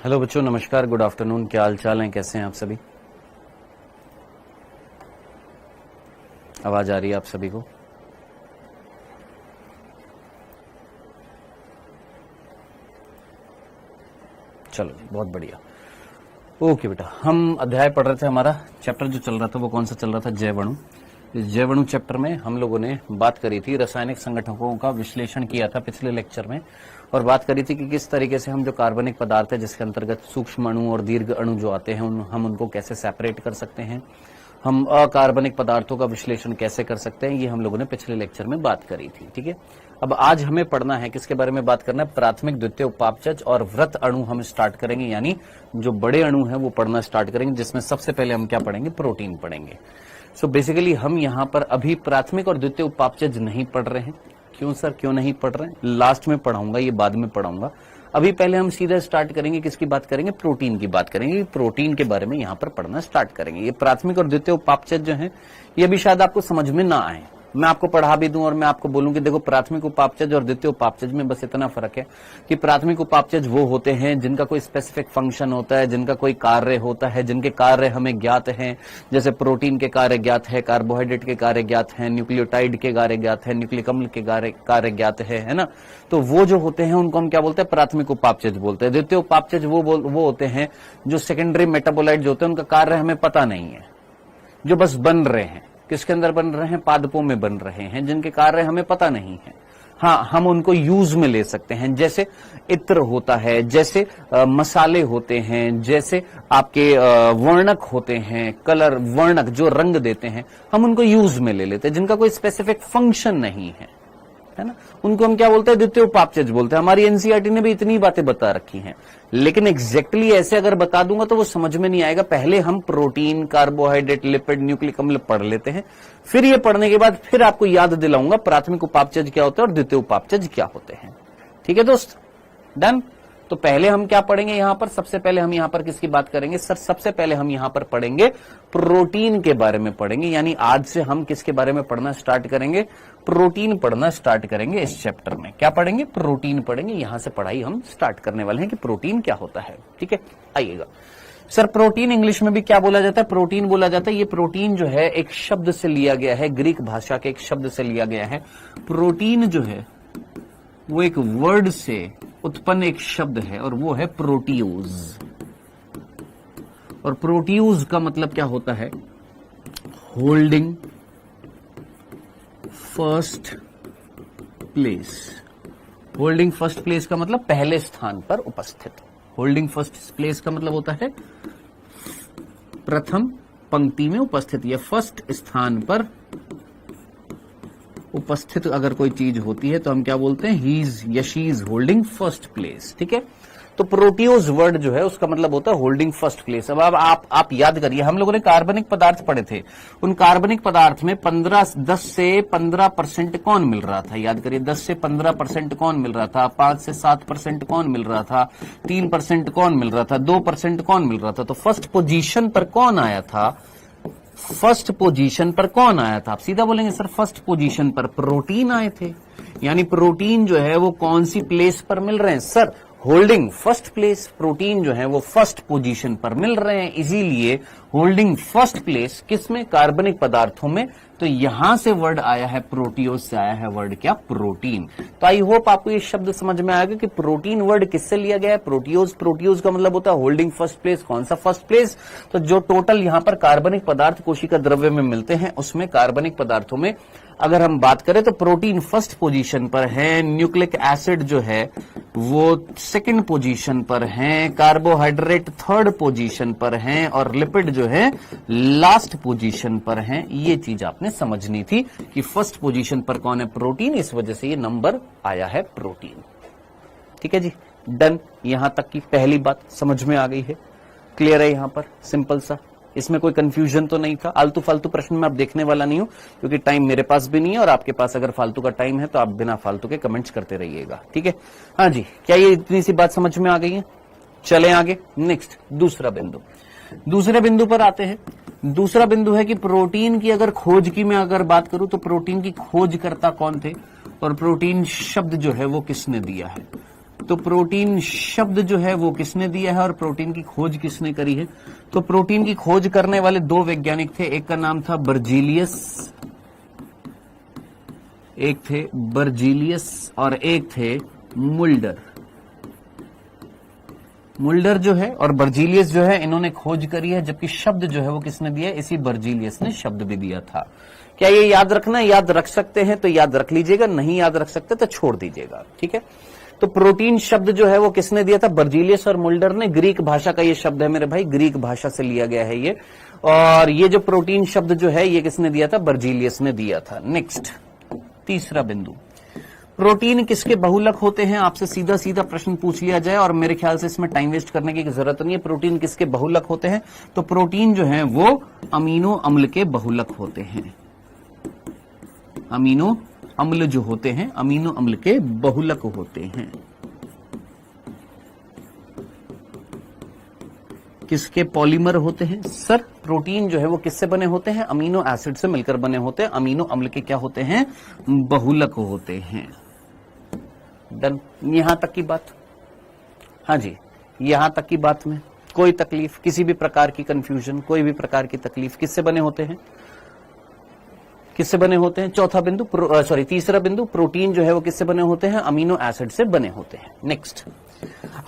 Hello बच्चों, नमस्कार, good afternoon. क्या हाल चाल है, कैसे हैं आप सभी? आवाज आ रही है आप सभी को? चलो, बहुत बढ़िया। ओके बेटा, हम अध्याय पढ़ रहे थे। हमारा चैप्टर जो चल रहा था वो कौन सा चल रहा था? जैवणु। इस जैवणु चैप्टर में हम लोगों ने बात करी थी, रासायनिक संगठकों का विश्लेषण किया था पिछले लेक्चर में, और बात करी थी कि किस तरीके से हम जो कार्बनिक पदार्थ है जिसके अंतर्गत सूक्ष्म अणु और दीर्घ अणु जो आते हैं हम उनको कैसे सेपरेट कर सकते हैं, हम अकार्बनिक पदार्थों का विश्लेषण कैसे कर सकते हैं, ये हम लोगों ने पिछले लेक्चर में बात करी थी। ठीक है, अब आज हमें पढ़ना है, किसके बारे में बात करना है? प्राथमिक, द्वितीय, उपापचय और व्रत अणु हम स्टार्ट करेंगे, यानी जो बड़े अणु हैं वो पढ़ना स्टार्ट करेंगे, जिसमें सबसे पहले हम क्या पढ़ेंगे? प्रोटीन पढ़ेंगे। सो बेसिकली हम यहाँ पर अभी प्राथमिक और द्वितीय उपापचय नहीं पढ़ रहे हैं। क्यों सर, क्यों नहीं पढ़ रहे हैं? लास्ट में पढ़ाऊंगा, ये बाद में पढ़ाऊंगा। अभी पहले हम सीधा स्टार्ट करेंगे, किसकी बात करेंगे? प्रोटीन की बात करेंगे। प्रोटीन के बारे में यहाँ पर पढ़ना स्टार्ट करेंगे। ये प्राथमिक और द्वितीय उपापचय जो है ये भी शायद आपको समझ में ना आए। मैं आपको पढ़ा भी दूं और मैं आपको बोलूं कि देखो, प्राथमिक उपापचय और द्वितीय उपापचय में बस इतना फर्क है कि प्राथमिक उपापचय वो होते हैं जिनका कोई स्पेसिफिक फंक्शन होता है, जिनका कोई कार्य होता है, जिनके कार्य हमें ज्ञात हैं। जैसे प्रोटीन के कार्य ज्ञात है, कार्बोहाइड्रेट के कार्य ज्ञात है, न्यूक्लियोटाइड के कार्य ज्ञात है, न्यूक्लिक अम्ल के कार्य ज्ञात है ना? तो वो जो होते हैं उनको हम क्या बोलते हैं? प्राथमिक उपापचय बोलते हैं। द्वितीय उपापचय वो होते हैं जो सेकेंडरी मेटाबोलाइट जो होते हैं, उनका कार्य हमें पता नहीं है, जो बस बन रहे हैं। किसके अंदर बन रहे हैं? पादपों में बन रहे हैं, जिनके कार्य हमें पता नहीं है। हाँ, हम उनको यूज में ले सकते हैं, जैसे इत्र होता है, जैसे मसाले होते हैं, जैसे आपके वर्णक होते हैं, कलर वर्णक जो रंग देते हैं, हम उनको यूज में ले लेते हैं। जिनका कोई स्पेसिफिक फंक्शन नहीं है ना, उनको हम क्या बोलते हैं? द्वितीय उपापचय बोलते हैं। हमारी एनसीईआरटी ने भी इतनी बातें बता रखी हैं, लेकिन एग्जैक्टली ऐसे अगर बता दूंगा तो वो समझ में नहीं आएगा। पहले हम प्रोटीन, कार्बोहाइड्रेट, लिपिड, न्यूक्लिक अम्ल पढ़ लेते हैं, फिर ये पढ़ने के बाद फिर आपको याद दिलाऊंगा प्राथमिक उपापचय क्या होता है और द्वितीय उपापचय क्या होते हैं। ठीक है दोस्त, डन। तो पहले हम क्या पढ़ेंगे यहां पर? सबसे पहले हम यहां पर किसकी बात करेंगे सर? सबसे पहले हम यहां पर पढ़ेंगे प्रोटीन के बारे में पढ़ेंगे, यानी आज से हम किसके बारे में पढ़ना स्टार्ट करेंगे? प्रोटीन पढ़ना स्टार्ट करेंगे। इस चैप्टर में क्या पढ़ेंगे? प्रोटीन पढ़ेंगे। यहां से पढ़ाई हम स्टार्ट करने वाले हैं कि प्रोटीन क्या होता है। ठीक है, आइएगा सर। प्रोटीन इंग्लिश में भी क्या बोला जाता है? प्रोटीन बोला जाता है। ये प्रोटीन जो है एक शब्द से लिया गया है, ग्रीक भाषा के एक शब्द से लिया गया है। प्रोटीन जो है वो एक वर्ड से उत्पन्न एक शब्द है और वो है प्रोटियूज। और प्रोटियूज का मतलब क्या होता है? Holding first place. Holding first place का मतलब पहले स्थान पर उपस्थित। होल्डिंग फर्स्ट प्लेस का मतलब होता है प्रथम पंक्ति में उपस्थित या फर्स्ट स्थान पर उपस्थित अगर कोई चीज होती है तो हम क्या बोलते हैं? ही इज या she is holding first place. ठीक है, तो प्रोटियोज वर्ड जो है उसका मतलब होता है होल्डिंग फर्स्ट प्लेस। अब आप याद करिए, हम लोगों ने कार्बनिक पदार्थ पढ़े थे। उन कार्बनिक पदार्थ में 10 से 15% कौन मिल रहा था? याद करिए, 10 से 15% कौन मिल रहा था? 5 से 7% कौन मिल रहा था? 3% कौन मिल रहा था? 2% कौन मिल रहा था? तो फर्स्ट पोजीशन पर कौन आया था? फर्स्ट पोजीशन पर कौन आया था? आप सीधा बोलेंगे सर फर्स्ट पोजीशन पर प्रोटीन आए थे। यानी प्रोटीन जो है वो कौन सी प्लेस पर मिल रहे हैं sir? Holding first place. Protein जो है वो फर्स्ट पोजीशन पर मिल रहे हैं, इसीलिए होल्डिंग फर्स्ट प्लेस किसमें? कार्बनिक पदार्थों में। तो यहां से वर्ड आया है प्रोटियोज से आया है वर्ड क्या? प्रोटीन। तो आई होप आपको ये शब्द समझ में आएगा कि प्रोटीन वर्ड किससे लिया गया है? प्रोटियोज। प्रोटियोज का मतलब होता है होल्डिंग फर्स्ट प्लेस। कौन सा फर्स्ट प्लेस? तो जो टोटल यहां पर कार्बनिक पदार्थ कोशिका द्रव्य में मिलते हैं उसमें कार्बनिक पदार्थों में अगर हम बात करें तो प्रोटीन फर्स्ट पोजीशन पर है, न्यूक्लिक एसिड जो है वो सेकंड पोजीशन पर है, कार्बोहाइड्रेट थर्ड पोजीशन पर है और लिपिड जो है लास्ट पोजीशन पर है। ये चीज आपने समझनी थी कि फर्स्ट पोजीशन पर कौन है? प्रोटीन। इस वजह से ये नंबर आया है प्रोटीन। ठीक है जी, डन। यहां तक की पहली बात समझ में आ गई है, क्लियर है यहां पर? सिंपल सा, इसमें कोई कंफ्यूजन तो नहीं था। आलतू फालतू प्रश्न में आप देखने वाला नहीं हूं, क्योंकि टाइम मेरे पास भी नहीं है और आपके पास अगर फालतू का टाइम है तो आप बिना फालतू के कमेंट्स करते रहिएगा। ठीक है, हाँ जी, क्या ये इतनी सी बात समझ में आ गई है? चलें आगे। नेक्स्ट दूसरा बिंदु। दूसरे बिंदु पर आते हैं। दूसरा बिंदु है कि प्रोटीन की अगर खोज की मैं अगर बात करूं तो प्रोटीन की खोजकर्ता कौन थे और प्रोटीन शब्द जो है वो किसने दिया है? तो प्रोटीन शब्द जो है वो किसने दिया है और प्रोटीन की खोज किसने करी है? तो प्रोटीन की खोज करने वाले दो वैज्ञानिक थे, एक का नाम था बर्जीलियस, एक थे बर्जीलियस और एक थे मुल्डर। मुल्डर जो है और बर्जीलियस जो है इन्होंने खोज करी है, जबकि शब्द जो है वो किसने दिया है? इसी बर्जीलियस ने शब्द भी दिया था। क्या ये याद रखना? याद रख सकते हैं तो याद रख लीजिएगा, नहीं याद रख सकते तो छोड़ दीजिएगा, ठीक है। तो प्रोटीन शब्द जो है वो किसने दिया था? बर्जीलियस और मुल्डर ने। ग्रीक भाषा का ये शब्द है मेरे भाई, ग्रीक भाषा से लिया गया है ये। और ये जो प्रोटीन शब्द जो है ये किसने दिया था? बर्जीलियस ने दिया था। नेक्स्ट, तीसरा बिंदु, प्रोटीन किसके बहुलक होते हैं? आपसे सीधा सीधा प्रश्न पूछ लिया जाए और मेरे ख्याल से इसमें टाइम वेस्ट करने की जरूरत नहीं है। प्रोटीन किसके बहुलक होते हैं? तो प्रोटीन जो है वो अमीनो अम्ल के बहुलक होते हैं। अमीनो अम्ल जो होते हैं अमीनो अम्ल के बहुलक होते हैं। किसके पॉलीमर होते हैं? सर प्रोटीन जो है वो किससे बने होते हैं? अमीनो एसिड से मिलकर बने होते हैं। अमीनो अम्ल के क्या होते हैं? बहुलक होते हैं। डन, यहां तक की बात? हाँ जी, यहां तक की बात में कोई तकलीफ, किसी भी प्रकार की कंफ्यूजन, कोई भी प्रकार की तकलीफ? किससे बने होते हैं? किससे बने होते हैं? चौथा बिंदु, तीसरा बिंदु, प्रोटीन जो है वो किससे बने होते हैं? अमीनो एसिड से बने होते हैं। नेक्स्ट,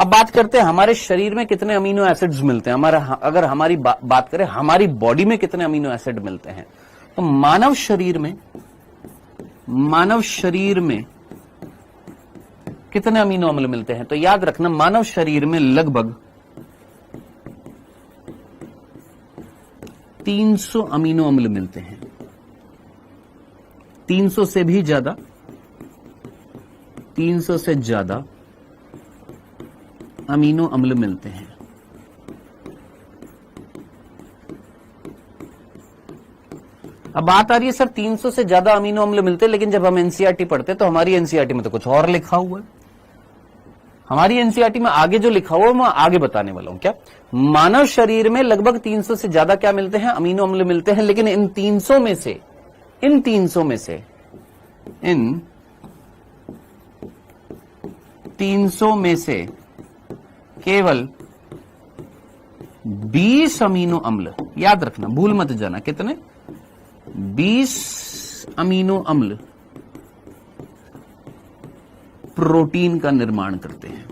अब बात करते हैं हमारे शरीर में कितने अमीनो एसिड्स मिलते हैं। अगर हमारी बात करें हमारी बॉडी में कितने अमीनो एसिड मिलते हैं, तो मानव शरीर में कितने अमीनो अम्ल मिलते हैं? तो याद रखना, मानव शरीर में लगभग 300 अमीनो अम्ल मिलते हैं। 300 से भी ज्यादा, 300 से ज्यादा अमीनो अम्ल मिलते हैं। अब बात आ रही है सर 300 से ज्यादा अमीनो अम्ल मिलते हैं, लेकिन जब हम एनसीईआरटी पढ़ते हैं तो हमारी एनसीईआरटी में तो कुछ और लिखा हुआ है। हमारी एनसीईआरटी में आगे जो लिखा हुआ है मैं आगे बताने वाला हूं। क्या? मानव शरीर में लगभग 300 से ज्यादा क्या मिलते हैं? अमीनो अम्ल मिलते हैं। लेकिन इन 300 में से केवल 20 अमीनो अम्ल, याद रखना, भूल मत जाना, कितने? 20 अमीनो अम्ल प्रोटीन का निर्माण करते हैं।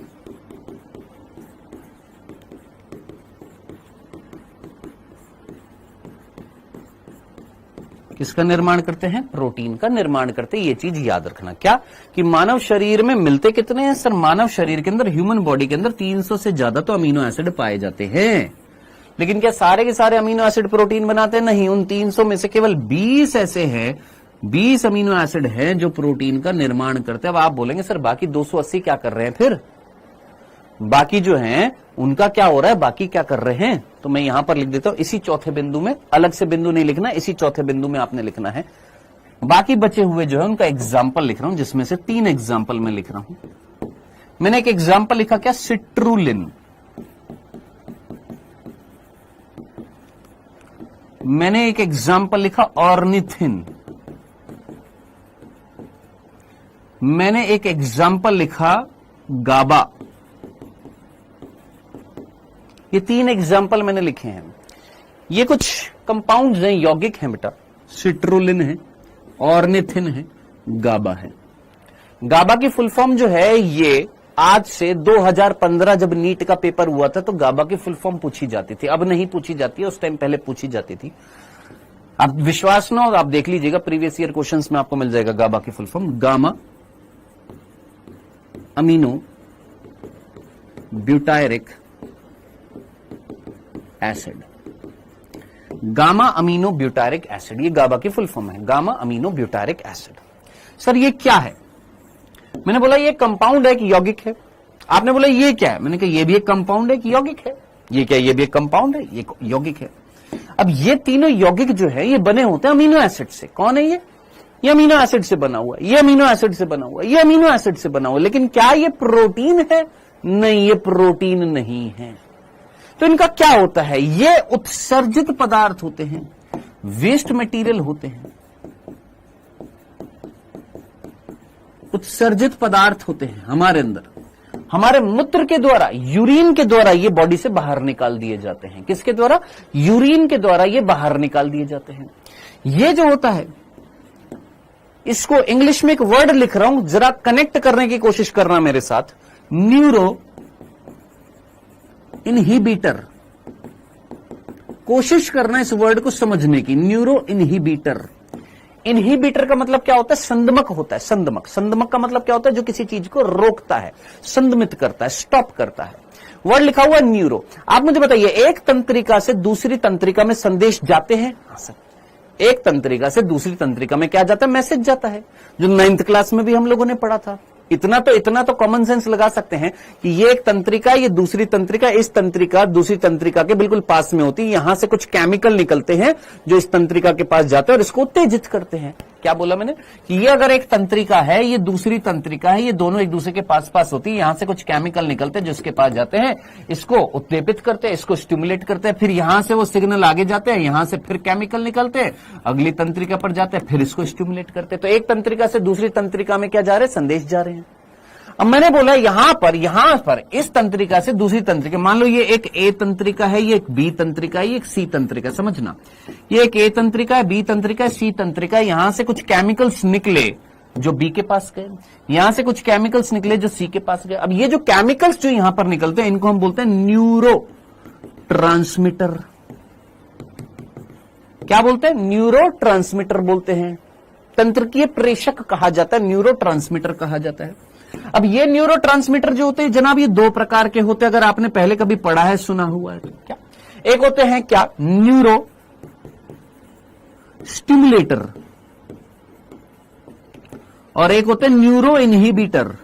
किसका निर्माण करते हैं? प्रोटीन का निर्माण करते हैं। ये चीज याद रखना। क्या? कि मानव शरीर में मिलते कितने हैं? सर मानव शरीर के अंदर, ह्यूमन बॉडी के अंदर 300 से ज्यादा तो अमीनो एसिड पाए जाते हैं। लेकिन क्या सारे के सारे अमीनो एसिड प्रोटीन बनाते हैं? नहीं, उन 300 में से केवल 20 ऐसे हैं, 20 अमीनो एसिड हैं जो प्रोटीन का निर्माण करते हैं। अब आप बोलेंगे सर बाकी 280 क्या कर रहे हैं? फिर बाकी जो हैं उनका क्या हो रहा है? बाकी क्या कर रहे हैं? तो मैं यहां पर लिख देता हूं, इसी चौथे बिंदु में, अलग से बिंदु नहीं लिखना, इसी चौथे बिंदु में आपने लिखना है बाकी बचे हुए जो है उनका एग्जाम्पल लिख रहा हूं, जिसमें से 3 एग्जाम्पल मैं लिख रहा हूं। मैंने एक एग्जाम्पल लिखा, क्या? सिट्रुलिन। मैंने एक एग्जाम्पल लिखा ऑर्निथिन। मैंने एक एग्जाम्पल लिखा गाबा। ये 3 एग्जाम्पल मैंने लिखे हैं। ये कुछ कंपाउंड्स हैं, यौगिक हैं बेटा। सिट्रुलिन है, ऑर्निथिन है, गाबा है। गाबा की फुल फॉर्म जो है, ये आज से 2015 जब नीट का पेपर हुआ था तो गाबा की फुल फॉर्म पूछी जाती थी। अब नहीं पूछी जाती है, उस टाइम पहले पूछी जाती थी। आप विश्वास ना हो, आप देख लीजिएगा, प्रीवियस ईयर क्वेश्चंस में आपको मिल जाएगा गाबा की full form. Gamma amino butyric acid. Gamma amino butyric acid, ये गाबा की फुल फॉर्म है, gamma amino butyric acid. Sir ये क्या है? मैंने बोला ये कंपाउंड है कि यौगिक है। आपने बोला ये क्या है? मैंने कहा ये भी एक कंपाउंड है कि यौगिक है। ये क्या? ये भी एक कंपाउंड है, ये यौगिक है। अब ये तीनों यौगिक जो है ये बने होते हैं अमीनो एसिड से। कौन है ये? ये अमीनो एसिड से बना हुआ, ये अमीनो एसिड से बना हुआ, ये अमीनो एसिड से बना हुआ। लेकिन क्या ये प्रोटीन है? नहीं, ये प्रोटीन नहीं है। तो इनका क्या होता है? ये उत्सर्जित पदार्थ होते हैं, वेस्ट मटेरियल होते हैं, उत्सर्जित पदार्थ होते हैं हमारे अंदर। हमारे मूत्र के द्वारा, यूरिन के द्वारा ये बॉडी से बाहर निकाल दिए जाते हैं। किसके द्वारा? यूरिन के द्वारा ये बाहर निकाल दिए जाते हैं। ये जो होता है, इसको इंग्लिश में एक वर्ड लिख रहा हूं, जरा कनेक्ट करने की कोशिश करना मेरे साथ। न्यूरो इनहिबिटर, कोशिश करना इस वर्ड को समझने की। न्यूरो इनहिबिटर, इनहिबिटर का मतलब क्या होता है? संदमक होता है। संदमक, संदमक का मतलब क्या होता है? जो किसी चीज को रोकता है, संदमित करता है, स्टॉप करता है। वर्ड लिखा हुआ है न्यूरो। आप मुझे बताइए, एक तंत्रिका से दूसरी तंत्रिका में संदेश जाते हैं? हाँ सर, एक तंत्रिका से दूसरी तंत्रिका में क्या जाता है? मैसेज जाता है, जो 9th क्लास में भी हम लोगों ने पढ़ा था। इतना तो कॉमन सेंस लगा सकते हैं कि ये एक तंत्रिका, ये दूसरी तंत्रिका, इस तंत्रिका दूसरी तंत्रिका के बिल्कुल पास में होती है। यहां से कुछ केमिकल निकलते हैं जो इस तंत्रिका के पास जाते हैं और इसको उत्तेजित करते हैं। क्या बोला मैंने? कि ये अगर एक तंत्रिका है, ये दूसरी तंत्रिका है, ये दोनों एक दूसरे के पास पास होती है। यहां से कुछ केमिकल निकलते हैं जो इसके पास जाते हैं, इसको उत्तेजित करते हैं, इसको स्टिमुलेट करते हैं। फिर यहां से वो सिग्नल आगे जाते हैं, यहां से फिर केमिकल निकलते हैं, अगली तंत्रिका पर जाते हैं, फिर इसको स्टिमुलेट करते हैं। तो एक तंत्रिका से दूसरी तंत्रिका में क्या जा रहे हैं? संदेश जा रहे हैं। अब मैंने बोला यहां पर इस तंत्रिका से दूसरी तंत्रिका, मान लो ये एक ए तंत्रिका है, ये एक बी तंत्रिका है, ये एक सी तंत्रिका, समझना। ये एक ए तंत्रिका है, बी तंत्रिका है, सी तंत्रिका है। यहां से कुछ केमिकल्स निकले जो बी के पास गए, यहां से कुछ केमिकल्स निकले जो सी के पास गए। अब ये जो केमिकल्स जो यहां पर निकलते हैं, इनको हम बोलते हैं न्यूरो ट्रांसमीटर। क्या बोलते हैं? न्यूरो ट्रांसमीटर बोलते हैं। तंत्रिकीय प्रेषक कहा जाता है, न्यूरो ट्रांसमीटर कहा जाता है। अब ये न्यूरो ट्रांसमीटर जो होते हैं जनाब, ये दो प्रकार के होते हैं। अगर आपने पहले कभी पढ़ा है, सुना हुआ है तो क्या? एक होते हैं क्या? न्यूरो स्टिमुलेटर, और एक होते हैं न्यूरो इनहिबिटर।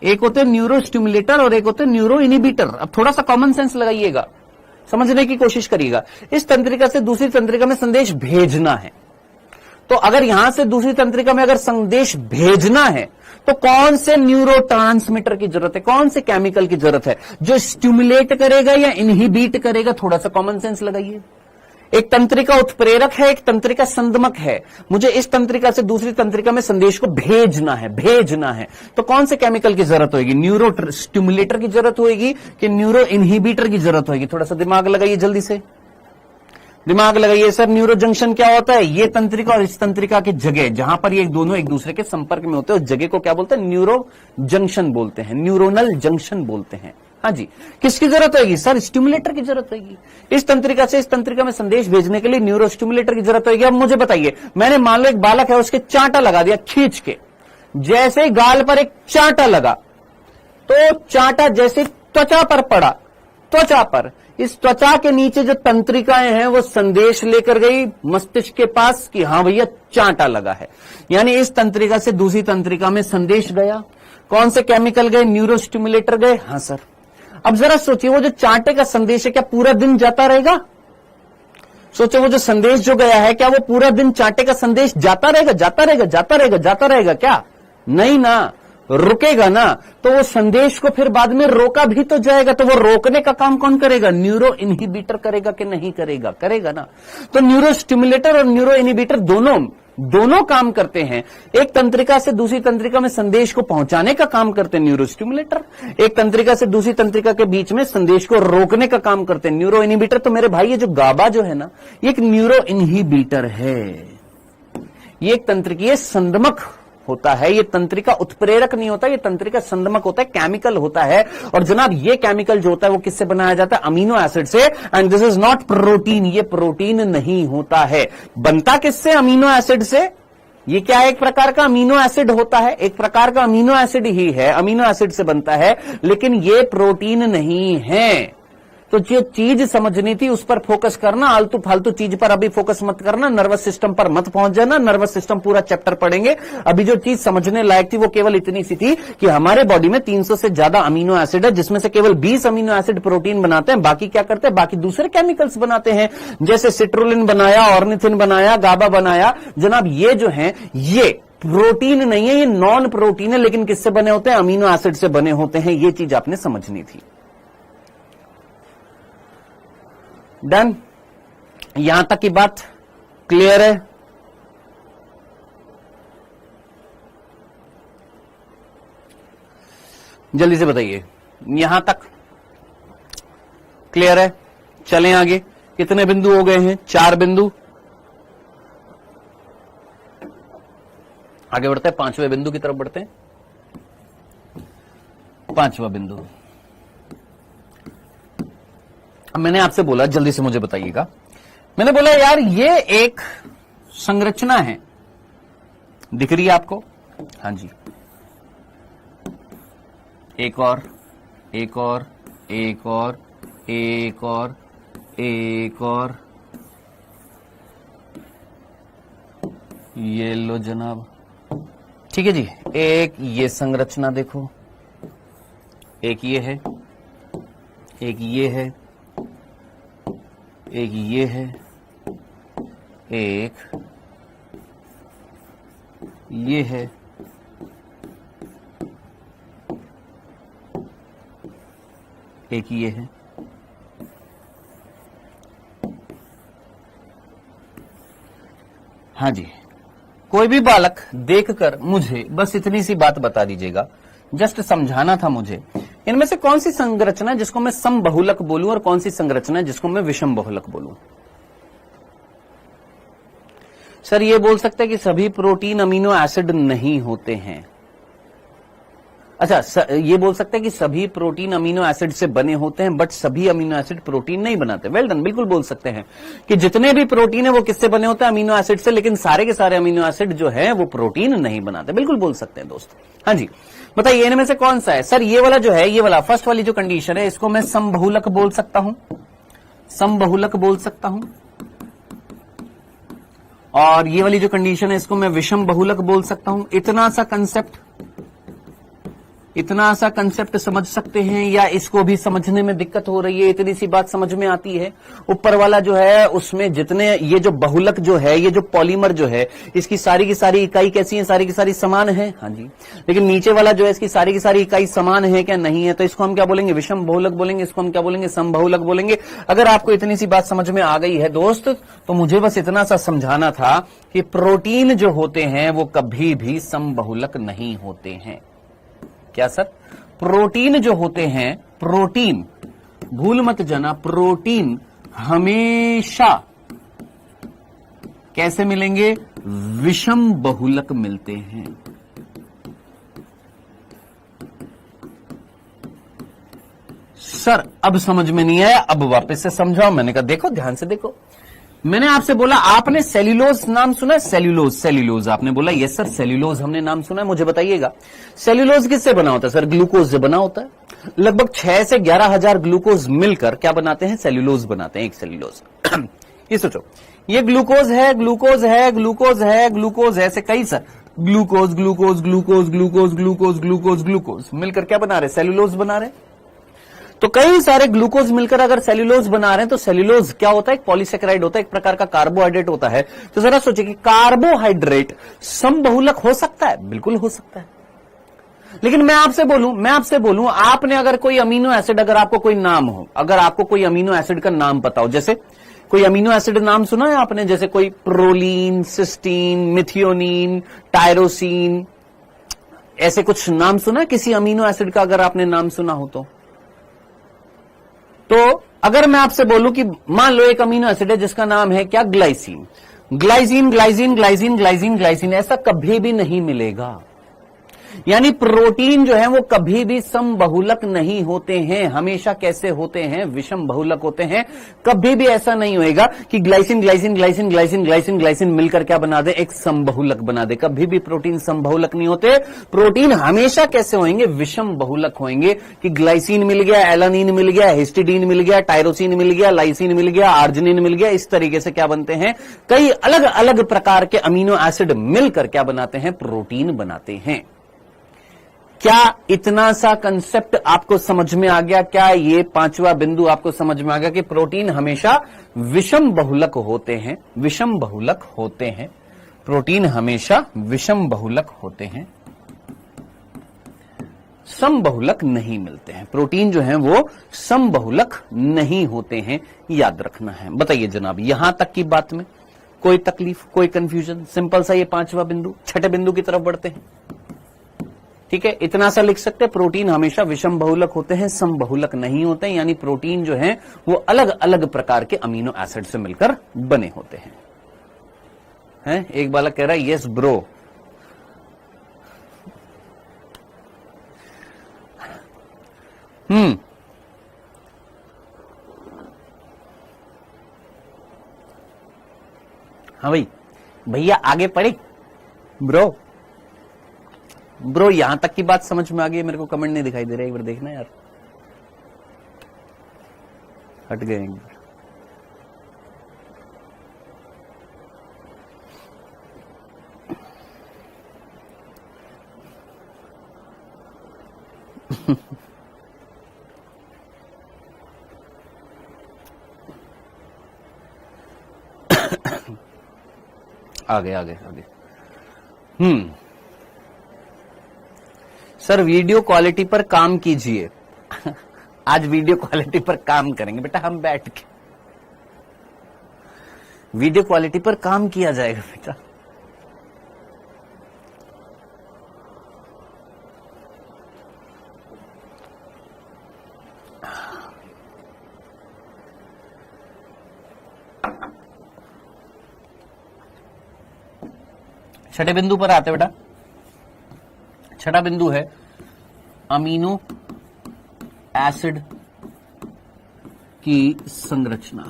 एक होते हैं न्यूरो स्टिमुलेटर और एक होते हैं न्यूरो इनहिबिटर। अब थोड़ा सा कॉमन सेंस लगाइएगा, समझने की कोशिश करिएगा। इस तंत्रिका से दूसरी तंत्रिका में संदेश भेजना है, तो अगर यहां से दूसरी तंत्रिका में अगर संदेश भेजना है तो कौन से न्यूरोट्रांसमीटर की जरूरत है? कौन से केमिकल की जरूरत है जो स्टिमुलेट करेगा या इनहिबिट करेगा? थोड़ा सा कॉमन सेंस लगाइए। एक तंत्रिका उत्प्रेरक है, एक तंत्रिका संदमक है। मुझे इस तंत्रिका से दूसरी तंत्रिका में संदेश को भेजना है, तो कौन से केमिकल की जरूरत होगी? न्यूरो स्टिमुलेटर की जरूरत होगी कि न्यूरो इनहिबिटर की जरूरत होगी? थोड़ा सा दिमाग लगाइए, जल्दी से दिमाग लगाइए। सर न्यूरो जंक्शन क्या होता है? ये तंत्रिका और इस तंत्रिका की जगह जहां पर ये दोनों एक दूसरे के संपर्क में होते हैं, उस जगह को क्या बोलते हैं? न्यूरो जंक्शन बोलते हैं, न्यूरोनल जंक्शन बोलते हैं। हाँ जी, किसकी जरूरत होगी? सर स्टिमुलेटर की जरूरत होगी। इस तंत्रिका से इस तंत्रिका में संदेश भेजने के लिए न्यूरो स्टिमुलेटर की जरूरत होगी। अब मुझे बताइए, मैंने मान लो एक बालक है, उसके चांटा लगा दिया खींच के, जैसे ही गाल पर एक चांटा लगा तो चांटा जैसे त्वचा पर पड़ा, त्वचा पर, इस त्वचा के नीचे जो तंत्रिकाएं हैं वो संदेश लेकर गई मस्तिष्क के पास कि हां भैया चांटा लगा है। यानी इस तंत्रिका से दूसरी तंत्रिका में संदेश गया। कौन से केमिकल गए? न्यूरो स्टिमुलेटर गए। हां सर। अब जरा सोचिए, वो जो चांटे का संदेश है क्या पूरा दिन जाता रहेगा? सोचो, वो जो संदेश जो गया है क्या वो पूरा दिन चांटे का संदेश जाता रहेगा? जाता रहेगा, जाता रहेगा, जाता रहेगा क्या? नहीं ना, रुकेगा ना। तो वो संदेश को फिर बाद में रोका भी तो जाएगा, तो वो रोकने का काम कौन करेगा? न्यूरो इनहिबिटर करेगा कि नहीं करेगा? करेगा ना। तो न्यूरो स्टिमुलेटर और न्यूरो इनहिबिटर दोनों काम करते हैं। एक तंत्रिका से दूसरी तंत्रिका में संदेश को पहुंचाने का काम करते हैं न्यूरो स्टिमुलेटर, एक तंत्रिका से दूसरी तंत्रिका के बीच में संदेश को रोकने का काम करते हैं न्यूरो इनहिबिटर। तो मेरे भाई, ये जो गाबा जो है ना, ये एक न्यूरो इनहिबिटर है। ये एक तंत्रिकीय संदमक होता है। ये तंत्रिका उत्प्रेरक नहीं होता, ये तंत्रिका संदमक होता है, केमिकल होता है। और जनाब ये केमिकल जो होता है वो किससे बनाया जाता है? अमीनो एसिड से। And this is not protein, ये प्रोटीन नहीं होता है। बनता किससे? अमीनो एसिड से। ये क्या है? एक प्रकार का अमीनो एसिड होता है, एक प्रकार का अमीनो एसिड ही है, अमीनो एसिड से बनता है, लेकिन ये प्रोटीन नहीं है। तो जो चीज समझनी थी उस पर फोकस करना, आलतू फालतू चीज पर अभी फोकस मत करना, नर्वस सिस्टम पर मत पहुंच जाना। नर्वस सिस्टम पूरा चैप्टर पढ़ेंगे। अभी जो चीज समझने लायक थी वो केवल इतनी सी थी कि हमारे बॉडी में 300 से ज्यादा अमीनो एसिड है, जिसमें से केवल 20 अमीनो एसिड प्रोटीन बनाते हैं, बाकी क्या करते हैं? बाकी दूसरे केमिकल्स बनाते हैं, जैसे सिट्रुलिन बनाया, ऑर्निथिन बनाया, गाबा बनाया। जनाब ये जो है ये प्रोटीन नहीं है, ये नॉन प्रोटीन है, लेकिन किससे बने होते हैं? अमीनो एसिड से बने होते हैं। ये चीज आपने समझनी थी। डन? यहां तक की बात क्लियर है? जल्दी से बताइए, यहां तक क्लियर है? चलें आगे। कितने बिंदु हो गए हैं? 4 बिंदु। आगे बढ़ते हैं, 5वें बिंदु की तरफ बढ़ते हैं। 5वां बिंदु, अब मैंने आपसे बोला, जल्दी से मुझे बताइएगा, मैंने बोला यार ये एक संरचना है, दिख रही है आपको? हाँ जी, एक और, एक और, एक और, एक और, एक और, ये लो जनाब, ठीक है जी। एक ये संरचना देखो, एक ये है, एक ये है, एक ये है, एक ये है, एक ये है। हाँ जी, कोई भी बालक देखकर मुझे बस इतनी सी बात बता दीजिएगा, जस्ट समझाना था मुझे, इनमें से कौन सी संरचना जिसको मैं समबहुलक बोलूं और कौन सी संरचना जिसको मैं विषम बहुलक बोलूं। सर ये बोल सकते हैं कि सभी प्रोटीन अमीनो एसिड नहीं होते हैं। अच्छा, ये बोल सकते हैं कि सभी प्रोटीन अमीनो एसिड से बने होते हैं बट सभी अमीनो एसिड प्रोटीन नहीं बनाते। वेल डन, बिल्कुल बोल सकते हैं कि जितने भी प्रोटीन है वो किससे बने होते हैं? अमीनो एसिड से, लेकिन सारे के सारे अमीनो एसिड जो है वो प्रोटीन नहीं बनाते। बिल्कुल बोल सकते हैं दोस्त। हाँ जी, बताइए इनमें से कौन सा है? सर ये वाला जो है, ये वाला फर्स्ट वाली जो कंडीशन है, इसको मैं समबहुलक बोल सकता हूं, समबहुलक बोल सकता हूं। और ये वाली जो कंडीशन है इसको मैं विषम बहुलक बोल सकता हूं। इतना सा कंसेप्ट समझ सकते हैं, या इसको भी समझने में दिक्कत हो रही है? इतनी सी बात समझ में आती है। ऊपर वाला जो है उसमें जितने ये जो बहुलक जो है, ये जो पॉलीमर जो है, इसकी सारी की सारी इकाई कैसी है? सारी की सारी समान है। हाँ जी, लेकिन नीचे वाला जो है इसकी सारी की सारी इकाई समान है क्या? नहीं है। तो इसको हम क्या बोलेंगे? विषम बहुलक बोलेंगे। इसको हम क्या बोलेंगे? समबहुलक बोलेंगे। अगर आपको इतनी सी बात समझ में आ गई है दोस्त, तो मुझे बस इतना सा समझाना था कि प्रोटीन जो होते हैं वो कभी भी समबहुलक नहीं होते हैं। क्या सर? प्रोटीन जो होते हैं, प्रोटीन, भूल मत जाना, प्रोटीन हमेशा कैसे मिलेंगे? विषम बहुलक मिलते हैं। सर अब समझ में नहीं आया, अब वापस से समझाओ। मैंने कहा देखो, ध्यान से देखो, मैंने आपसे बोला, आपने सेल्यूलोज नाम सुना है? सेल्यूलोज, सेल्यूलोज आपने बोला यस सर, सेल्यूलोज हमने नाम सुना है। मुझे बताइएगा सेल्यूलोज किससे बना होता है? सर ग्लूकोज से बना होता है। लगभग 6 से 11,000 ग्लूकोज मिलकर क्या बनाते हैं? सेल्यूलोज बनाते हैं, एक सेल्यूलोज। ये सोचो, ये ग्लूकोज है, ग्लूकोज है, ग्लूकोज है, ग्लूकोज है, ऐसे कई sir, glucose glucose glucose glucose glucose glucose glucose मिलकर क्या बना रहे? सेल्यूलोज बना रहे। तो कई सारे ग्लूकोज मिलकर अगर सेल्यूलोज बना रहे हैं, तो सेल्यूलोज क्या होता है? एक पॉलीसेकेराइड होता है, एक प्रकार का कार्बोहाइड्रेट होता है। तो जरा सोचिए कि कार्बोहाइड्रेट समबहुलक हो सकता है? बिल्कुल हो सकता है। लेकिन मैं आपसे बोलूं, आपने अगर कोई अमीनो एसिड, अगर आपको कोई नाम हो, अगर आपको कोई अमीनो एसिड का नाम पता हो, जैसे कोई अमीनो एसिड नाम सुना है आपने? जैसे कोई प्रोलीन, सिस्टीन, मिथियोनिन, टायरोसिन, ऐसे कुछ नाम सुना है किसी अमीनो एसिड का? अगर आपने नाम सुना हो तो अगर मैं आपसे बोलूं कि मान लो एक अमीनो एसिड है जिसका नाम है क्या? Glycine. Glycine glycine glycine glycine glycine, ऐसा कभी भी नहीं मिलेगा। यानी प्रोटीन जो है वो कभी भी समबहुलक नहीं होते हैं, हमेशा कैसे होते हैं? विषम बहुलक होते हैं। कभी भी ऐसा नहीं होएगा कि glycine glycine glycine glycine glycine glycine मिलकर क्या बना दे? एक समबहुलक बना दे। कभी भी प्रोटीन समबहुलक नहीं होते। प्रोटीन हमेशा कैसे होंगे? विषम बहुलक होंगे, कि ग्लाइसिन मिल गया, एलानिन मिल गया, हिस्टिडीन मिल गया, टायरोसिन मिल गया, लाइसिन मिल गया, आर्जिनिन मिल गया। इस तरीके से क्या बनते हैं? कई अलग अलग प्रकार के अमीनो एसिड मिलकर क्या बनाते हैं? प्रोटीन बनाते हैं। क्या इतना सा कंसेप्ट आपको समझ में आ गया? क्या ये 5वां बिंदु आपको समझ में आ गया कि प्रोटीन हमेशा विषम बहुलक होते हैं? विषम बहुलक होते हैं, प्रोटीन हमेशा विषम बहुलक होते हैं, समबहुलक नहीं मिलते हैं। प्रोटीन जो है वो समबहुलक नहीं होते हैं, याद रखना है। बताइए जनाब, यहां तक की बात में कोई तकलीफ, कोई कंफ्यूजन? सिंपल सा ये 5वां बिंदु। 6ठे बिंदु की तरफ बढ़ते हैं। ठीक है, इतना सा लिख सकते हैं, प्रोटीन हमेशा विषम बहुलक होते हैं, सम बहुलक नहीं होते हैं, यानी प्रोटीन जो है वो अलग अलग प्रकार के अमीनो एसिड से मिलकर बने होते हैं। एक बालक कह रहा है यस ब्रो। हाँ भाई, भैया आगे पढ़े। ब्रो यहां तक की बात समझ में आ गई? मेरे को कमेंट नहीं दिखाई दे रहा, एक बार देखना यार। हट गए एक बार। आगे सर वीडियो क्वालिटी पर काम कीजिए। आज वीडियो क्वालिटी पर काम करेंगे बेटा, हम बैठ के वीडियो क्वालिटी पर काम किया जाएगा बेटा। छठे बिंदु पर आते बेटा। छठा बिंदु है अमीनो एसिड की संरचना।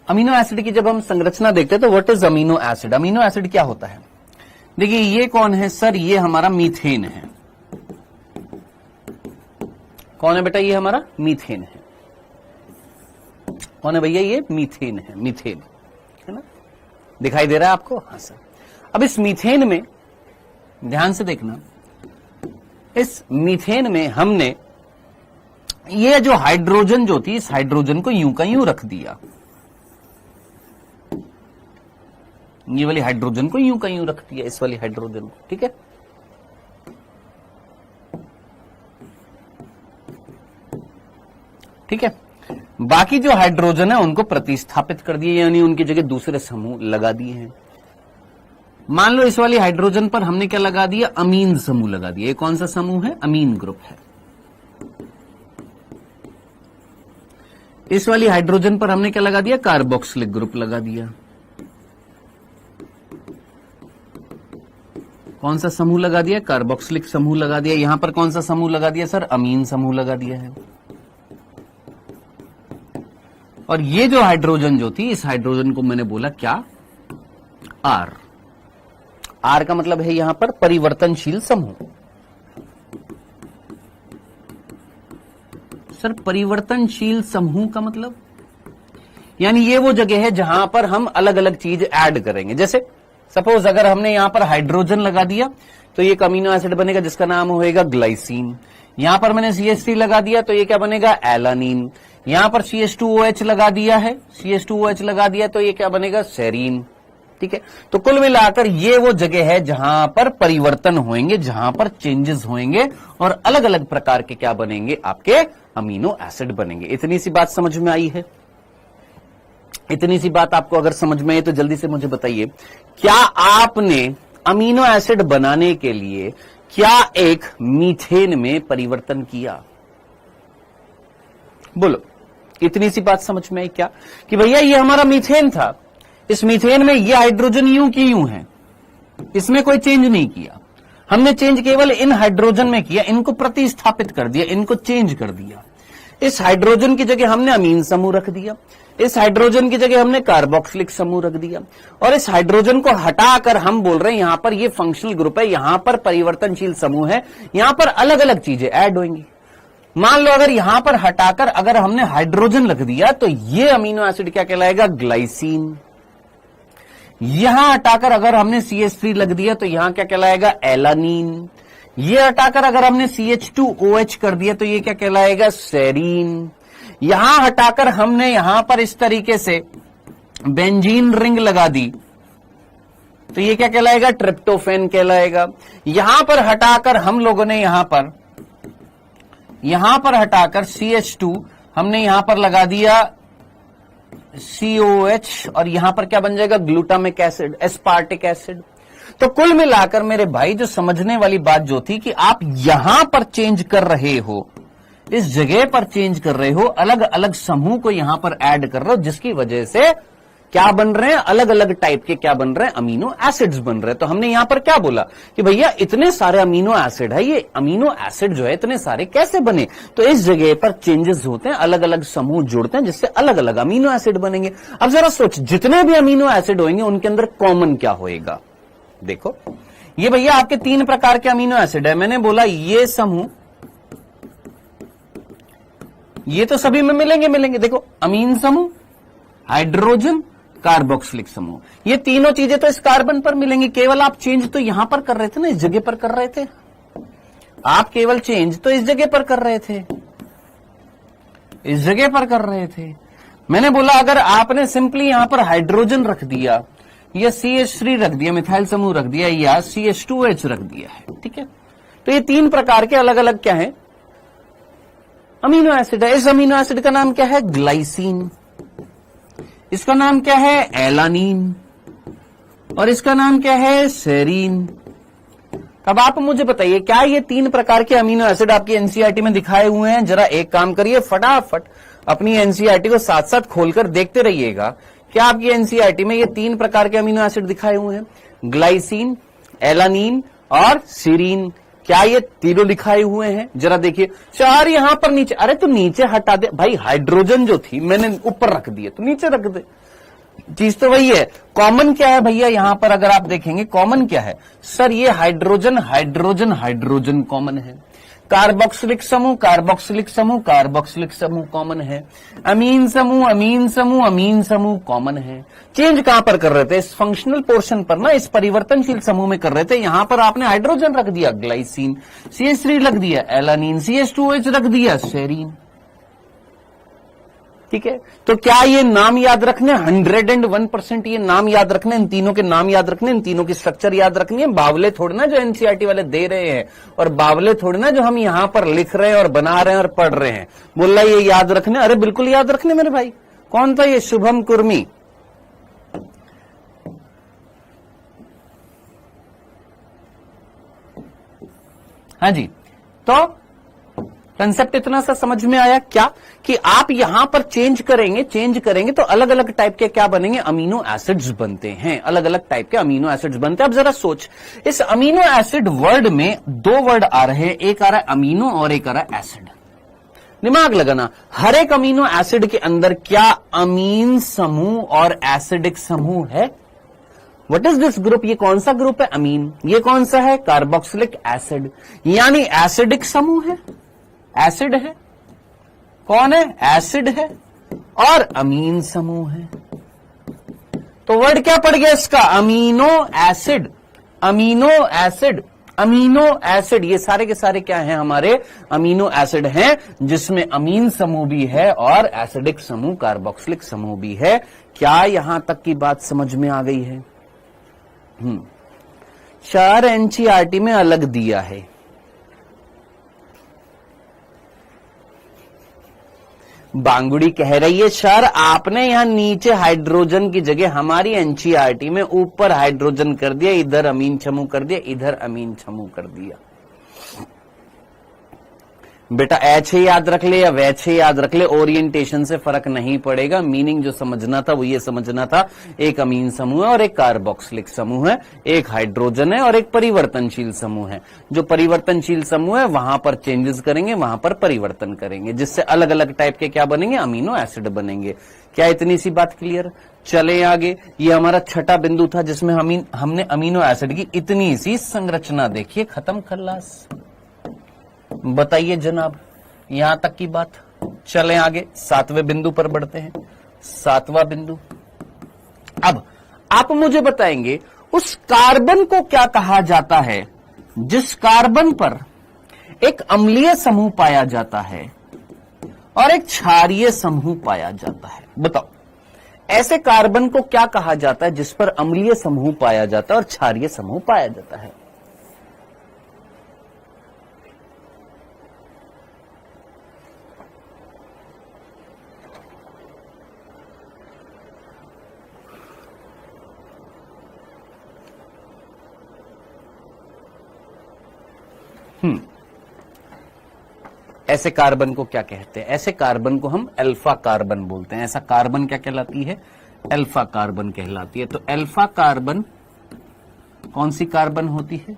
अमीनो एसिड की जब हम संरचना देखते हैं तो what is amino acid? Amino acid क्या होता है? देखिए ये कौन है सर? ये हमारा मीथेन है। कौन है बेटा? ये हमारा मीथेन है। कौन है भैया? ये मीथेन है। मीथेन है ना, दिखाई दे रहा है आपको? हाँ सर। अब इस मीथेन में ध्यान से देखना, इस मीथेन में हमने ये जो हाइड्रोजन जो थी, इस हाइड्रोजन को यूं का यूं रख दिया। ये वाली हाइड्रोजन को यूं का यूं रख दिया, इस वाली हाइड्रोजन को। ठीक है, ठीक है। बाकी जो हाइड्रोजन है उनको प्रतिस्थापित कर दिए, यानी उनकी जगह दूसरे समूह लगा दिए हैं। मान लो इस वाली हाइड्रोजन पर हमने क्या लगा दिया? अमीन समूह लगा दिया। ये कौन सा समूह है? अमीन ग्रुप है। इस वाली हाइड्रोजन पर हमने क्या लगा दिया? कार्बोक्सिलिक ग्रुप लगा दिया। कौन सा समूह लगा दिया? कार्बोक्सिलिक समूह लगा दिया। यहां पर कौन सा समूह लगा दिया सर? अमीन समूह लगा दिया है। और ये जो हाइड्रोजन जो थी, इस हाइड्रोजन को मैंने बोला क्या? आर। आर का मतलब है यहां पर परिवर्तनशील समूह। सर परिवर्तनशील समूह का मतलब यानी ये वो जगह है जहां पर हम अलग अलग चीज ऐड करेंगे। जैसे सपोज अगर हमने यहां पर हाइड्रोजन लगा दिया तो ये एक अमीनो एसिड बनेगा जिसका नाम होएगा ग्लाइसिन। यहां पर मैंने CH3 लगा दिया तो ये क्या बनेगा? एलानिन। यहां पर CH2OH लगा दिया है, CH2OH लगा दिया तो ये क्या बनेगा? सेरीन। ठीक है, तो कुल मिलाकर ये वो जगह है जहां पर परिवर्तन होंगे, जहां पर चेंजेस होंगे और अलग अलग प्रकार के क्या बनेंगे? आपके अमीनो एसिड बनेंगे। इतनी सी बात समझ में आई है? इतनी सी बात आपको अगर समझ में आई तो जल्दी से मुझे बताइए, क्या आपने अमीनो एसिड बनाने के लिए क्या एक मीथेन में परिवर्तन किया? बोलो, इतनी सी बात समझ में आई क्या? कि भैया ये हमारा मीथेन था, इस मीथेन में ये हाइड्रोजन यूं की यूं है, इसमें कोई चेंज नहीं किया। हमने चेंज केवल इन हाइड्रोजन में किया, इनको प्रतिस्थापित कर दिया, इनको चेंज कर दिया। इस हाइड्रोजन की जगह हमने अमीन समूह रख दिया, इस हाइड्रोजन की जगह हमने कार्बोक्सिलिक समूह रख दिया, और इस हाइड्रोजन को हटाकर हम बोल रहे हैं यहां पर ये फंक्शनल ग्रुप है, यहां पर परिवर्तनशील समूह है, यहां पर अलग अलग चीजें ऐड होंगी। मान लो अगर यहां पर हटाकर अगर हमने हाइड्रोजन रख दिया तो ये अमीनो एसिड क्या कहलाएगा? ग्लाइसिन। यहां हटाकर अगर हमने CH3 लग दिया तो यहां क्या कहलाएगा? एलानीन। ये हटाकर अगर हमने CH2OH कर दिया तो ये क्या कहलाएगा? सेरीन। यहां हटाकर हमने यहां पर इस तरीके से बेंजीन रिंग लगा दी तो ये क्या कहलाएगा? ट्रिप्टोफेन कहलाएगा। यहां पर हटाकर हम लोगों ने यहां पर हटाकर CH2 हमने यहां पर लगा दिया COH और यहां पर क्या बन जाएगा? Glutamic acid, aspartic acid. तो कुल मिलाकर मेरे भाई जो समझने वाली बात जो थी कि आप यहां पर चेंज कर रहे हो, इस जगह पर चेंज कर रहे हो, अलग अलग समूह को यहां पर ऐड कर रहे हो, जिसकी वजह से क्या बन रहे हैं, अलग अलग टाइप के क्या बन रहे हैं, अमीनो एसिड्स बन रहे हैं। तो हमने यहां पर क्या बोला कि भैया इतने सारे अमीनो एसिड है, ये अमीनो एसिड जो है इतने सारे कैसे बने, तो इस जगह पर चेंजेस होते हैं, अलग अलग समूह जुड़ते हैं, जिससे अलग अलग अमीनो एसिड बनेंगे। अब जरा सोच, जितने भी अमीनो एसिड होंगे उनके अंदर कॉमन क्या होएगा। देखो ये भैया आपके 3 प्रकार के अमीनो एसिड है, मैंने बोला ये समूह, ये तो सभी में मिलेंगे। देखो अमीन समूह, हाइड्रोजन, कार्बोक्सिलिक समूह, ये तीनों चीजें तो इस कार्बन पर मिलेंगी। केवल आप चेंज तो यहां पर कर रहे थे ना, इस जगह पर कर रहे थे आप, केवल चेंज तो इस जगह पर कर रहे थे, इस जगह पर कर रहे थे। मैंने बोला अगर आपने सिंपली यहां पर हाइड्रोजन रख दिया या CH3 रख दिया, मिथाइल समूह रख दिया, या CH2H रख दिया है, ठीक है, तो ये 3 प्रकार के अलग अलग क्या है, अमीनो एसिड है। इस अमीनो एसिड का नाम क्या है, ग्लाइसिन, इसका नाम क्या है, एलानीन, और इसका नाम क्या है, सेरीन। अब आप मुझे बताइए क्या ये 3 प्रकार के अमीनो एसिड आपकी एनसीईआरटी में दिखाए हुए हैं। जरा एक काम करिए, फटाफट अपनी एनसीईआरटी को साथ साथ खोलकर देखते रहिएगा, क्या आपकी एनसीईआरटी में ये 3 प्रकार के अमीनो एसिड दिखाए हुए हैं, ग्लाइसिन, एलानीन और सीरीन, क्या ये तीनों दिखाए हुए हैं। जरा देखिए, 4 यहां पर नीचे, अरे तो नीचे हटा दे भाई, हाइड्रोजन जो थी मैंने ऊपर रख दी है तो नीचे रख दे, चीज तो वही है। कॉमन क्या है भैया यहां पर, अगर आप देखेंगे कॉमन क्या है, सर ये हाइड्रोजन हाइड्रोजन हाइड्रोजन कॉमन है, कार्बोक्सिलिक समूह कार्बोक्सिलिक समूह कार्बोक्सिलिक समूह कॉमन है, अमीन समूह अमीन समूह अमीन समूह कॉमन है। चेंज कहां पर कर रहे थे, इस फंक्शनल पोर्शन पर ना, इस परिवर्तनशील समूह में कर रहे थे। यहां पर आपने हाइड्रोजन रख दिया, ग्लाइसिन, CH3 रख दिया, एलानीन, CH2H रख दिया, सेरीन, ठीक है। तो क्या ये नाम याद रखने, 101% ये नाम याद रखने, इन तीनों के नाम याद रखने, इन तीनों की स्ट्रक्चर याद रखनी है। बावले थोड़े ना जो एनसीईआरटी वाले दे रहे हैं, और बावले थोड़े ना जो हम यहां पर लिख रहे हैं और बना रहे हैं और पढ़ रहे हैं। बोल रहा ये याद रखने, अरे बिल्कुल याद रखने मेरे भाई। कौन था ये, शुभम कुर्मी, हाँ जी। तो कंसेप्ट इतना सा समझ में आया क्या, कि आप यहां पर चेंज करेंगे तो अलग अलग टाइप के क्या बनेंगे, अमीनो एसिड्स बनते हैं, अलग अलग टाइप के अमीनो एसिड्स बनते हैं। अब जरा सोच, इस अमीनो एसिड वर्ड में 2 वर्ड आ रहे हैं, एक आ रहा है अमीनो और एक आ रहा है एसिड। दिमाग लगाना, हर एक अमीनो एसिड के अंदर क्या अमीन समूह और एसिडिक समूह है। व्हाट इज दिस ग्रुप, ये कौन सा ग्रुप है, अमीन। ये कौन सा है, कार्बोक्सिलिक एसिड, यानी एसिडिक समूह है, एसिड है, कौन है, एसिड है, और अमीन समूह है। तो वर्ड क्या पड़ गया इसका, amino acid, amino acid, amino acid, ये सारे के सारे क्या हैं, हमारे अमीनो एसिड हैं, जिसमें अमीन समूह भी है और एसिडिक समूह कार्बोक्सिलिक समूह भी है। क्या यहां तक की बात समझ में आ गई है। 4 एनसीईआरटी में अलग दिया है, बांगुड़ी कह रही है सर आपने यहां नीचे हाइड्रोजन की जगह हमारी एनसीईआरटी में ऊपर हाइड्रोजन कर दिया, इधर अमीन समूह कर दिया, इधर अमीन समूह कर दिया। बेटा ऐसे याद रख ले या वैसे याद रख ले, ओरिएंटेशन से फर्क नहीं पड़ेगा, मीनिंग जो समझना था वो ये समझना था, एक अमीन समूह है और एक कार्बोक्सिलिक समूह है, एक हाइड्रोजन है और एक परिवर्तनशील समूह है। जो परिवर्तनशील समूह है वहां पर चेंजेस करेंगे, वहां पर परिवर्तन करेंगे, जिससे अलग अलग टाइप के क्या बनेंगे, अमीनो एसिड बनेंगे। क्या इतनी सी बात क्लियर। चले आगे, ये हमारा छठा बिंदु था जिसमें हमने अमीनो एसिड की इतनी सी संरचना देखिए, खत्म खल्लास। बताइए जनाब, यहां तक की बात। चलें आगे, 7वें बिंदु पर बढ़ते हैं। 7वां बिंदु, अब आप मुझे बताएंगे उस कार्बन को क्या कहा जाता है जिस कार्बन पर एक अम्लीय समूह पाया जाता है और एक क्षारीय समूह पाया जाता है। बताओ ऐसे कार्बन को क्या कहा जाता है जिस पर अम्लीय समूह पाया जाता है और क्षारीय समूह पाया जाता है। ऐसे कार्बन को क्या कहते हैं? ऐसे कार्बन को हम अल्फा कार्बन बोलते हैं। ऐसा कार्बन क्या कहलाती है? अल्फा कार्बन कहलाती है। तो अल्फा कार्बन कौन सी कार्बन होती है?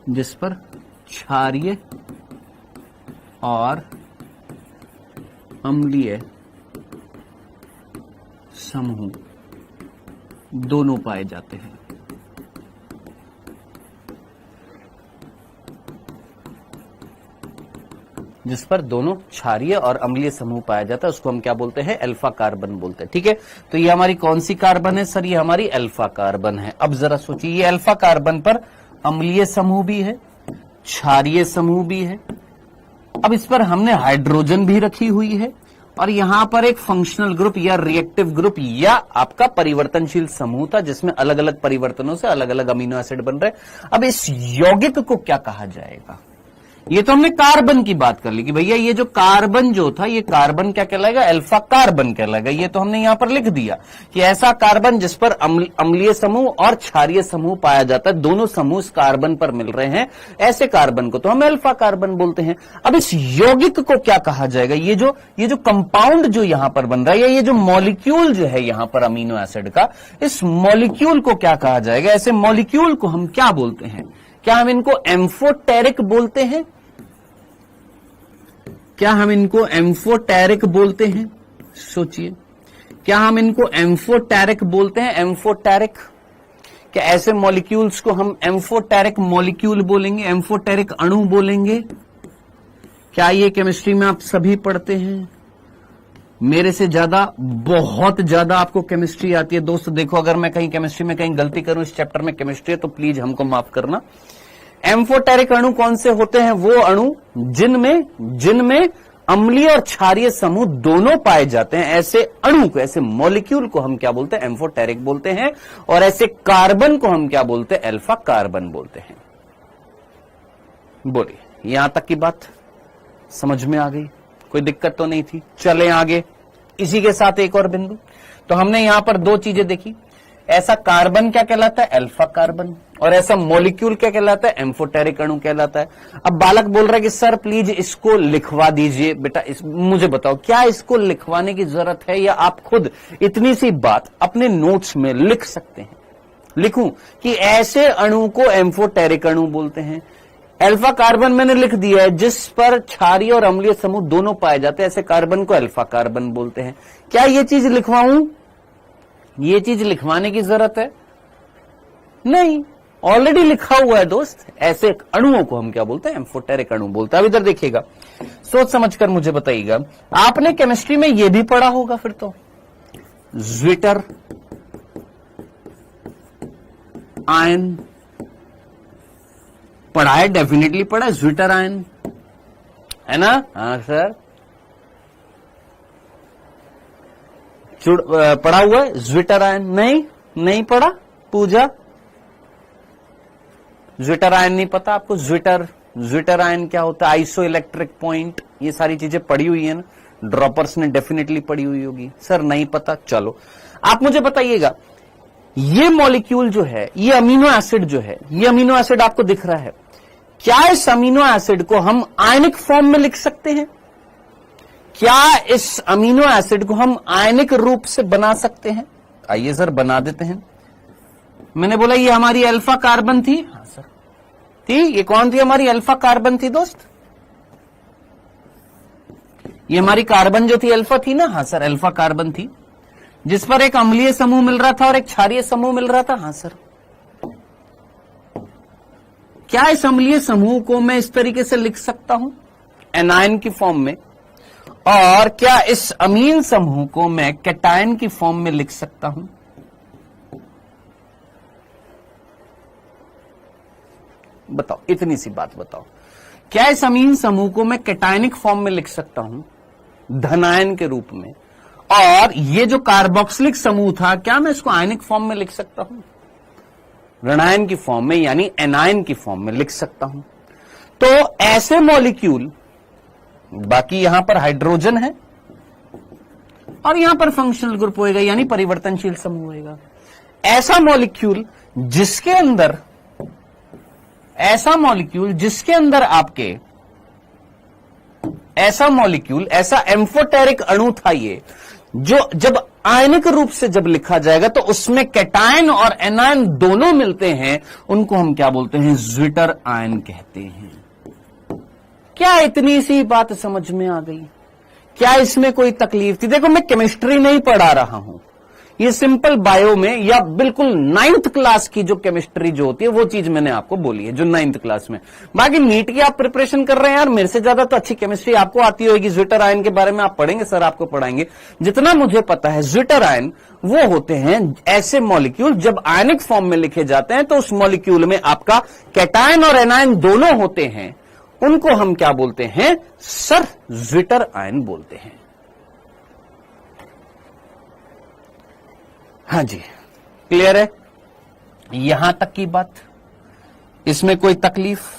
जिस पर क्षारीय और अम्लीय समूह दोनों पाए जाते हैं। जिस पर दोनों क्षारीय और अम्लीय समूह पाया जाता है उसको हम क्या बोलते हैं? अल्फा कार्बन बोलते हैं। ठीक है, तो ये हमारी कौन सी कार्बन है सर? ये हमारी अल्फा कार्बन है। अब जरा सोचिए, ये अल्फा कार्बन पर अम्लीय समूह भी है, क्षारीय समूह भी है। अब इस पर हमने हाइड्रोजन भी रखी हुई है और यहां पर एक फंक्शनल ग्रुप या रिएक्टिव ग्रुप या आपका परिवर्तनशील समूह था जिसमें अलग अलग परिवर्तनों से अलग अलग अमीनो एसिड बन रहे। अब इस यौगिक को क्या कहा जाएगा? ये तो हमने कार्बन की बात कर ली कि भैया ये जो कार्बन जो था, ये कार्बन क्या कहलाएगा? अल्फा कार्बन कहलाएगा। ये तो हमने यहां पर लिख दिया कि ऐसा कार्बन जिस पर अम्लीय समूह और क्षारीय समूह पाया जाता है, दोनों समूह इस कार्बन पर मिल रहे हैं, ऐसे कार्बन को तो हम अल्फा कार्बन बोलते हैं। अब इस यौगिक को क्या कहा जाएगा? ये जो कंपाउंड जो यहां पर बन रहा है, या ये जो मॉलिक्यूल जो है यहां पर अमीनो एसिड का, इस मॉलिक्यूल को क्या कहा जाएगा? ऐसे मॉलिक्यूल को हम क्या बोलते हैं? क्या हम इनको एम्फोटेरिक बोलते हैं? क्या हम इनको एम्फोटेरिक बोलते हैं? सोचिए, क्या हम इनको एम्फोटेरिक बोलते हैं? एम्फोटेरिक, क्या ऐसे मॉलिक्यूल्स को हम एम्फोटेरिक मॉलिक्यूल बोलेंगे, एम्फोटेरिक अणु बोलेंगे? क्या ये केमिस्ट्री में आप सभी पढ़ते हैं? मेरे से ज्यादा, बहुत ज्यादा आपको केमिस्ट्री आती है। दोस्त देखो, अगर मैं कहीं केमिस्ट्री में कहीं गलती करूं, इस चैप्टर में केमिस्ट्री है तो प्लीज हमको माफ करना। एम्फोटेरिक अणु कौन से होते हैं? वो अणु जिनमें अम्लीय और क्षारीय समूह दोनों पाए जाते हैं। ऐसे अणु को, ऐसे मॉलिक्यूल को हम क्या बोलते हैं? एम्फोटेरिक बोलते हैं। और ऐसे कार्बन को हम क्या बोलते हैं? अल्फा कार्बन बोलते हैं। बोलिए, यहां तक की बात समझ में आ गई? कोई दिक्कत तो नहीं थी? चलें आगे। इसी के साथ एक और बिंदु, तो हमने यहां पर दो चीजें देखी। ऐसा कार्बन क्या कहलाता है? Alpha carbon. और ऐसा मॉलिक्यूल क्या कहलाता है? एम्फोटेरिक अणु कहलाता है। अब बालक बोल रहा है कि सर प्लीज इसको लिखवा दीजिए। बेटा मुझे बताओ, क्या इसको लिखवाने की जरूरत है, या आप खुद इतनी सी बात अपने नोट्स में लिख सकते हैं? लिखूं कि ऐसे अणु को एम्फोटेरिक अणु बोलते हैं। अल्फा कार्बन मैंने लिख दिया है, जिस पर क्षारीय और अम्लीय समूह दोनों पाए जाते हैं, ऐसे कार्बन को अल्फा कार्बन बोलते हैं। क्या ये चीज लिखवाऊं? ये चीज लिखवाने की जरूरत है? नहीं, ऑलरेडी लिखा हुआ है दोस्त। ऐसे अणुओं को हम क्या बोलते हैं? एम्फोटेरिक अणु बोलते हैं। अब इधर देखिएगा, सोच समझकर मुझे बताइएगा। आपने केमिस्ट्री में यह भी पढ़ा होगा फिर तो, ज्विटर आयन पढ़ा है, डेफिनेटली पढ़ा है। ज्विटर आयन है ना? हाँ सर, पढ़ा हुआ है ज्विटर आयन? नहीं पढ़ा? पूजा, ज्विटर आयन नहीं पता आपको? ज्विटर आयन क्या होता है? आइसो इलेक्ट्रिक पॉइंट, ये सारी चीजें पढ़ी हुई है ना, ड्रॉपर्स ने डेफिनेटली पढ़ी हुई होगी। सर नहीं पता, चलो आप मुझे बताइएगा, ये मॉलिक्यूल जो है, ये अमीनो एसिड जो है, ये अमीनो एसिड आपको दिख रहा है, क्या इस अमीनो एसिड को हम आयनिक फॉर्म में लिख सकते हैं? क्या इस अमीनो एसिड को हम आयनिक रूप से बना सकते हैं? आइए सर बना देते हैं। मैंने बोला ये हमारी अल्फा कार्बन थी। हाँ सर थी। ये कौन थी? हमारी अल्फा कार्बन थी दोस्त। ये हमारी कार्बन जो थी अल्फा थी ना? हाँ सर, अल्फा कार्बन थी, जिस पर एक अम्लीय समूह मिल रहा था और एक क्षारीय समूह मिल रहा था। हाँ सर। क्या इस अम्लीय समूह को मैं इस तरीके से लिख सकता हूं, एनायन की फॉर्म में? और क्या इस अमीन समूह को मैं कैटायन की फॉर्म में लिख सकता हूं? बताओ, इतनी सी बात बताओ, क्या इस अमीन समूह को मैं कैटायनिक फॉर्म में लिख सकता हूं, धनायन के रूप में? और ये जो कार्बोक्सिलिक समूह था, क्या मैं इसको आयनिक फॉर्म में लिख सकता हूं, ऋणायन की फॉर्म में, यानी एनायन की फॉर्म में लिख सकता हूं? तो ऐसे मॉलिक्यूल, बाकी यहां पर हाइड्रोजन है और यहां पर फंक्शनल ग्रुप होएगा, यानी परिवर्तनशील समूह होएगा। ऐसा मॉलिक्यूल जिसके अंदर ऐसा मॉलिक्यूल जिसके अंदर आपके ऐसा एम्फोटेरिक अणु था ये, जो जब आयनिक रूप से जब लिखा जाएगा तो उसमें कैटायन और एनायन दोनों मिलते हैं, उनको हम क्या बोलते हैं? ज्विटर आयन कहते हैं। क्या इतनी सी बात समझ में आ गई? क्या इसमें कोई तकलीफ थी? देखो, मैं केमिस्ट्री नहीं पढ़ा रहा हूं, ये सिंपल बायो में या बिल्कुल 9th क्लास की जो केमिस्ट्री जो होती है वो चीज मैंने आपको बोली है, जो 9th क्लास में। बाकी नीट की आप प्रिपरेशन कर रहे हैं यार, मेरे से ज्यादा तो अच्छी केमिस्ट्री आपको आती होगी। ज्विटर आयन के बारे में आप पढ़ेंगे, सर आपको पढ़ाएंगे। जितना मुझे पता है, ज्विटर आयन वो होते हैं ऐसे मॉलिक्यूल जब आयनिक फॉर्म में लिखे जाते हैं तो उस मॉलिक्यूल में आपका कैटायन और एनायन दोनों होते हैं, उनको हम क्या बोलते हैं? सर ज्विटर आयन बोलते हैं। हाँ जी, क्लियर है यहां तक की बात? इसमें कोई तकलीफ?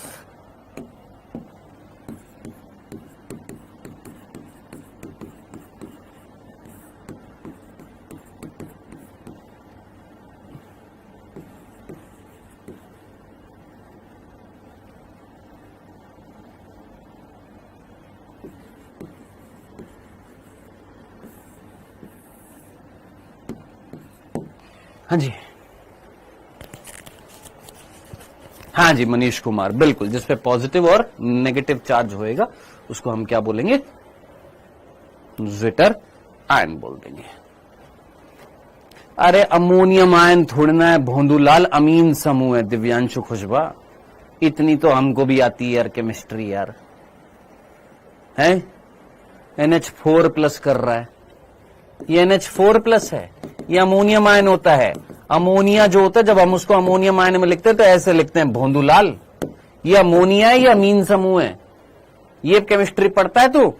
हाँ जी, हाँ जी मनीष कुमार, बिल्कुल। जिसपे पॉजिटिव और नेगेटिव चार्ज होएगा उसको हम क्या बोलेंगे? ज्विटर आयन बोल देंगे। अरे अमोनियम आयन थोड़ी ना है भोंदूलाल, अमीन समूह है। दिव्यांशु खुशबा, इतनी तो हमको भी आती है यार केमिस्ट्री यार, है? NH4+ कर रहा है, ये NH4+ है, ये अमोनियम आयन होता है। अमोनिया जो होता है, जब हम उसको अमोनियम आयन में लिखते हैं तो ऐसे लिखते हैं भोंदूलाल, ये अमोनिया है, ये अमीन समूह है। ये केमिस्ट्री पढ़ता है तू?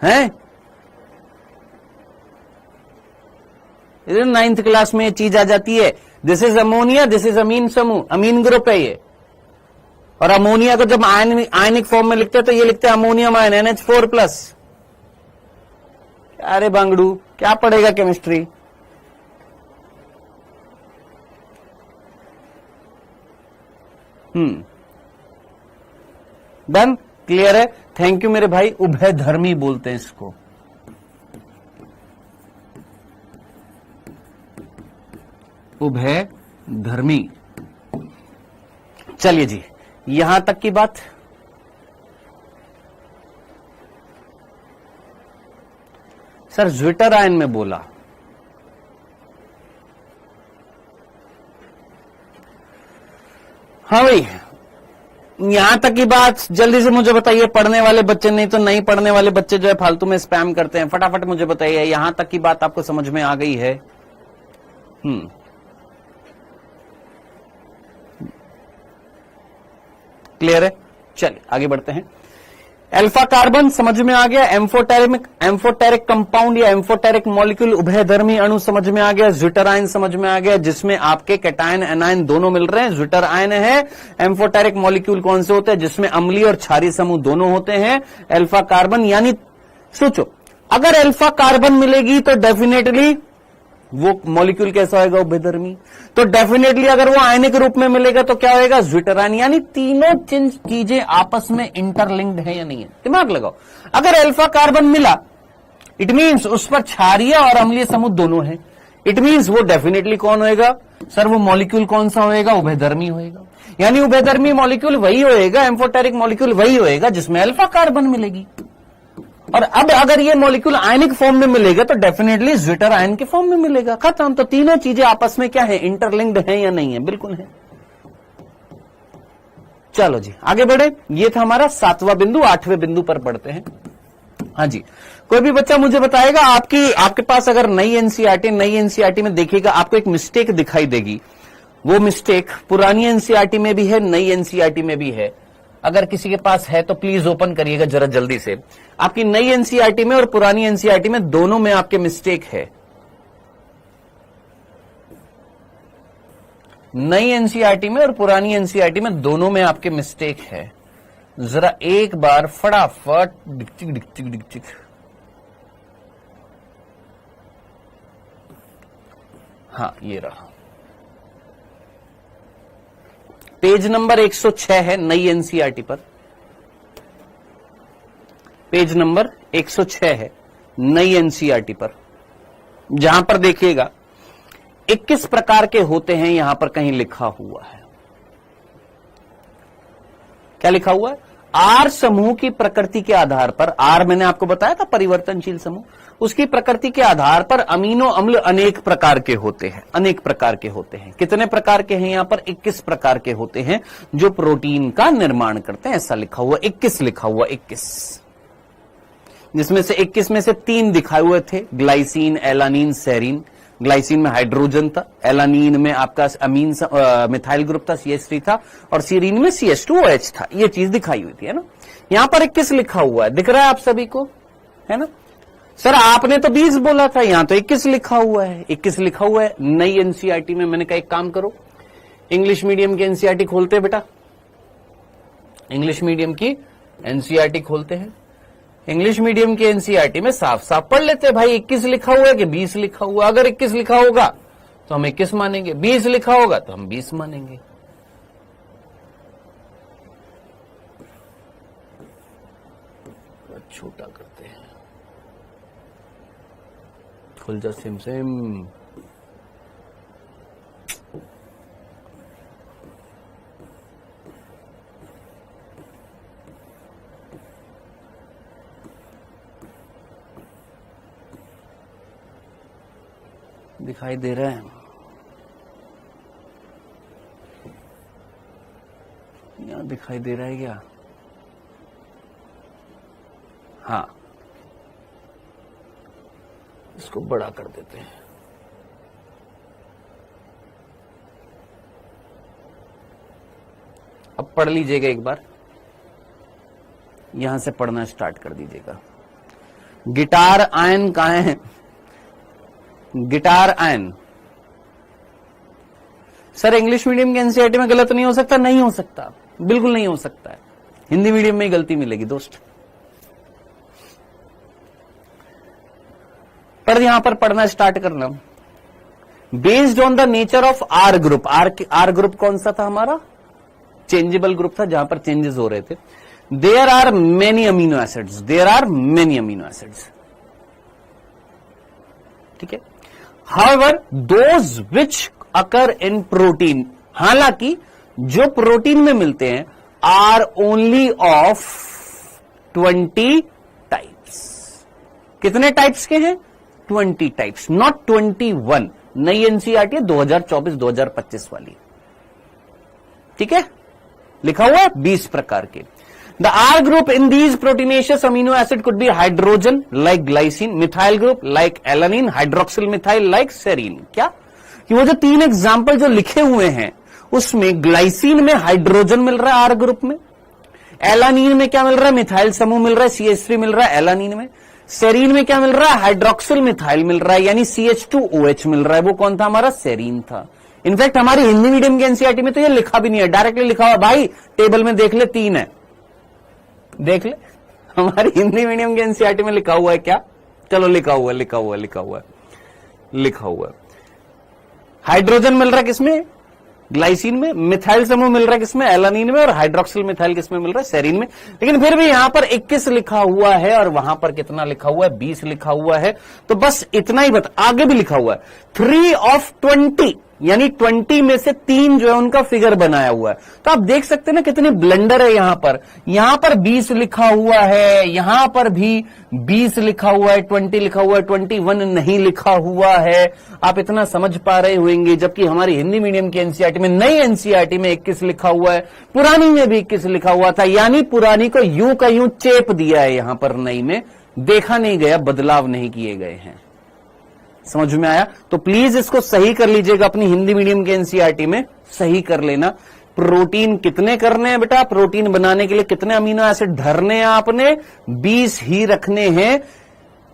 हैं? 9th क्लास में ये चीज आ जाती है। This is ammonia, this is amine समूह, अमीन ग्रुप है ये। और अमोनिया को जब आयनिक फॉर्म में लिखते हैं तो ये लिखते हैं अमोनियम आयन, NH4+। अरे बांगड़ू, क्या पढ़ेगा केमिस्ट्री? डन, क्लियर है? थैंक यू मेरे भाई। उभयधर्मी बोलते हैं इसको, उभयधर्मी। चलिए जी, यहां तक की बात। सर ज्विटर आयन में बोला, हाँ भाई, यहां तक की बात। जल्दी से मुझे बताइए, पढ़ने वाले बच्चे, नहीं तो नहीं पढ़ने वाले बच्चे जो है फालतू में स्पैम करते हैं। फटाफट मुझे बताइए, यहां तक की बात आपको समझ में आ गई है? क्लियर है? चलिए आगे बढ़ते हैं। अल्फा कार्बन समझ में आ गया, एम्फोटेरिक कंपाउंड या एम्फोटेरिक मॉलिक्यूल, उभयधर्मी अणु समझ में आ गया, ज्विटर आयन समझ में आ गया, जिसमें आपके कैटायन एनायन दोनों मिल रहे हैं, ज्विटर आयन है। एम्फोटेरिक मॉलिक्यूल कौन से होते हैं? जिसमें अम्लीय और क्षारीय समूह दोनों होते हैं। अल्फा कार्बन, यानी सोचो, अगर अल्फा कार्बन मिलेगी तो डेफिनेटली वो मॉलिक्यूल कैसा होगा? उभयधर्मी। तो डेफिनेटली अगर वो आयनिक रूप में मिलेगा तो क्या होगा? Zwitter ion. यानी तीनों चीजें आपस में इंटरलिंक्ड है या नहीं है? दिमाग लगाओ। अगर अल्फा कार्बन मिला, इट मींस उस पर क्षारीय और अम्लीय समूह दोनों है। इट मींस वो डेफिनेटली कौन होएगा? सर वो मॉलिक्यूल कौन सा होएगा? उभयधर्मी होएगा। यानी उभयधर्मी मॉलिक्यूल वही होएगा, एम्फोटेरिक मॉलिक्यूल वही होएगा जिसमें अल्फा कार्बन मिलेगी। और अब अगर ये मॉलिक्यूल आयनिक फॉर्म में मिलेगा तो डेफिनेटली ज्विटर आयन के फॉर्म में मिलेगा। खत्म। तो तीनों चीजें आपस में क्या है? इंटरलिंक्ड है या नहीं है? बिल्कुल है। चलो जी आगे बढ़े। ये था हमारा 7वां बिंदु। 8वें बिंदु पर पढ़ते हैं। हाँ जी, कोई भी बच्चा मुझे बताएगा, आपके पास अगर नई एनसीईआरटी में देखिएगा, आपको एक मिस्टेक दिखाई देगी। वो मिस्टेक पुरानी एनसीईआरटी में भी है, नई एनसीईआरटी में भी है। अगर किसी के पास है तो प्लीज ओपन करिएगा जरा जल्दी से। आपकी नई एनसीईआरटी में और पुरानी एनसीईआरटी में दोनों में आपके मिस्टेक है। नई एनसीईआरटी में और पुरानी एनसीईआरटी में दोनों में आपके मिस्टेक है। जरा एक बार फटाफट डिक्चिक डिक्चिक डिक्चिक। हाँ ये रहा। पेज नंबर 106 है नई एनसीईआरटी पर, पेज नंबर 106 है नई एनसीईआरटी पर, जहां पर देखिएगा 21 प्रकार के होते हैं, यहां पर कहीं लिखा हुआ है, क्या लिखा हुआ है? आर समूह की प्रकृति के आधार पर, आर मैंने आपको बताया था परिवर्तनशील समूह, उसकी प्रकृति के आधार पर अमीनो अम्ल अनेक प्रकार के होते हैं, अनेक प्रकार के होते हैं। कितने प्रकार के हैं यहां पर? 21 प्रकार के होते हैं जो प्रोटीन का निर्माण करते हैं, ऐसा लिखा हुआ 21 लिखा हुआ 21, जिसमें से 21 में से 3 दिखाए हुए थे, ग्लाइसिन, एलानिन, सेरीन। ग्लाइसिन में हाइड्रोजन था, एलानिन में आपका अमीन मिथाइल ग्रुप था, CH3 था, और सीरीन में CH2OH था। ये चीज दिखाई हुई थी, है ना। यहां पर 21 लिखा हुआ है, दिख रहा है आप सभी को, है ना। सर आपने तो 20 बोला था, यहां तो 21 लिखा हुआ है, 21 लिखा हुआ है नई एनसीईआरटी में। मैंने कहा एक काम करो, इंग्लिश मीडियम की एनसीईआरटी खोलते हैं बेटा, इंग्लिश मीडियम की एनसीईआरटी खोलते हैं। इंग्लिश मीडियम की एनसीईआरटी में साफ साफ पढ़ लेते हैं भाई, 21 लिखा हुआ है कि 20 लिखा हुआ। अगर 21 लिखा होगा तो हम 21 मानेंगे, 20 लिखा होगा तो हम 20 मानेंगे। छोटा करते हैं, खुल जा सिम सिम। दिखाई दे रहा है? यहां दिखाई दे रहा है क्या? हाँ, इसको बड़ा कर देते हैं। अब पढ़ लीजिएगा एक बार, यहां से पढ़ना स्टार्ट कर दीजिएगा। गिटार आयन कहां है? Guitar ion sir English medium के एनसीईआरटी में गलत नहीं हो सकता? नहीं हो सकता, बिल्कुल नहीं हो सकता है, हिंदी मीडियम में ही गलती मिलेगी दोस्त। पर यहां पर पढ़ना स्टार्ट करना। Based on the nature of R group, R group कौन सा था हमारा? चेंजेबल ग्रुप था, जहां पर चेंजेस हो रहे थे। There are many amino acids, there are many amino acids, ठीक है। However, those which occur in protein, हालांकि जो प्रोटीन में मिलते हैं are only of 20 types। कितने टाइप्स के हैं? 20 टाइप्स, not 21। नई एनसीईआरटी 2024-2025 वाली, ठीक है, लिखा हुआ है 20 प्रकार के। The R group in these proteinaceous amino acid could be hydrogen like glycine, methyl group like alanine, hydroxyl methyl like serine। क्या कि वो जो 3 एग्जाम्पल जो लिखे हुए हैं उसमें ग्लाइसिन में हाइड्रोजन मिल रहा है R ग्रुप में, एलानीन में क्या मिल रहा है? मिथाइल समूह मिल रहा है, CH3 मिल रहा है एलानीन में। सेरीन में क्या मिल रहा है? हाइड्रोक्सिल मिथाइल मिल रहा है, यानी CH2OH मिल रहा है। वो कौन था? हमारा सेरीन था। इनफैक्ट हमारी हिंदी मीडियम की एनसीईआरटी में तो ये लिखा भी नहीं है, डायरेक्टली लिखा हुआ भाई टेबल में देख ले 3 है, देख ले। हमारी हिंदी मीडियम के एनसीईआरटी में लिखा हुआ है क्या? चलो लिखा हुआ है, लिखा हुआ है, लिखा हुआ है, लिखा हुआ है। हाइड्रोजन मिल रहा है किसमें? ग्लाइसिन में। मिथाइल समूह मिल रहा है किसमें? एलानीन में। और हाइड्रोक्सिल मिथाइल किसमें मिल रहा है? सेरीन में। लेकिन फिर भी यहां पर 21 लिखा हुआ है और वहां पर कितना लिखा हुआ है? 20 लिखा हुआ है। तो बस इतना ही बता, आगे भी लिखा हुआ है 3 of 20, यानी 20 में से 3 जो है उनका फिगर बनाया हुआ है। तो आप देख सकते हैं ना कितनी ब्लेंडर है। यहां पर 20 लिखा हुआ है, यहां पर भी 20 लिखा हुआ है, 20 लिखा हुआ है, 21 नहीं लिखा हुआ है। आप इतना समझ पा रहे होंगे, जबकि हमारी हिंदी मीडियम की एनसीईआरटी में, नई एनसीईआरटी में 21 लिखा हुआ है, पुरानी में भी 21 लिखा हुआ था। यानी पुरानी को यूं का यूं चेप दिया है, यहां पर नई में देखा नहीं गया, बदलाव नहीं किए गए हैं। समझ में आया? तो प्लीज इसको सही कर लीजिएगा, अपनी हिंदी मीडियम के एनसीईआरटी में सही कर लेना। प्रोटीन कितने करने हैं बेटा? प्रोटीन बनाने के लिए कितने अमीनो एसिड धरने हैं आपने? 20 ही रखने हैं,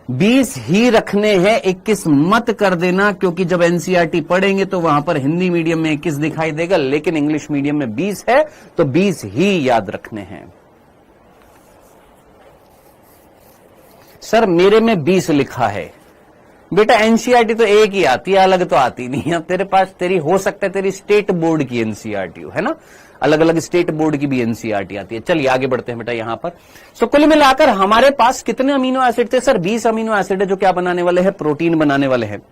20 ही रखने हैं, 21 मत कर देना, क्योंकि जब एनसीईआरटी पढ़ेंगे तो वहां पर हिंदी मीडियम में 21 दिखाई देगा, लेकिन इंग्लिश मीडियम में 20 है, तो 20 ही याद रखने हैं। सर मेरे में 20 लिखा है बेटा, एनसीईआरटी तो एक ही आती है, अलग तो आती नहीं है। अब तेरे पास तेरी हो सकता है तेरी स्टेट बोर्ड की एनसीईआरटी हो, है ना। अलग अलग स्टेट बोर्ड की भी एनसीईआरटी आती है। चलिए आगे बढ़ते हैं बेटा यहां पर। सो कुल मिलाकर हमारे पास कितने अमीनो एसिड थे सर? 20 अमीनो एसिड है जो क्या बनाने वाले हैं? प्रोटीन बनाने वाले हैं।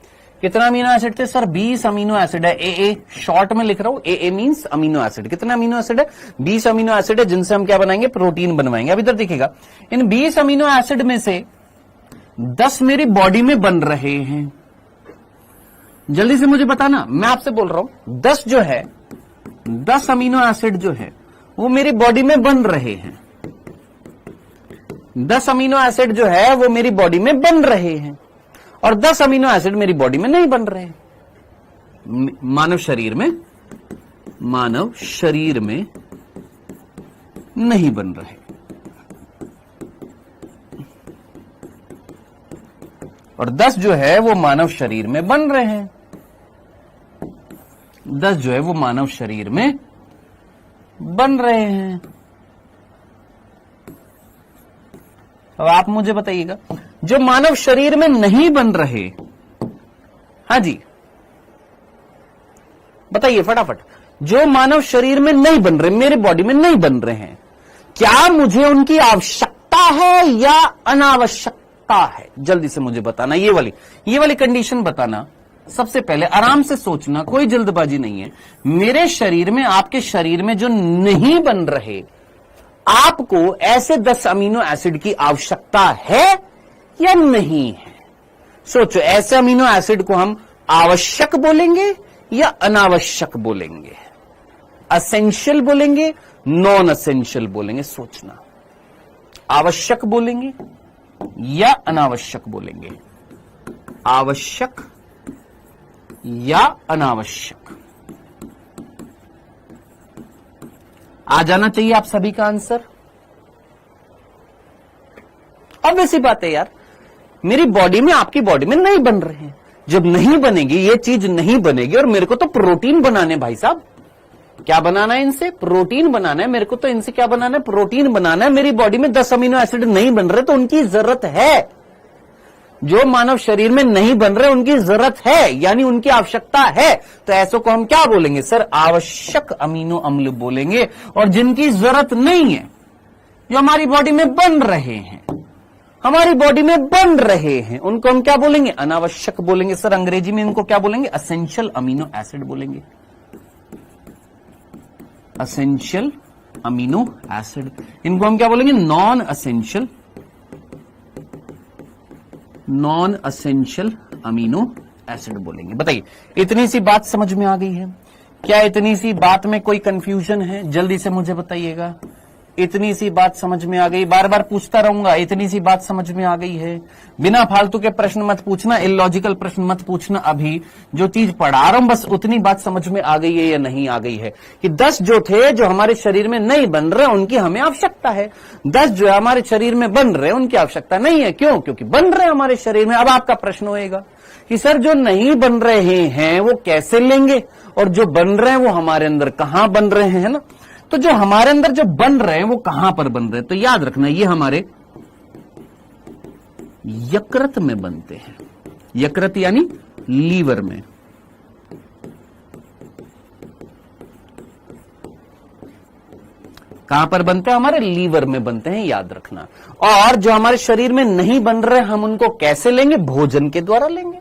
कितना अमीनो एसिड थे सर? 20 अमीनो एसिड है। ए शॉर्ट में लिख रहा हूं, ए मींस अमीनो एसिड। कितना अमीनो एसिड है? 20 अमीनो एसिड है जिनसे हम क्या बनाएंगे? प्रोटीन बनवाएंगे। अब इधर देखिएगा, इन 20 अमीनो एसिड में से 10 मेरी बॉडी में बन रहे हैं। जल्दी से मुझे बताना, मैं आपसे बोल रहा हूं 10 जो है, 10 अमीनो एसिड जो है वो मेरी बॉडी में बन रहे हैं। 10 अमीनो एसिड जो है वो मेरी बॉडी में बन रहे हैं और 10 अमीनो एसिड मेरी बॉडी में नहीं बन रहे हैं। मानव शरीर में नहीं बन रहे। और 10 जो है वो मानव शरीर में बन रहे हैं। 10 जो है वो मानव शरीर में बन रहे हैं। अब आप मुझे बताइएगा, जो मानव शरीर में नहीं बन रहे, हाँ जी बताइए फटाफट, जो मानव शरीर में नहीं बन रहे, मेरे बॉडी में नहीं बन रहे हैं, क्या मुझे उनकी आवश्यकता है या अनावश्यकता है? जल्दी से मुझे बताना। ये वाली कंडीशन बताना। सबसे पहले आराम से सोचना, कोई जल्दबाजी नहीं है। मेरे शरीर में, आपके शरीर में जो नहीं बन रहे, आपको ऐसे 10 अमीनो एसिड की आवश्यकता है या नहीं है? सोचो, ऐसे अमीनो एसिड को हम आवश्यक बोलेंगे या अनावश्यक बोलेंगे? असेंशियल बोलेंगे, नॉन असेंशियल बोलेंगे? सोचना, आवश्यक बोलेंगे या अनावश्यक बोलेंगे? आवश्यक या अनावश्यक? आ जाना चाहिए आप सभी का आंसर। अब ऐसी बात है यार, मेरी बॉडी में, आपकी बॉडी में नहीं बन रहे हैं। जब नहीं बनेगी, ये चीज नहीं बनेगी, और मेरे को तो प्रोटीन बनाने, भाई साहब क्या बनाना है इनसे? प्रोटीन बनाना है मेरे को। तो इनसे क्या बनाना है? प्रोटीन बनाना है। मेरी बॉडी में 10 अमीनो एसिड नहीं बन रहे तो उनकी जरूरत है। जो मानव शरीर में नहीं बन रहे उनकी जरूरत है, यानी उनकी आवश्यकता है। तो ऐसो को हम क्या बोलेंगे सर? आवश्यक अमीनो अम्ल बोलेंगे। और जिनकी जरूरत नहीं है, जो हमारी बॉडी में बन रहे हैं, उनको हम क्या बोलेंगे? अनावश्यक बोलेंगे। सर अंग्रेजी में इनको क्या बोलेंगे? असेंशियल अमीनो एसिड बोलेंगे। Essential amino acid. इनको हम क्या बोलेंगे? नॉन असेंशियल अमीनो एसिड बोलेंगे। बताइए, इतनी सी बात समझ में आ गई है? क्या इतनी सी बात में कोई कंफ्यूजन है? जल्दी से मुझे बताइएगा। इतनी सी बात समझ में आ गई? बार बार पूछता रहूंगा, इतनी सी बात समझ में आ गई है? बिना फालतू के प्रश्न मत पूछना, इलॉजिकल प्रश्न मत पूछना। अभी जो चीज पढ़ा रहा हूं बस उतनी बात समझ में आ गई है या नहीं आ गई है? कि 10 जो थे, जो हमारे शरीर में नहीं बन रहे, उनकी हमें आवश्यकता है। 10 जो हमारे शरीर में बन रहे, उनकी आवश्यकता नहीं है। क्यों? क्योंकि बन रहे हमारे शरीर में। अब आपका प्रश्न होएगा कि सर जो नहीं बन रहे हैं वो कैसे लेंगे, और जो बन रहे हैं वो हमारे अंदर कहां बन रहे हैं, है ना? तो जो हमारे अंदर जो बन रहे हैं वो कहां पर बन रहे हैं? तो याद रखना, ये हमारे यकृत में बनते हैं। यकृत यानी लीवर में। कहां पर बनते हैं? हमारे लीवर में बनते हैं, याद रखना। और जो हमारे शरीर में नहीं बन रहे, हम उनको कैसे लेंगे? भोजन के द्वारा लेंगे,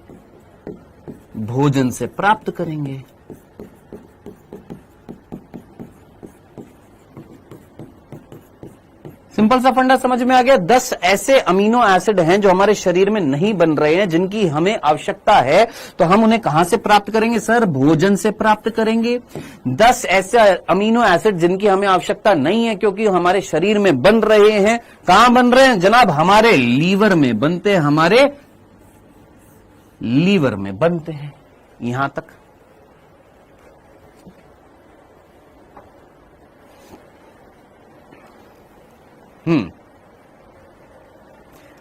भोजन से प्राप्त करेंगे। सिंपल सा फंडा समझ में आ गया। 10 ऐसे अमीनो एसिड हैं जो हमारे शरीर में नहीं बन रहे हैं, जिनकी हमें आवश्यकता है, तो हम उन्हें कहां से प्राप्त करेंगे सर? भोजन से प्राप्त करेंगे। 10 ऐसे अमीनो एसिड जिनकी हमें आवश्यकता नहीं है क्योंकि हमारे शरीर में बन रहे हैं। कहां बन रहे हैं जनाब? हमारे लीवर में बनते हैं, हमारे लीवर में बनते हैं। यहां तक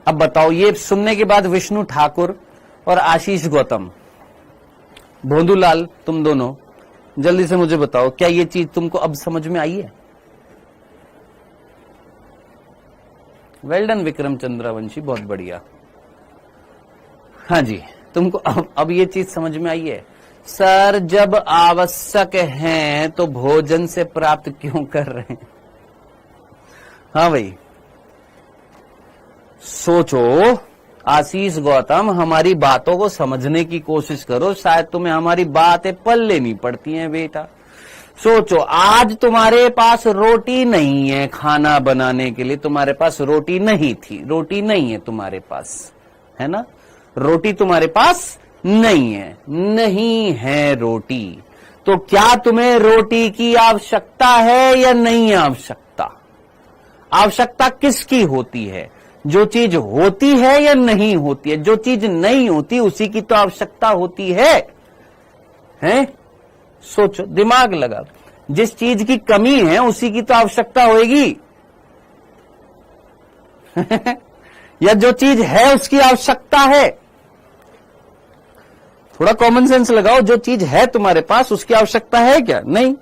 अब बताओ, ये सुनने के बाद विष्णु ठाकुर और आशीष गौतम, भोंदूलाल, तुम दोनों जल्दी से मुझे बताओ, क्या ये चीज तुमको अब समझ में आई है? वेल डन विक्रम चंद्रवंशी, बहुत बढ़िया। हाँ जी, तुमको अब ये चीज समझ में आई है? सर जब आवश्यक है तो भोजन से प्राप्त क्यों कर रहे हैं? हाँ भाई, सोचो आशीष गौतम, हमारी बातों को समझने की कोशिश करो, शायद तुम्हें हमारी बातें पल्ले नहीं पड़ती हैं बेटा। सोचो, आज तुम्हारे पास रोटी नहीं है खाना बनाने के लिए, तुम्हारे पास रोटी नहीं थी, रोटी नहीं है तुम्हारे पास, है ना? रोटी तुम्हारे पास नहीं है, नहीं है रोटी, तो क्या तुम्हें रोटी की आवश्यकता है या नहीं आवश्यकता? आवश्यकता किसकी होती है? जो चीज होती है या नहीं होती है? जो चीज नहीं होती उसी की तो आवश्यकता होती है, हैं? सोचो, दिमाग लगा, जिस चीज की कमी है उसी की तो आवश्यकता होगी या जो चीज है उसकी आवश्यकता है? थोड़ा कॉमन सेंस लगाओ, जो चीज है तुम्हारे पास उसकी आवश्यकता है क्या? नहीं।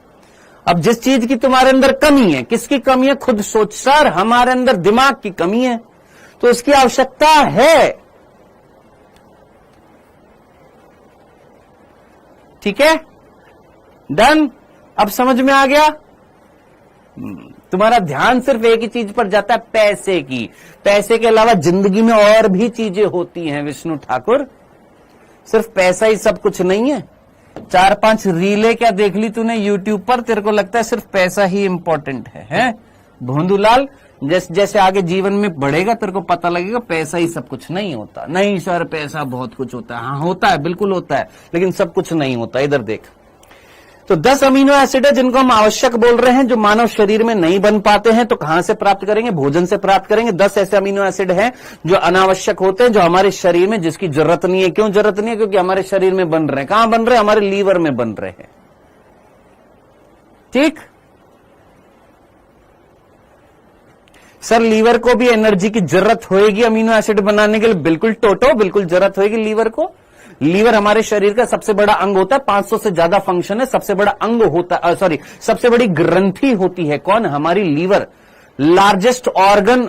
अब जिस चीज की तुम्हारे अंदर कमी है, किसकी कमी है? खुद सोच सर, हमारे अंदर दिमाग की कमी है, तो उसकी आवश्यकता है। ठीक है, डन? अब समझ में आ गया? तुम्हारा ध्यान सिर्फ एक ही चीज पर जाता है, पैसे की। पैसे के अलावा जिंदगी में और भी चीजें होती हैं विष्णु ठाकुर, सिर्फ पैसा ही सब कुछ नहीं है। 4-5 रीलें क्या देख ली तूने यूट्यूब पर, तेरे को लगता है सिर्फ पैसा ही इंपॉर्टेंट है? भोंदूलाल, जैसे जैसे आगे जीवन में बढ़ेगा तेरे को पता लगेगा पैसा ही सब कुछ नहीं होता। नहीं सर, पैसा बहुत कुछ होता है। हाँ होता है, बिल्कुल होता है, लेकिन सब कुछ नहीं होता। इधर देख, तो 10 अमीनो एसिड है जिनको हम आवश्यक बोल रहे हैं, जो मानव शरीर में नहीं बन पाते हैं, तो कहां से प्राप्त करेंगे? भोजन से प्राप्त करेंगे। 10 ऐसे अमीनो एसिड हैं जो अनावश्यक होते हैं, जो हमारे शरीर में जिसकी जरूरत नहीं है। क्यों जरूरत नहीं है? क्योंकि हमारे शरीर में बन रहे हैं। कहां बन रहे हैं? हमारे लीवर में बन रहे हैं। ठीक सर, लीवर को भी एनर्जी की जरूरत होगी अमीनो एसिड बनाने के लिए। बिल्कुल टोटो, बिल्कुल जरूरत होगी लीवर को। लीवर हमारे शरीर का सबसे बड़ा अंग होता है, 500 से ज्यादा फंक्शन है। सबसे बड़ा अंग होता है, सॉरी, सबसे बड़ी ग्रंथि होती है कौन? हमारी liver. Largest organ,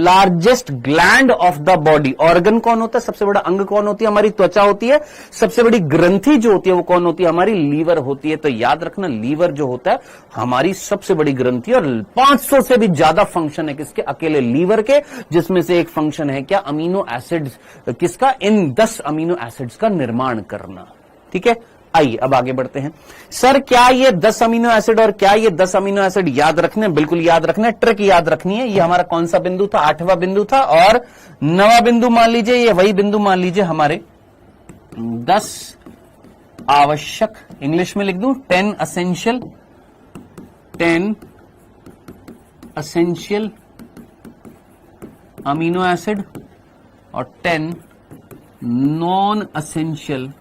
largest gland of the body. Organ कौन होता है? सबसे बड़ा अंग कौन होती है? हमारी त्वचा होती है। सबसे बड़ी ग्रंथि जो होती है वो कौन होती है? हमारी लीवर होती है। तो याद रखना, लीवर जो होता है हमारी सबसे बड़ी ग्रंथि, और 500 से भी ज्यादा फंक्शन है किसके? अकेले लीवर के, जिसमें से एक फंक्शन है क्या? Amino acids. किसका? इन 10 अमीनो एसिड्स का निर्माण करना। ठीक है, आइए अब आगे बढ़ते हैं। सर क्या ये 10 अमीनो एसिड और क्या ये 10 अमीनो एसिड याद रखने? बिल्कुल याद रखने, ट्रिक याद रखनी है। ये हमारा कौन सा बिंदु था? 8वां बिंदु था। और 9वां बिंदु मान लीजिए, ये वही बिंदु मान लीजिए हमारे 10 आवश्यक, इंग्लिश में लिख दूं 10 असेंशियल, 10 असेंशियल अमीनो एसिड और 10 नॉन असेंशियल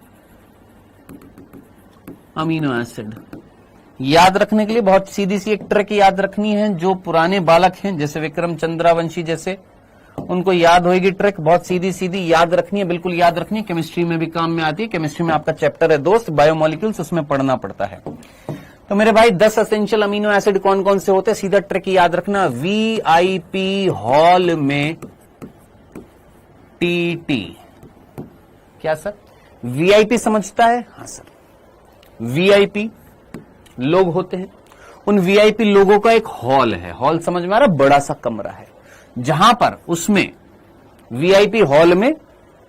अमीनो एसिड। याद रखने के लिए बहुत सीधी सी एक ट्रिक याद रखनी है। जो पुराने बालक हैं जैसे विक्रम चंद्रावंशी जैसे, उनको याद होगी ट्रिक, बहुत सीधी सीधी याद रखनी है, बिल्कुल याद रखनी है। केमिस्ट्री में भी काम में आती है। केमिस्ट्री में आपका चैप्टर है दोस्त बायोमोलिक्यूल्स, उसमें पढ़ना पड़ता है। तो मेरे भाई 10 एसेंशियल अमीनो एसिड कौन कौन से होते हैं? सीधा ट्रिक याद रखना, वीआईपी हॉल में टीटी। क्या सर? वीआईपी समझता है? हाँ सर, वीआईपी लोग होते हैं। उन वीआईपी लोगों का एक हॉल है। हॉल समझ में आ रहा? बड़ा सा कमरा है जहां पर उसमें वीआईपी हॉल में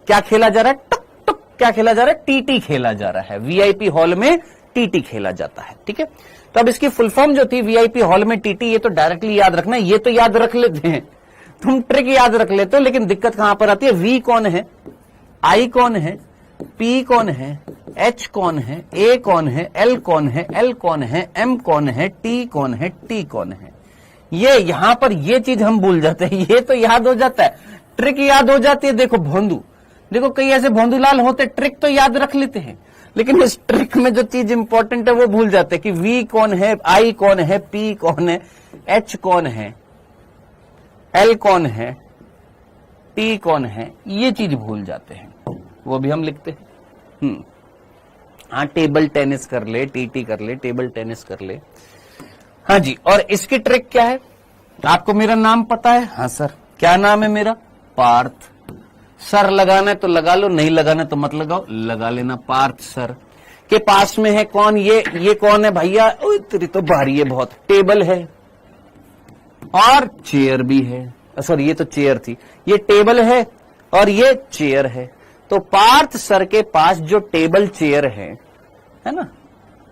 क्या खेला जा रहा है? टुक टुक क्या खेला जा रहा है? टीटी खेला जा रहा है। वीआईपी हॉल में टीटी खेला जाता है। ठीक है, तो अब इसकी फुल फॉर्म जो थी वीआईपी हॉल में टीटी, ये तो डायरेक्टली याद रखना, ये तो याद रख लेते हैं, तुम ट्रिक याद रख लेते हो। लेकिन दिक्कत कहां पर आती है? वी कौन है? आई कौन है? पी कौन है? एच कौन है? ए कौन है? एल कौन है? एल कौन है? एम कौन है? टी कौन है? टी कौन है? ये यहां पर ये चीज हम भूल जाते हैं। ये तो याद हो जाता है, ट्रिक याद हो जाती है। देखो भोंदू, देखो कई ऐसे भोंदूलाल होते, ट्रिक तो याद रख लेते हैं, लेकिन इस ट्रिक में जो चीज इंपॉर्टेंट है वो भूल जाते हैं कि वी कौन है, आई कौन है, पी कौन है, एच कौन है, एल कौन है, टी कौन है। ये चीज भूल जाते हैं, वो भी हम लिखते हैं। हाँ, टेबल टेनिस कर ले, टीटी कर ले, टेबल टेनिस कर ले। हाँ जी, और इसकी ट्रिक क्या है? आपको मेरा नाम पता है? हाँ सर। क्या नाम है मेरा? पार्थ। सर लगाना है तो लगा लो, नहीं लगाना तो मत लगाओ, लगा लेना पार्थ सर। के पास में है कौन, ये कौन है भैया, तेरी तो भारी है बहुत, टेबल है और चेयर भी है, सॉरी ये तो चेयर थी, ये टेबल है और ये चेयर है। तो पार्थ सर के पास जो टेबल चेयर है ना,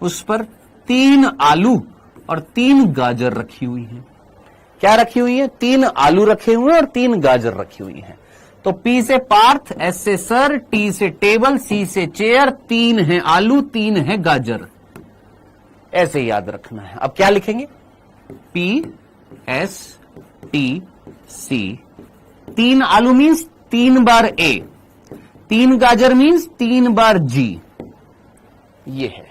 उस पर 3 आलू और 3 गाजर रखी हुई है। क्या रखी हुई है? 3 आलू रखे हुए हैं और 3 गाजर रखी हुई है। तो पी से पार्थ, एस से सर, टी से टेबल, सी से चेयर, 3 है आलू 3 है गाजर, ऐसे याद रखना है। अब क्या लिखेंगे? पी एस टी सी, 3 आलू मीन्स 3 बार ए, 3 गाजर मीन्स 3 बार जी, ये है।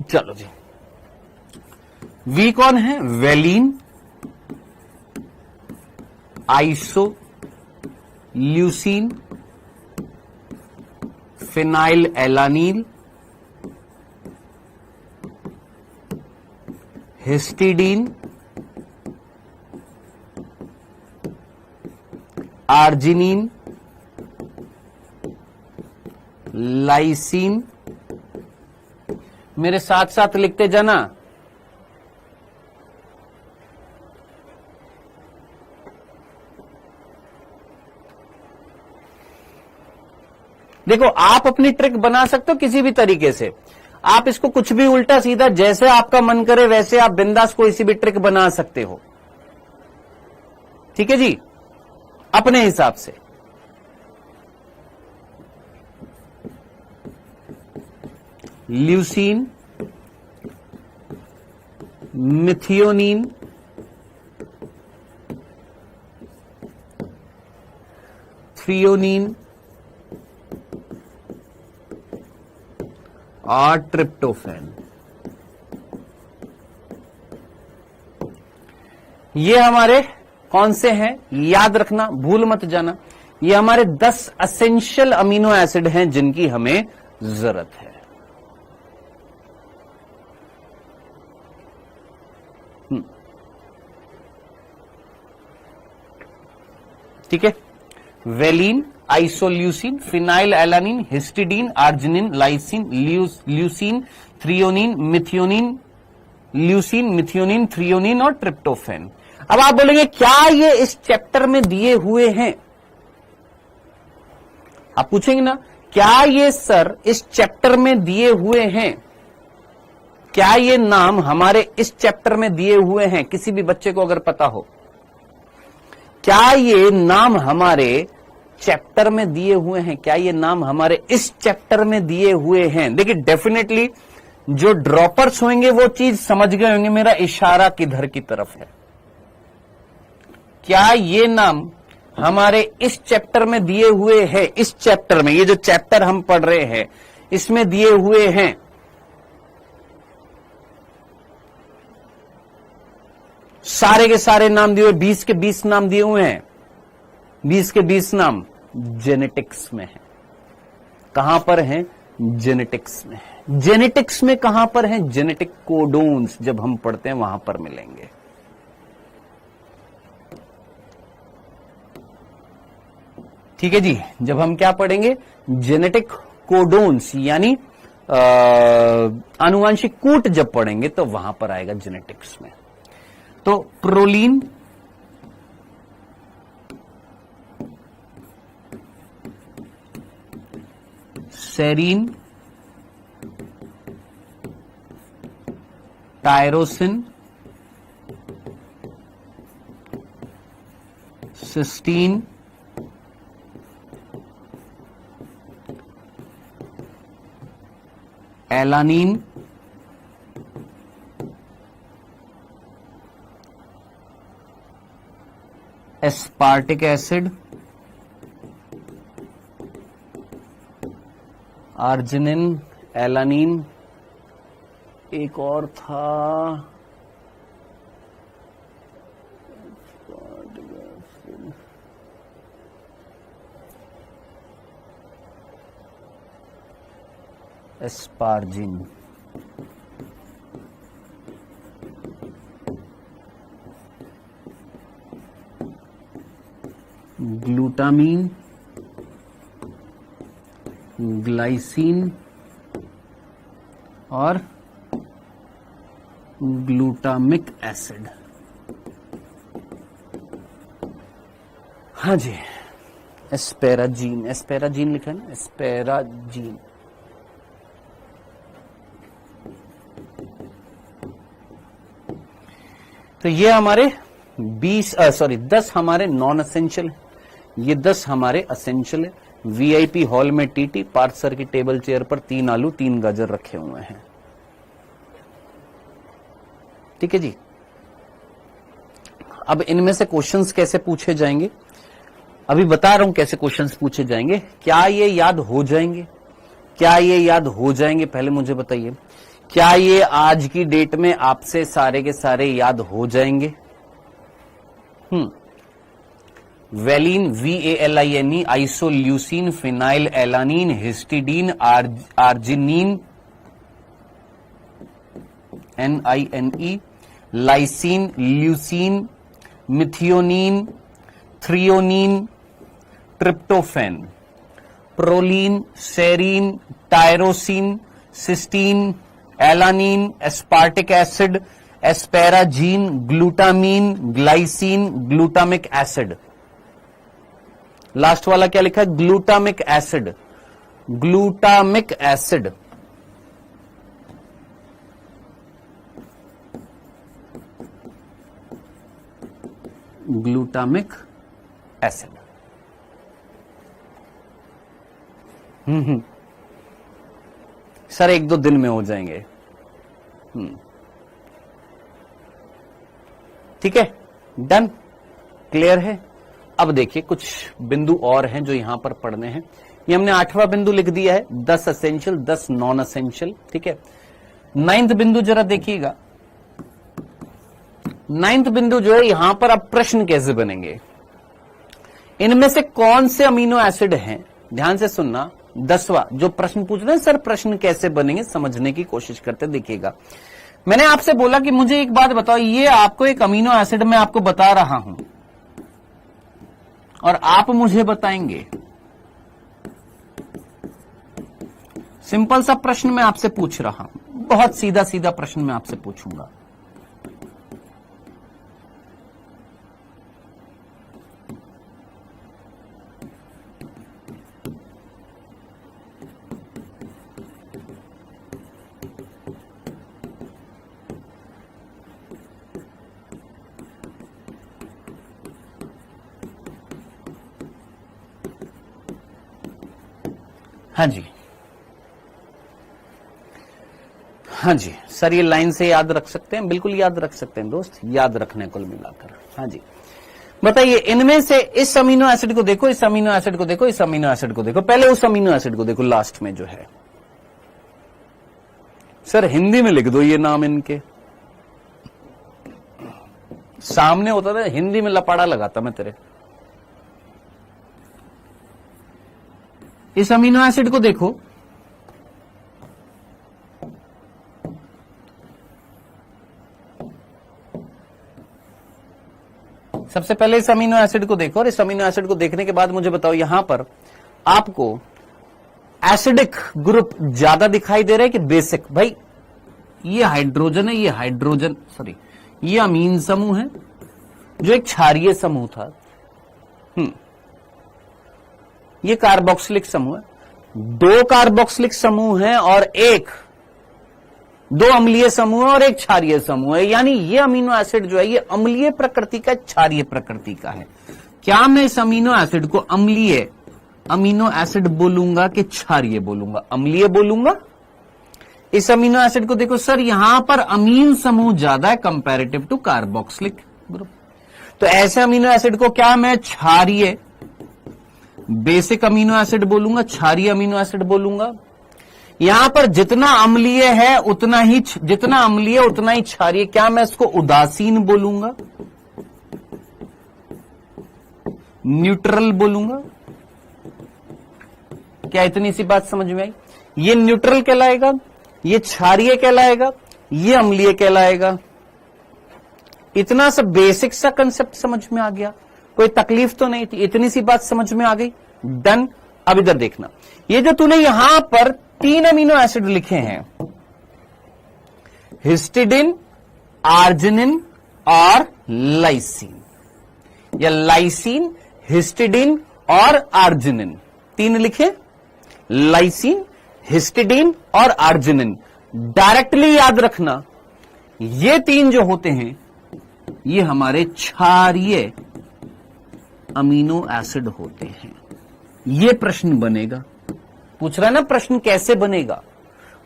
चलो जी, वी कौन है? Valine, isoleucine, phenylalanine, histidine, arginine, lysine. मेरे साथ साथ लिखते जाना। देखो, आप अपनी ट्रिक बना सकते हो किसी भी तरीके से। आप इसको कुछ भी उल्टा सीधा जैसे आपका मन करे वैसे आप बिंदास कोई सी भी ट्रिक बना सकते हो, ठीक है जी, अपने हिसाब से। ल्यूसीन, मिथियोनिन, थ्रियोनिन और ट्रिप्टोफैन। ये हमारे कौन से हैं? याद रखना, भूल मत जाना। ये हमारे 10 एसेंशियल अमीनो एसिड हैं जिनकी हमें जरूरत है। ठीक है, valine, isoleucine, phenyl alanine, histidine, arginine, lysine, leucine, threonine, methionine, leucine, methionine, threonine और ट्रिप्टोफैन। अब आप बोलेंगे क्या ये इस चैप्टर में दिए हुए हैं? आप पूछेंगे ना, क्या ये सर इस चैप्टर में दिए हुए हैं? क्या ये नाम हमारे इस चैप्टर में दिए हुए हैं? किसी भी बच्चे को अगर पता हो, क्या ये नाम हमारे चैप्टर में दिए हुए हैं? क्या ये नाम हमारे इस चैप्टर में दिए हुए हैं? देखिए, डेफिनेटली जो ड्रॉपर्स होंगे वो चीज समझ गए होंगे मेरा इशारा किधर की तरफ है। क्या ये नाम हमारे इस चैप्टर में दिए हुए हैं? इस चैप्टर में, ये जो चैप्टर हम पढ़ रहे हैं इसमें दिए हुए हैं। सारे के सारे नाम दिए हुए, 20 के 20 नाम दिए हुए हैं। 20 के 20 नाम जेनेटिक्स में है। कहां पर हैं? जेनेटिक्स में है। जेनेटिक्स में कहां पर हैं? जेनेटिक कोडोन्स जब हम पढ़ते हैं वहां पर मिलेंगे। ठीक है जी, जब हम क्या पढ़ेंगे? जेनेटिक कोडोन्स, यानी आनुवांशिक कूट जब पढ़ेंगे तो वहां पर आएगा जेनेटिक्स में। तो proline, serine, tyrosine, cysteine, alanine, aspartic acid, arginine, alanine, एक और था एस्पार्जिन। ग्लूटामीन, ग्लाइसिन और ग्लूटामिक एसिड। हाँ जी, एस्पेराजीन, एस्पेराजीन लिखा है ना, एस्पेराजीन। तो ये हमारे 10 हमारे नॉन असेंशियल, ये 10 हमारे असेंशियल है। वीआईपी हॉल में टीटी, पार्थ सर की टेबल चेयर पर 3 आलू 3 गाजर रखे हुए हैं। ठीक है जी। अब इनमें से क्वेश्चंस कैसे पूछे जाएंगे, अभी बता रहा हूं कैसे क्वेश्चंस पूछे जाएंगे। क्या ये याद हो जाएंगे, क्या ये याद हो जाएंगे, पहले मुझे बताइए, क्या ये आज की डेट में आपसे सारे के सारे याद हो जाएंगे? Valine, VALINE, isoleucine, phenylalanine, histidine, arginine, NINE, lysine, leucine, methionine, threonine, tryptophan, proline, serine, tyrosine, cysteine, alanine, aspartic acid, asparagine, glutamine, glycine, glutamic acid. Last वाला क्या लिखा है? Glutamic acid, glutamic acid. Glutamic acid. Sir 1-2 दिन में हो जाएंगे। ठीक है, डन, क्लियर है। अब देखिए कुछ बिंदु और हैं जो यहां पर पढ़ने हैं। ये हमने 8वां बिंदु लिख दिया है, 10 असेंशियल 10 नॉन असेंशियल। ठीक है, 9th बिंदु जरा देखिएगा। 9th बिंदु जो है यहां पर अब प्रश्न कैसे बनेंगे, इनमें से कौन से अमीनो एसिड हैं, ध्यान से सुनना। 10वां जो प्रश्न पूछ रहे हैं सर प्रश्न कैसे बनेंगे, समझने की कोशिश करते देखिएगा। मैंने आपसे बोला कि मुझे एक बात बताओ, ये आपको एक अमीनो एसिड मैं आपको बता रहा हूं और आप मुझे बताएंगे। सिंपल सा प्रश्न मैं आपसे पूछ रहा हूं, बहुत सीधा सीधा प्रश्न मैं आपसे पूछूंगा। हाँ जी, हाँ जी सर, ये लाइन से याद रख सकते हैं, बिल्कुल याद रख सकते हैं दोस्त, याद रखने कुल मिलाकर। हाँ जी, बताइए इनमें से इस अमीनो एसिड को देखो, इस अमीनो एसिड को देखो, इस अमीनो एसिड को देखो, पहले उस अमीनो एसिड को देखो लास्ट में जो है। सर हिंदी में लिख दो ये नाम इनके, सामने होता था हिंदी में लपाड़ा लगाता मैं तेरे। इस अमीनो एसिड को देखो, सबसे पहले इस अमीनो एसिड को देखो, और इस अमीनो एसिड को देखने के बाद मुझे बताओ यहां पर आपको एसिडिक ग्रुप ज्यादा दिखाई दे रहा है कि बेसिक? भाई ये हाइड्रोजन है, ये हाइड्रोजन सॉरी ये अमीन समूह है जो एक क्षारीय समूह था। ये कार्बोक्सिलिक समूह है, 2 कार्बोक्सिलिक समूह है और 2 अम्लीय समूह और 1 क्षारीय समूह है। यानी ये अमीनो एसिड जो है ये अम्लीय प्रकृति का, क्षारीय प्रकृति का है। क्या मैं इस अमीनो एसिड को अम्लीय अमीनो एसिड बोलूंगा कि क्षारीय बोलूंगा? अम्लीय बोलूंगा। इस अमीनो एसिड को देखो सर, यहां पर अमीन समूह ज्यादा है कंपैरेटिव टू कार्बोक्सिलिक ग्रुप, तो ऐसे अमीनो एसिड को क्या मैं क्षारीय बेसिक अमीनो एसिड बोलूंगा, क्षारीय अमीनो एसिड बोलूंगा। यहां पर जितना अम्लीय है उतना ही क्षारीय, क्या मैं इसको उदासीन बोलूंगा, न्यूट्रल बोलूंगा? क्या इतनी सी बात समझ में आई? ये न्यूट्रल कहलाएगा, ये क्षारीय कहलाएगा, ये अम्लीय कहलाएगा। इतना सा बेसिक सा कंसेप्ट समझ में आ गया। कोई तकलीफ तो नहीं थी, इतनी सी बात समझ में आ गई, डन। अब इधर देखना, ये जो तूने यहां पर 3 अमीनो एसिड लिखे हैं, हिस्टिडिन, आर्जिनिन और लाइसिन, या लाइसिन, हिस्टिडिन और आर्जिनिन, 3 लिखे, लाइसिन, हिस्टिडिन और आर्जिनिन। डायरेक्टली याद रखना, ये 3 जो होते हैं ये हमारे क्षारीय अमीनो एसिड होते हैं। ये प्रश्न बनेगा, पूछ रहा है ना प्रश्न कैसे बनेगा,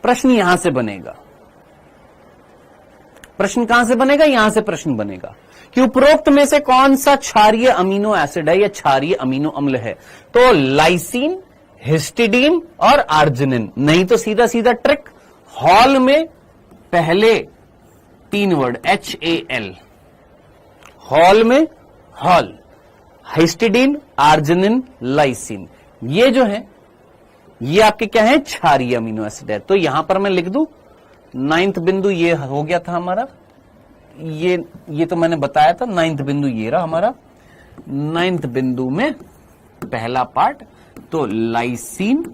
प्रश्न यहां से बनेगा। प्रश्न कहां से बनेगा, यहां से प्रश्न बनेगा कि उपरोक्त में से कौन सा क्षारीय अमीनो एसिड है या क्षारीय अमीनो अम्ल है। तो लाइसिन, हिस्टिडीन और आर्जिनिन, नहीं तो सीधा सीधा ट्रिक, हॉल में पहले 3 वर्ड HAL, हॉल में हॉल, हिस्टिडीन, आर्जिनिन, लाइसिन, ये जो है ये आपके क्या है, क्षारीय अमीनो एसिड है। तो यहां पर मैं लिख दूं 9th बिंदु, ये हो गया था हमारा, ये तो मैंने बताया था, 9th बिंदु ये रहा हमारा। 9th बिंदु में पहला पार्ट, तो लाइसिन,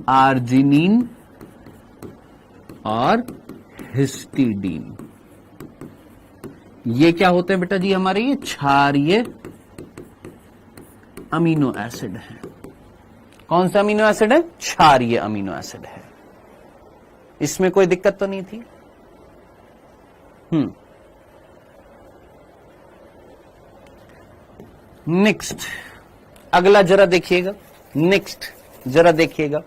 आर्जिनिन और हिस्टिडीन, ये क्या होते हैं बेटा जी हमारे, ये क्षारीय अमीनो एसिड है। कौन सा अमीनो एसिड है, क्षारीय अमीनो एसिड है। इसमें कोई दिक्कत तो नहीं थी। नेक्स्ट, अगला जरा देखिएगा, नेक्स्ट जरा देखिएगा,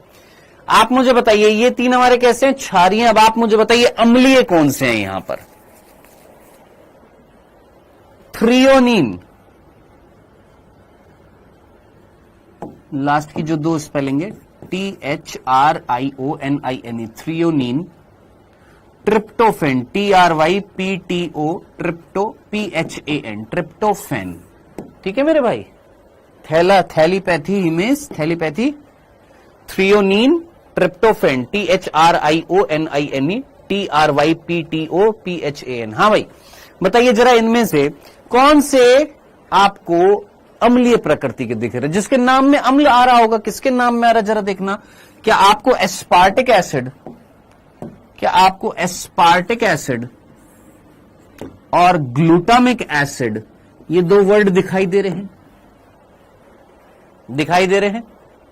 आप मुझे बताइए ये 3 हमारे कैसे हैं, क्षारीय। अब आप मुझे बताइए अम्लीय कौन से हैं यहां पर। थ्रियोनिन, लास्ट की जो 2 स्पेलिंग है, THRIONINE, threonine, tryptophan, TRYPTO, trypto, PHAN, tryptophan. ठीक है मेरे भाई, telepathy Himesh, telepathy, threonine, tryptophan, THRIONINE, TRYPTO, PHAN। हाँ भाई, बताइए जरा इनमें से कौन से आपको अम्लीय प्रकृति के दिख रहे, जिसके नाम में अम्ल आ रहा होगा, किसके नाम में आ रहा है जरा देखना। क्या आपको एस्पार्टिक एसिड, क्या आपको एस्पार्टिक एसिड और ग्लूटामिक एसिड, ये 2 वर्ड दिखाई दे रहे हैं, दिखाई दे रहे हैं,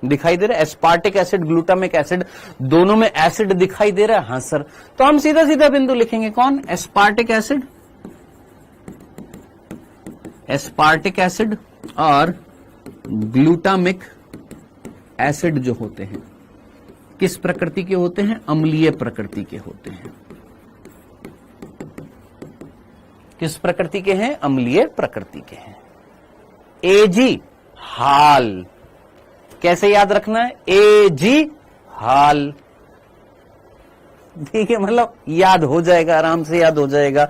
दिखाई दे रहा है। एस्पार्टिक एसिड, ग्लूटामिक एसिड, दोनों में एसिड दिखाई दे रहा है। हाँ सर, तो हम सीधा सीधा बिंदु लिखेंगे, कौन, एस्पार्टिक एसिड, एस्पार्टिक एसिड और ग्लूटामिक एसिड जो होते हैं किस प्रकृति के होते हैं, अम्लीय प्रकृति के होते हैं। किस प्रकृति के हैं, अम्लीय प्रकृति के हैं। AG, हाल, कैसे याद रखना है, AG, हाल। ठीक है, मतलब याद हो जाएगा, आराम से याद हो जाएगा।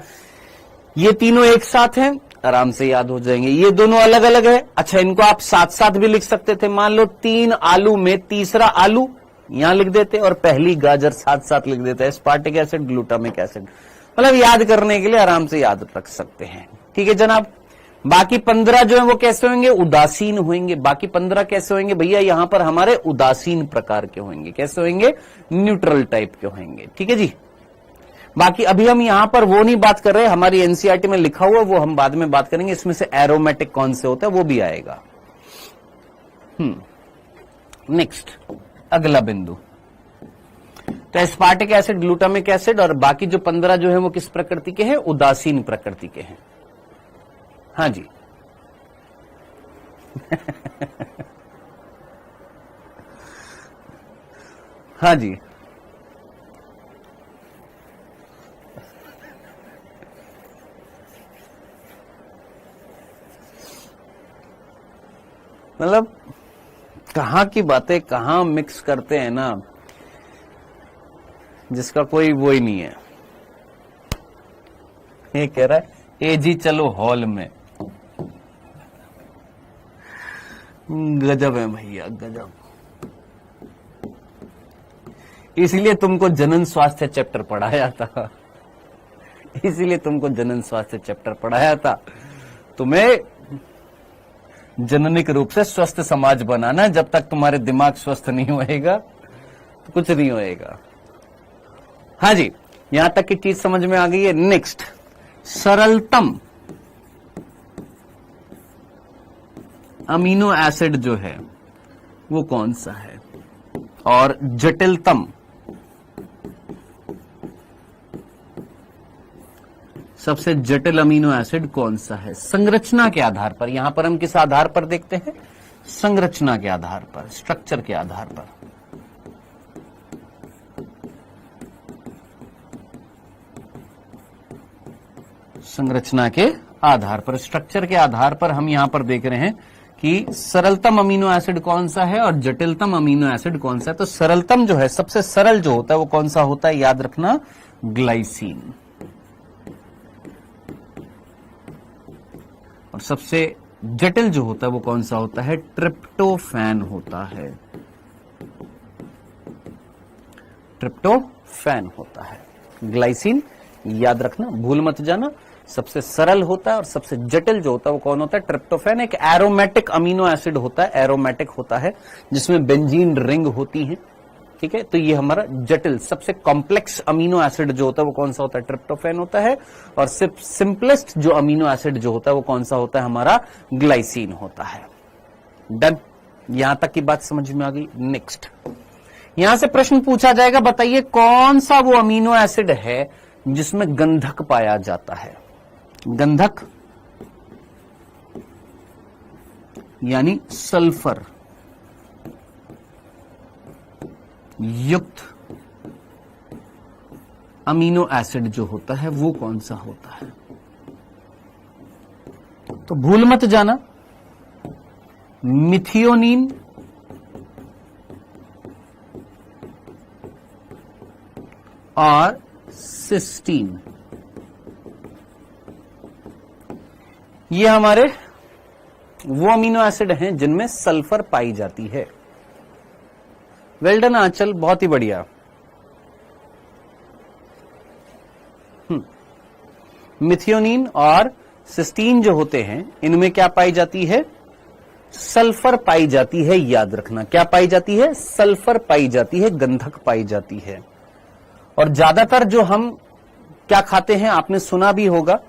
ये तीनों एक साथ हैं, आराम से याद हो जाएंगे। ये दोनों अलग अलग है, अच्छा इनको आप साथ साथ भी लिख सकते थे। मान लो 3 आलू में तीसरा आलू यहां लिख देते और पहली गाजर साथ साथ लिख देते, एस्पार्टिक एसिड, ग्लूटामिक एसिड। मतलब याद करने के लिए आराम से याद रख सकते हैं। ठीक है जनाब, बाकी 15 जो है वो कैसे होंगे, उदासीन होंगे। बाकी 15 कैसे होंगे भैया, यहां पर हमारे उदासीन प्रकार के होंगे। कैसे होंगे, न्यूट्रल टाइप के होंगे। ठीक है जी, बाकी अभी हम यहां पर वो नहीं बात कर रहे, हमारी एनसीईआरटी में लिखा हुआ वो हम बाद में बात करेंगे। इसमें से एरोमेटिक कौन से होता है वो भी आएगा। नेक्स्ट, अगला बिंदु, तो एस्पार्टिक एसिड, ग्लूटामिक एसिड और बाकी जो 15 जो है वो किस प्रकृति के हैं, उदासीन प्रकृति के हैं। हाँ जी हाँ जी, मतलब कहां की बातें कहां मिक्स करते हैं ना, जिसका कोई वो ही नहीं है। ये कह रहा है AG चलो हॉल में, गजब है भैया गजब। इसलिए तुमको जनन स्वास्थ्य चैप्टर पढ़ाया था, इसीलिए तुमको जनन स्वास्थ्य चैप्टर पढ़ाया था। तुम्हें जननिक रूप से स्वस्थ समाज बनाना, जब तक तुम्हारे दिमाग स्वस्थ नहीं होएगा तो कुछ नहीं होएगा। हाँ जी, यहां तक की चीज समझ में आ गई है। नेक्स्ट, सरलतम अमीनो एसिड जो है वो कौन सा है, और जटिलतम सबसे जटिल अमीनो एसिड कौन सा है, संरचना के आधार पर। यहां पर हम किस आधार पर देखते हैं, संरचना के आधार पर, स्ट्रक्चर के आधार पर। संरचना के आधार पर, स्ट्रक्चर के आधार पर हम यहां पर देख रहे हैं कि सरलतम अमीनो एसिड कौन सा है और जटिलतम अमीनो एसिड कौन सा है। तो सरलतम जो है, सबसे सरल जो होता है वो कौन सा होता है, याद रखना, ग्लाइसिन। और सबसे जटिल जो होता है वो कौन सा होता है, ट्रिप्टोफैन होता है। ट्रिप्टोफैन होता है। ग्लाइसिन याद रखना, भूल मत जाना। सबसे सरल होता है और सबसे जटिल जो होता है वो कौन होता है, ट्रिप्टोफैन। एक एरोमेटिक अमीनो एसिड होता है, एरोमेटिक होता है, जिसमें बेंजीन रिंग होती है। ठीक है, तो ये हमारा जटिल, सबसे कॉम्प्लेक्स अमीनो एसिड जो होता है वो कौन सा होता है, ट्रिप्टोफैन होता है। और सिंपलेस्ट जो अमीनो एसिड जो होता है वो कौन सा होता है, हमारा ग्लाइसिन होता है। डन, यहां तक की बात समझ में आ गई। नेक्स्ट, यहां से प्रश्न पूछा जाएगा, बताइए कौन सा वो अमीनो एसिड है जिसमें गंधक पाया जाता है। गंधक यानी सल्फर युक्त अमीनो एसिड जो होता है वो कौन सा होता है। तो भूल मत जाना, मिथियोनिन, और सिस्टीन, ये हमारे वो अमीनो एसिड हैं जिनमें सल्फर पाई जाती है। वेल डन आंचल, बहुत ही बढ़िया। मिथियोनिन और सिस्टीन जो होते हैं, इनमें क्या पाई जाती है, सल्फर पाई जाती है। याद रखना, क्या पाई जाती है, सल्फर पाई जाती है, गंधक पाई जाती है। और ज्यादातर जो हम क्या खाते हैं, आपने सुना भी होगा,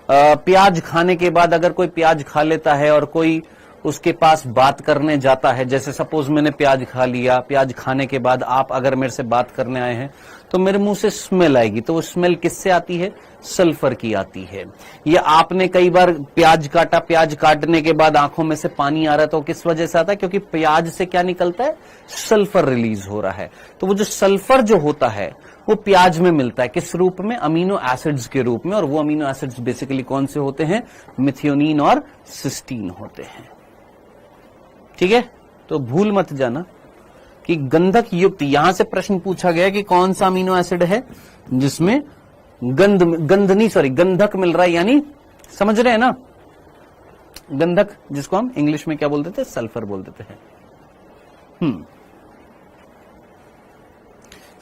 प्याज खाने के बाद अगर कोई प्याज खा लेता है और कोई उसके पास बात करने जाता है, जैसे सपोज मैंने प्याज खा लिया, प्याज खाने के बाद आप अगर मेरे से बात करने आए हैं तो मेरे मुंह से स्मेल आएगी, तो वो स्मेल किससे आती है, सल्फर की आती है। या आपने कई बार प्याज काटा, प्याज काटने के बाद आंखों में से पानी आ रहा है, तो किस वजह से आता है, क्योंकि प्याज से क्या निकलता है, सल्फर रिलीज हो रहा है। तो वो जो सल्फर जो होता है वो प्याज में मिलता है, किस रूप में, अमीनो एसिड्स के रूप में। और वो अमीनो एसिड्स बेसिकली कौन से होते हैं, मिथियोनिन और सिस्टीन होते हैं। ठीक है, तो भूल मत जाना कि गंधक युक्त, यहां से प्रश्न पूछा गया कि कौन सा अमीनो एसिड है जिसमें गंधक मिल रहा है, यानी समझ रहे हैं ना, गंधक जिसको हम इंग्लिश में क्या बोल देते हैं, सल्फर बोल देते हैं।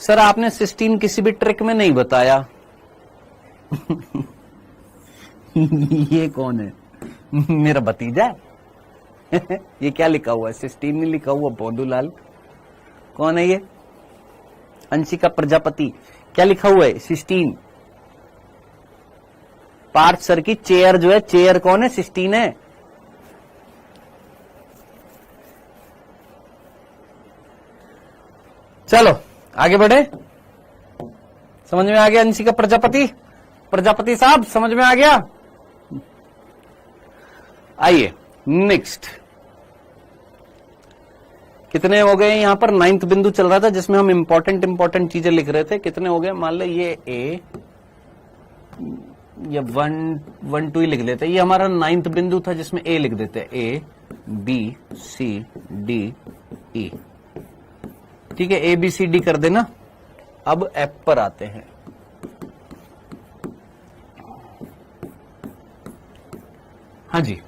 सर आपने सिस्टीन किसी भी ट्रिक में नहीं बताया। ये कौन है, मेरा भतीजा है। ये क्या लिखा हुआ है, सिस्टीन नहीं लिखा हुआ, बोंदूलाल कौन है ये, अंशिका प्रजापति, क्या लिखा हुआ है, सिस्टीन। पार्थ सर की चेयर जो है, चेयर कौन है, सिस्टीन है। चलो आगे बढ़े, समझ में आ गया अंशिका प्रजापति साहब, समझ में आ गया। आइए नेक्स्ट, कितने हो गए यहां पर, 9th बिंदु चल रहा था जिसमें हम इंपॉर्टेंट चीजें लिख रहे थे। कितने हो गए, मान लो ये ए या 1 2 ही लिख लेते, ये हमारा 9th बिंदु था जिसमें ए लिख देते, A B C D E. ठीक है, ए बी सी डी कर देना। अब एफ पर आते हैं। हाँ जी,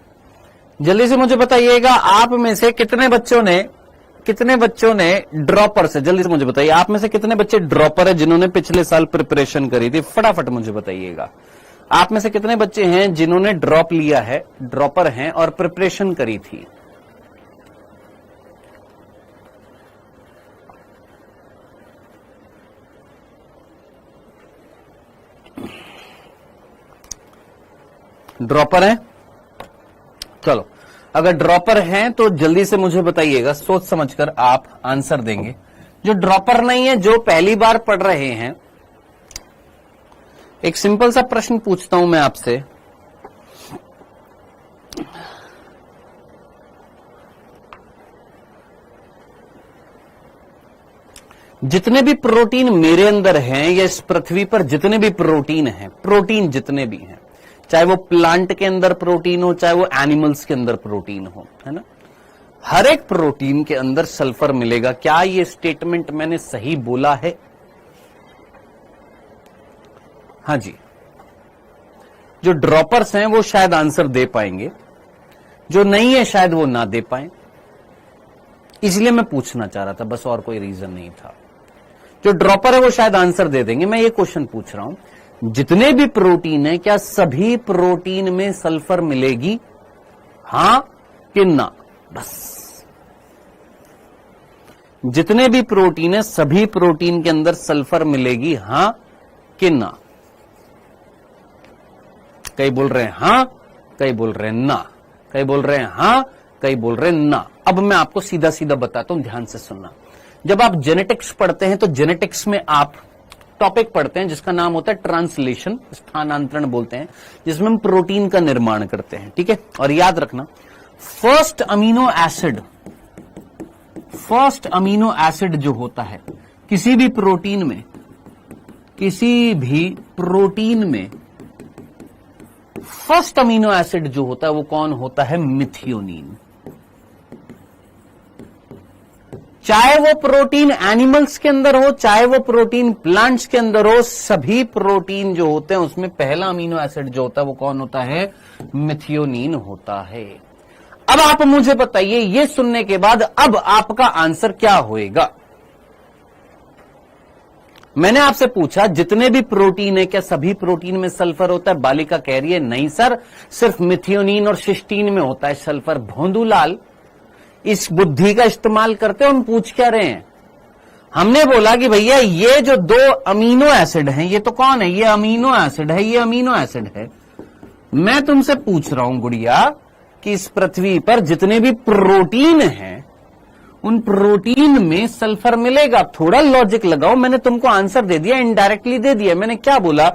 जल्दी से मुझे बताइएगा, आप में से कितने बच्चों ने कितने बच्चों ने ड्रॉपर से, जल्दी से मुझे बताइए, आप में से कितने बच्चे ड्रॉपर है जिन्होंने पिछले साल प्रिपरेशन करी थी? फटाफट मुझे बताइएगा। आप में से कितने बच्चे हैं जिन्होंने ड्रॉप लिया है, ड्रॉपर हैं और प्रिपरेशन करी थी? ड्रॉपर हैं? चलो, अगर ड्रॉपर हैं तो जल्दी से मुझे बताइएगा, सोच समझकर आप आंसर देंगे। जो ड्रॉपर नहीं है, जो पहली बार पढ़ रहे हैं, एक सिंपल सा प्रश्न पूछता हूं मैं आपसे। जितने भी प्रोटीन मेरे अंदर हैं या इस पृथ्वी पर जितने भी प्रोटीन हैं, प्रोटीन जितने भी हैं, चाहे वो प्लांट के अंदर प्रोटीन हो, चाहे वो एनिमल्स के अंदर प्रोटीन हो, है ना, हर एक प्रोटीन के अंदर सल्फर मिलेगा। क्या ये स्टेटमेंट मैंने सही बोला है? हाँ जी। जो ड्रॉपर्स हैं वो शायद आंसर दे पाएंगे, जो नहीं है शायद वो ना दे पाए, इसलिए मैं पूछना चाह रहा था, बस और कोई रीजन नहीं था। जो ड्रॉपर है वो शायद आंसर दे देंगे। मैं ये क्वेश्चन पूछ रहा हूं, जितने भी प्रोटीन है क्या सभी प्रोटीन में सल्फर मिलेगी, हां कि ना? बस जितने भी प्रोटीन है सभी प्रोटीन के अंदर सल्फर मिलेगी, हां कि ना? कई बोल रहे हैं हां, कई बोल रहे हैं ना, कई बोल रहे हैं हां, कई बोल रहे हैं ना। अब मैं आपको सीधा सीधा बताता हूं, ध्यान से सुनना। जब आप जेनेटिक्स पढ़ते हैं तो जेनेटिक्स में आप टॉपिक पढ़ते हैं जिसका नाम होता है ट्रांसलेशन, स्थानांतरण बोलते हैं, जिसमें हम प्रोटीन का निर्माण करते हैं, ठीक है। और याद रखना, फर्स्ट अमीनो एसिड जो होता है किसी भी प्रोटीन में, फर्स्ट अमीनो एसिड जो होता है वो कौन होता है? मिथियोनिन। चाहे वो प्रोटीन एनिमल्स के अंदर हो, चाहे वो प्रोटीन प्लांट्स के अंदर हो, सभी प्रोटीन जो होते हैं उसमें पहला अमीनो एसिड जो होता है वो कौन होता है? मिथियोनिन होता है। अब आप मुझे बताइए, ये सुनने के बाद अब आपका आंसर क्या होएगा? मैंने आपसे पूछा जितने भी प्रोटीन है क्या सभी प्रोटीन में सल्फर होता है? बालिका कह रही है नहीं सर, सिर्फ मिथियोनिन और सिस्टीन में होता है सल्फर। भोंदूलाल, इस बुद्धि का इस्तेमाल करते हो, हम पूछ क्या रहे हैं? हमने बोला कि भैया ये जो दो अमीनो एसिड हैं, ये तो कौन है? ये अमीनो एसिड है, ये अमीनो एसिड है। मैं तुमसे पूछ रहा हूं गुड़िया कि इस पृथ्वी पर जितने भी प्रोटीन हैं उन प्रोटीन में सल्फर मिलेगा। थोड़ा लॉजिक लगाओ। मैंने तुमको आंसर दे दिया, इनडायरेक्टली दे दिया। मैंने क्या बोला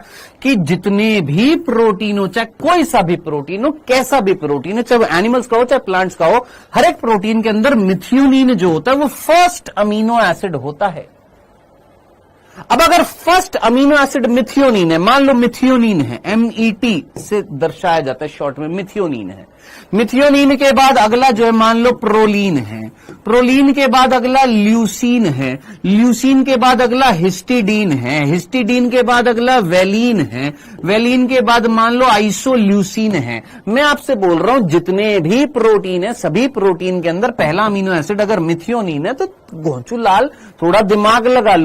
कि जितने भी प्रोटीन हो, चाहे कोई सा भी प्रोटीन हो, कैसा भी प्रोटीन है, चाहे वो एनिमल्स का हो चाहे प्लांट्स का हो, हर एक प्रोटीन के अंदर मिथियोनिन जो होता है वो फर्स्ट अमीनो एसिड होता है। अब अगर फर्स्ट अमीनो एसिड मिथियोनिन है, मान लो मिथियोनिन है, MET से दर्शाया जाता है शॉर्ट में, मिथियोनिन है। मिथियोनिन के बाद अगला जो है मान लो प्रोलीन है, प्रोलीन के बाद अगला ल्यूसीन है, ल्यूसीन के बाद अगला हिस्टिडीन है, हिस्टिडीन के बाद अगला वेलिन है, वेलिन के बाद मान लो आइसोल्यूसिन है। मैं आपसे बोल रहा हूं जितने भी प्रोटीन है सभी प्रोटीन के अंदर पहला अमीनो एसिड अगर मिथियोनिन है तो घोंचू लाल थोड़ा दिमाग लगा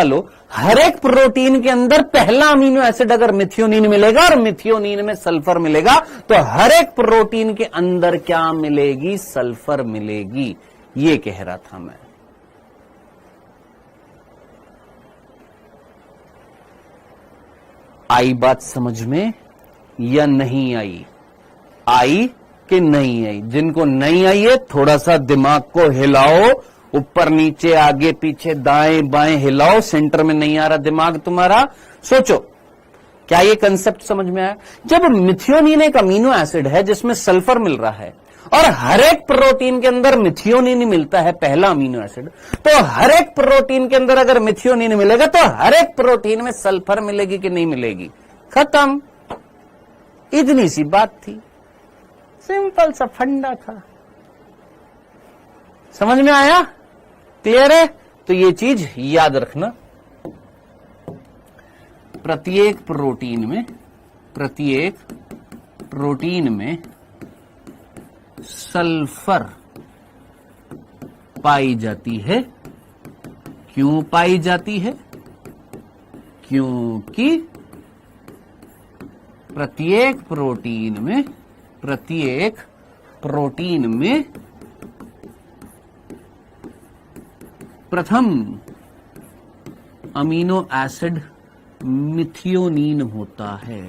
लो, हर एक प्रोटीन के अंदर पहला अमीनो एसिड अगर मिथियोनिन मिलेगा और मिथियोनिन में सल्फर मिलेगा तो हर एक प्रोटीन के अंदर क्या मिलेगी? सल्फर मिलेगी। ये कह रहा था मैं। आई बात समझ में या नहीं आई? आई कि नहीं आई? जिनको नहीं आई है थोड़ा सा दिमाग को हिलाओ, ऊपर नीचे आगे पीछे दाएं बाएं हिलाओ। सेंटर में नहीं आ रहा दिमाग तुम्हारा, सोचो क्या ये कंसेप्ट समझ में आया? जब मिथियोनिन एक अमीनो एसिड है जिसमें सल्फर मिल रहा है और हर एक प्रोटीन के अंदर मिथियोनिन मिलता है पहला अमीनो एसिड, तो हर एक प्रोटीन के अंदर अगर मिथियोनिन मिलेगा तो हर एक प्रोटीन में सल्फर मिलेगी कि नहीं मिलेगी? खत्म। इतनी सी बात थी, सिंपल सा फंडा था। समझ में आया? क्लियर है? तो ये चीज याद रखना, प्रत्येक प्रोटीन में सल्फर पाई जाती है। क्यों पाई जाती है? क्योंकि प्रत्येक प्रोटीन में प्रथम अमीनो एसिड मिथियोनीन होता है।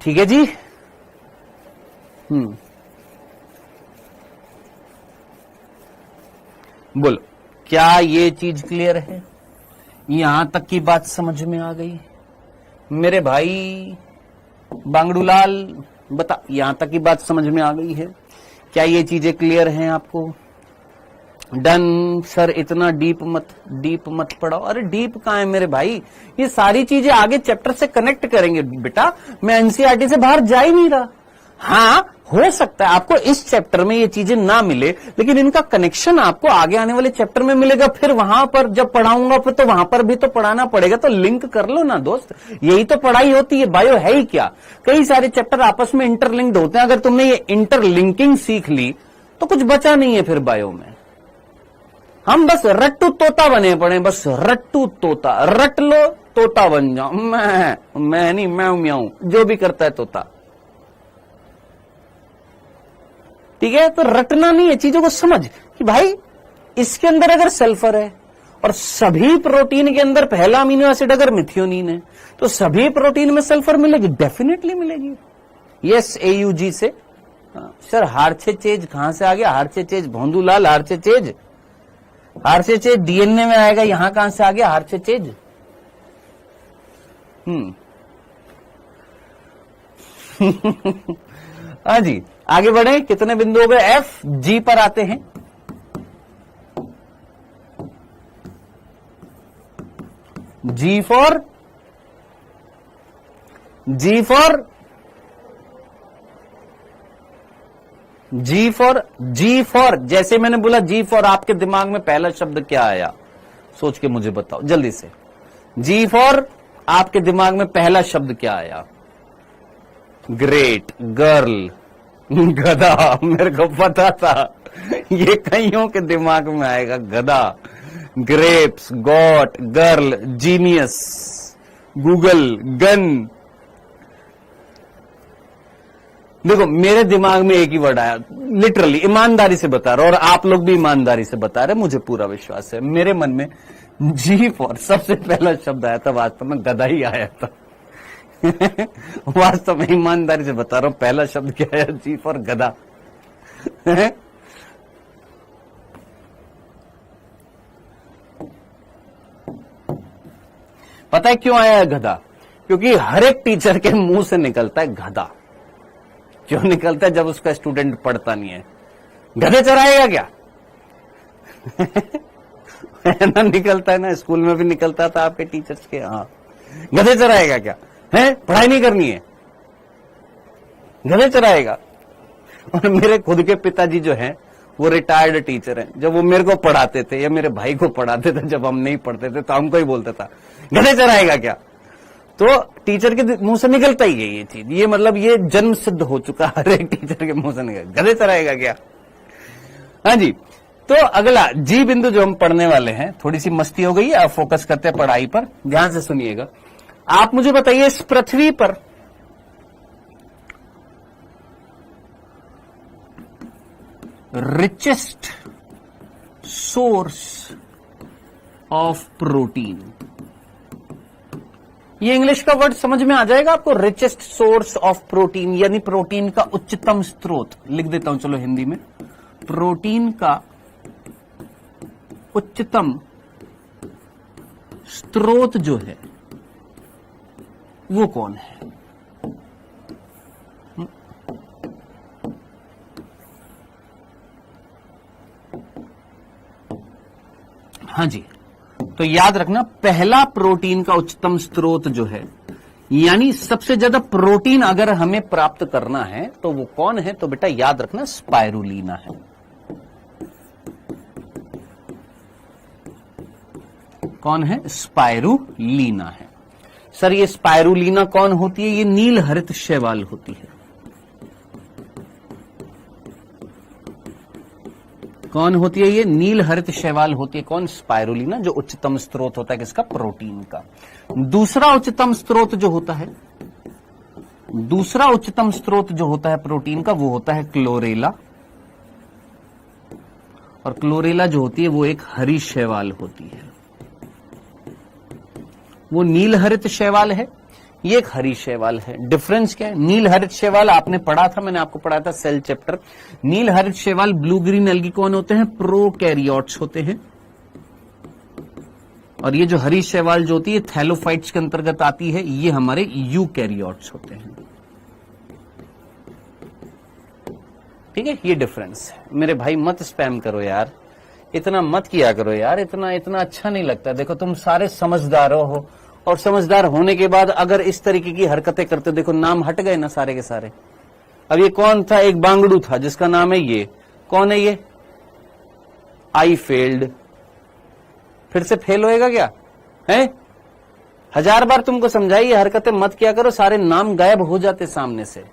ठीक है जी। बोलो, क्या ये चीज क्लियर है? यहां तक की बात समझ में आ गई? मेरे भाई बांगड़ूलाल बता, यहां तक की बात समझ में आ गई है? क्या ये चीजें क्लियर हैं आपको? डन सर, इतना डीप मत पढ़ाओ। अरे डीप कहां है मेरे भाई, ये सारी चीजें आगे चैप्टर से कनेक्ट करेंगे बेटा। मैं एनसीईआरटी से बाहर जा ही नहीं रहा। हाँ, हो सकता है आपको इस चैप्टर में ये चीजें ना मिले, लेकिन इनका कनेक्शन आपको आगे आने वाले चैप्टर में मिलेगा। फिर वहां पर जब पढ़ाऊंगा फिर तो वहां पर भी तो पढ़ाना पड़ेगा, तो लिंक कर लो ना दोस्त। यही तो पढ़ाई होती है। बायो है ही क्या, कई सारे चैप्टर आपस में इंटरलिंक्ड होते हैं। अगर तुमने ये इंटरलिंकिंग सीख ली तो कुछ बचा नहीं है फिर बायो में। हम बस रट्टू तोता बने पड़े, बस रट्टू तोता। रट लो, तोता बन जाओ। मैं नहीं, मैं म्याऊं, जो भी करता है तोता। ठीक है, तो रटना नहीं है, चीजों को समझ कि भाई इसके अंदर अगर सल्फर है और सभी प्रोटीन के अंदर पहला अमीनो एसिड अगर मिथियोनीन है, तो सभी प्रोटीन में सल्फर मिलेगी, डेफिनेटली मिलेगी। यस, AUG से। सर हार्चेचेज कहां से आ गया? हार्चेचेज भोंदूलाल, हार्चेचेज डीएनए में आएगा, यहां कहां से आ गया हार्चेचेज? हाँ जी, आगे बढ़े। कितने बिंदु हो गए? F, G पर आते हैं। G फॉर जैसे मैंने बोला G फॉर, आपके दिमाग में पहला शब्द क्या आया? सोच के मुझे बताओ जल्दी से। G फॉर आपके दिमाग में पहला शब्द क्या आया? ग्रेट, गर्ल, गधा। मेरे को पता था ये कईयों के दिमाग में आएगा, गधा। Grapes, got, girl, genius, Google, gun. देखो मेरे दिमाग में एक ही वर्ड आया, लिटरली ईमानदारी से बता रहा हूं, और आप लोग भी ईमानदारी से बता रहे, मुझे पूरा विश्वास है। मेरे मन में G फॉर सबसे पहला शब्द आया था, वास्तव में गधा ही आया था। वास्तव में ईमानदारी से बता रहा हूं, पहला शब्द क्या है? G फॉर गधा। पता है क्यों आया है गधा? क्योंकि हर एक टीचर के मुंह से निकलता है गधा। क्यों निकलता है? जब उसका स्टूडेंट पढ़ता नहीं है, गधे चराएगा क्या? है ना, निकलता है ना, स्कूल में भी निकलता था आपके टीचर्स के। हाँ, गधे चराएगा क्या है? पढ़ाई नहीं करनी है, गधे चराएगा। और मेरे खुद के पिताजी जो हैं वो रिटायर्ड टीचर हैं। जब वो मेरे को पढ़ाते थे या मेरे भाई को पढ़ाते थे, जब हम नहीं पढ़ते थे, तो हमको ही बोलता था गधे चराएगा क्या। तो टीचर के मुंह से निकलता ही है ये चीज। ये मतलब ये जन्म सिद्ध हो चुका, हर एक टीचर के मुंह से निकल, गधे चराएगा क्या। हाँ जी, तो अगला जी बिंदु जो हम पढ़ने वाले हैं, थोड़ी सी मस्ती हो गई है, अब फोकस करते हैं पढ़ाई पर। ध्यान से सुनिएगा। आप मुझे बताइए, इस पृथ्वी पर रिचेस्ट सोर्स ऑफ प्रोटीन, ये इंग्लिश का वर्ड समझ में आ जाएगा आपको? रिचेस्ट सोर्स ऑफ प्रोटीन यानी प्रोटीन का उच्चतम स्रोत। लिख देता हूं चलो हिंदी में। प्रोटीन का उच्चतम स्रोत जो है वो कौन है? हाँ जी, तो याद रखना, पहला प्रोटीन का उच्चतम स्रोत जो है, यानी सबसे ज्यादा प्रोटीन अगर हमें प्राप्त करना है तो वो कौन है? तो बेटा याद रखना, स्पाइरुलिना है। कौन है? स्पाइरुलिना है। सर ये स्पाइरुलिना कौन होती है? ये नील हरित शैवाल होती है। कौन होती है ये? नील हरित शैवाल होती है। कौन? स्पाइरुलिना, जो उच्चतम स्रोत होता है किसका? प्रोटीन का। दूसरा उच्चतम स्रोत जो होता है, दूसरा उच्चतम स्रोत जो होता है प्रोटीन का, वो होता है क्लोरेला। और क्लोरेला जो होती है वो एक हरी शैवाल होती है। वो नील हरित शैवाल है, ये एक हरी शैवाल है। डिफरेंस क्या है? नील हरित शैवाल आपने पढ़ा था, मैंने आपको पढ़ाया था सेल चैप्टर। नील हरित शैवाल ब्लू ग्रीन एल्गी कौन होते हैं? प्रोकैरियोट्स होते हैं। और ये जो हरी शैवाल जो होती है थैलोफाइट्स के अंतर्गत आती है, ये हमारे यूकैरियोट्स होते हैं। ठीक है, ये डिफरेंस है। मेरे भाई मत स्पैम करो यार, इतना मत किया करो यार, इतना इतना अच्छा नहीं लगता। देखो तुम सारे समझदार हो, और समझदार होने के बाद अगर इस तरीके की हरकतें करते, देखो नाम हट गए ना सारे के सारे। अब ये कौन था? एक बांगड़ू था जिसका नाम है ये। कौन है ये? I failed. फिर से फेल होएगा क्या है? 1000 बार तुमको समझाई, ये हरकतें मत किया करो, सारे नाम गायब हो जाते सामने से।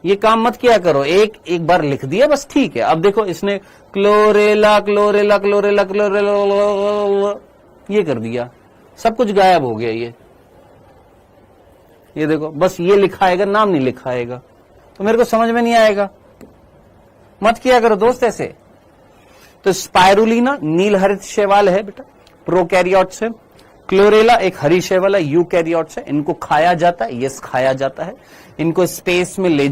ये काम मत किया करो। एक बार लिख दिया बस, ठीक है। अब देखो इसने क्लोरेला क्लोरेला क्लोरेला क्लोरेला ये कर दिया, सब कुछ गायब हो गया। ये देखो, बस ये लिखा आएगा, नाम नहीं लिखा आएगा, तो मेरे को समझ में नहीं आएगा। मत किया करो दोस्त ऐसे। तो स्पाइरुलिना नील हरित शैवाल है बेटा, प्रोकैरियोट्स है। क्लोरेला एक हरी शैवाल है, यूकैरियोट्स है। इनको खाया जाता है, यस खाया जाता है। इनको स्पेस में ले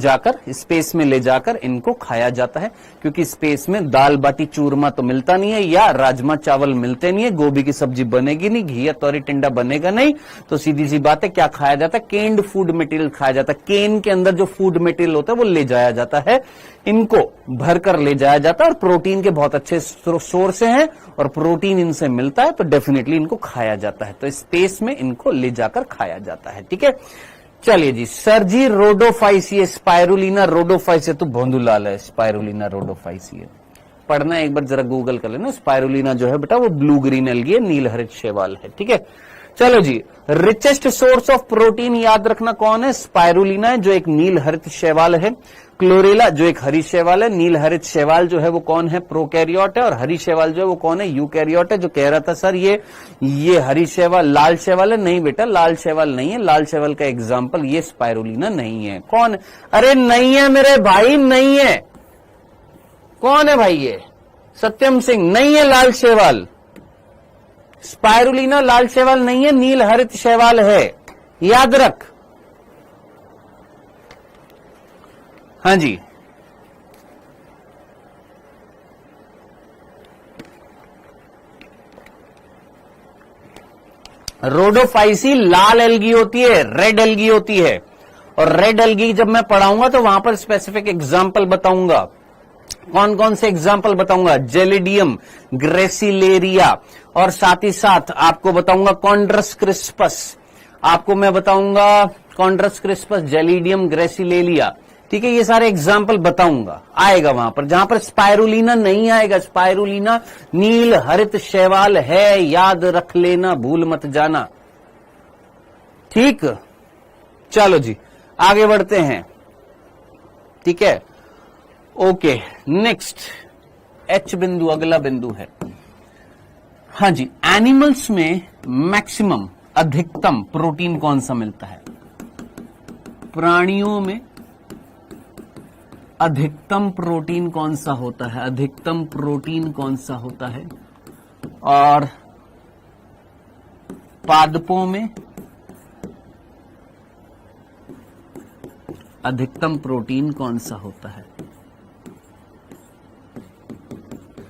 जाकर इनको खाया जाता है, क्योंकि स्पेस में दाल बाटी चूरमा तो मिलता नहीं है, या राजमा चावल मिलते नहीं है, गोभी की सब्जी बनेगी नहीं, घी या तोरी टिंडा बनेगा नहीं। तो सीधी सी बात है, क्या खाया जाता है? केन्ड फूड मटेरियल खाया जाता है। केन के अंदर जो फूड मटेरियल होता है वो ले जाया जाता है, इनको भरकर ले जाया जाता है। और प्रोटीन के बहुत अच्छे सोर्स हैं, और प्रोटीन इनसे मिलता है, तो डेफिनेटली इनको खाया जाता है। तो स्पेस में इनको ले जाकर खाया जाता है। ठीक है, चलिए जी। सर जी रोडोफाइसिए, स्पाइरुलिना रोडोफाइसिए, तो भोंदूलाल है। स्पाइरुलिना रोडोफाइसिए पढ़ना है, एक बार जरा गूगल कर लेना। स्पाइरुलिना जो है बेटा वो ब्लू ग्रीन एल्गी है, नील हरित शैवाल है। ठीक है, चलो जी। रिचेस्ट सोर्स ऑफ प्रोटीन याद रखना कौन है? स्पाइरुलिना है, जो एक नील हरित शैवाल है। क्लोरेला जो एक हरी शैवाल है। नील हरित शैवाल जो है वो कौन है? प्रोकैरियोट है। और हरी शैवाल जो है वो कौन है? यूकैरियोट है। जो कह रहा था सर ये हरी शैवाल लाल शैवाल है, नहीं बेटा लाल शैवाल नहीं है। लाल शैवाल का एग्जाम्पल ये स्पाइरुलिना नहीं है। कौन? अरे नहीं है मेरे भाई, नहीं है। कौन है भाई? ये सत्यम सिंह। नहीं है लाल शैवाल, स्पाइरुलिना लाल शैवाल नहीं है, नील हरित शैवाल है, याद रख। हाँ जी, रोडोफाइसी लाल एल्गी होती है, रेड एल्गी होती है। और रेड एल्गी जब मैं पढ़ाऊंगा तो वहां पर स्पेसिफिक एग्जाम्पल बताऊंगा। कौन कौन से एग्जाम्पल बताऊंगा? जेलिडियम, ग्रेसिलेरिया, और साथ ही साथ आपको बताऊंगा कॉन्ड्रस क्रिस्पस। आपको मैं बताऊंगा कॉन्ड्रस क्रिस्पस, जेलिडियम, ग्रेसिलेरिया। ठीक है, ये सारे एग्जाम्पल बताऊंगा, आएगा वहां पर। जहां पर स्पाइरुलिना नहीं आएगा, स्पाइरुलिना नील हरित शैवाल है, याद रख लेना, भूल मत जाना। ठीक, चलो जी आगे बढ़ते हैं। ठीक है, ओके, नेक्स्ट एच बिंदु, अगला बिंदु है। हाँ जी, एनिमल्स में मैक्सिमम, अधिकतम प्रोटीन कौन सा मिलता है? प्राणियों में अधिकतम प्रोटीन कौन सा होता है? अधिकतम प्रोटीन कौन सा होता है? और पादपों में अधिकतम प्रोटीन कौन सा होता है?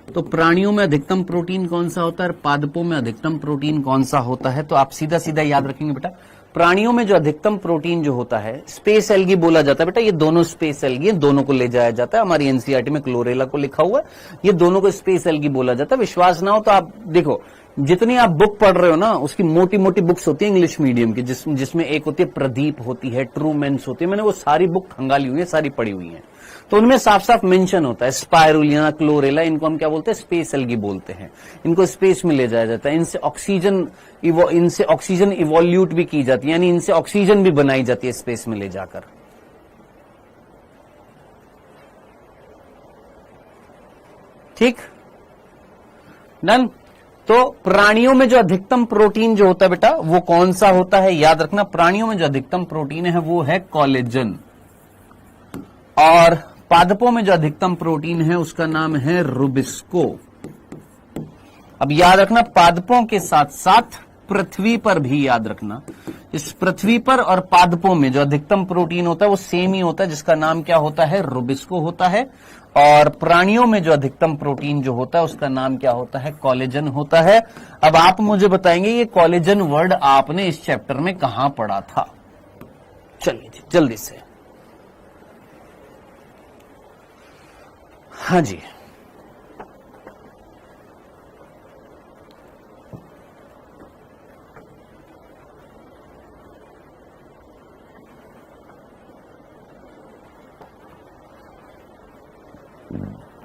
तो प्राणियों में अधिकतम प्रोटीन कौन सा होता है और पादपों में अधिकतम प्रोटीन कौन सा होता है? तो आप सीधा सीधा याद रखेंगे बेटा, प्राणियों में जो अधिकतम प्रोटीन जो होता है, स्पेस एल्गी बोला जाता है बेटा। ये दोनों स्पेस एल्गी है, दोनों को ले जाया जाता है। हमारी एनसीईआरटी में क्लोरेला को लिखा हुआ है, ये दोनों को स्पेस एल्गी बोला जाता है। विश्वास ना हो तो आप देखो, जितनी आप बुक पढ़ रहे हो ना, उसकी मोटी मोटी बुक्स होती है इंग्लिश मीडियम की, जिसमें एक होती है प्रदीप होती है, ट्रूमेंस होती है। मैंने वो सारी बुक खंगाली हुई है, सारी पढ़ी हुई है, तो उनमें साफ साफ मेंशन होता है स्पाइरुलिना, क्लोरेला, इनको हम क्या बोलते हैं? स्पेस एल्गी बोलते हैं। इनको स्पेस में ले जाया जाता है। इनसे ऑक्सीजन इवोल्यूट भी की जाती है, यानी इनसे ऑक्सीजन भी बनाई जाती है स्पेस में ले जाकर। ठीक, डन। तो प्राणियों में जो अधिकतम प्रोटीन जो होता है बेटा वो कौन सा होता है, याद रखना, प्राणियों में जो अधिकतम प्रोटीन है वो है कोलेजन, और पादपों में जो अधिकतम प्रोटीन है उसका नाम है रुबिस्को। अब याद रखना, पादपों के साथ साथ पृथ्वी पर भी याद रखना, इस पृथ्वी पर और पादपों में जो अधिकतम प्रोटीन होता है वो सेम ही होता है, जिसका नाम क्या होता है, रुबिस्को होता है। और प्राणियों में जो अधिकतम प्रोटीन जो होता है उसका नाम क्या होता है, कोलेजन होता है। अब आप मुझे बताएंगे ये कोलेजन वर्ड आपने इस चैप्टर में कहां पढ़ा था? चलिए जी जल्दी से। हाँ जी,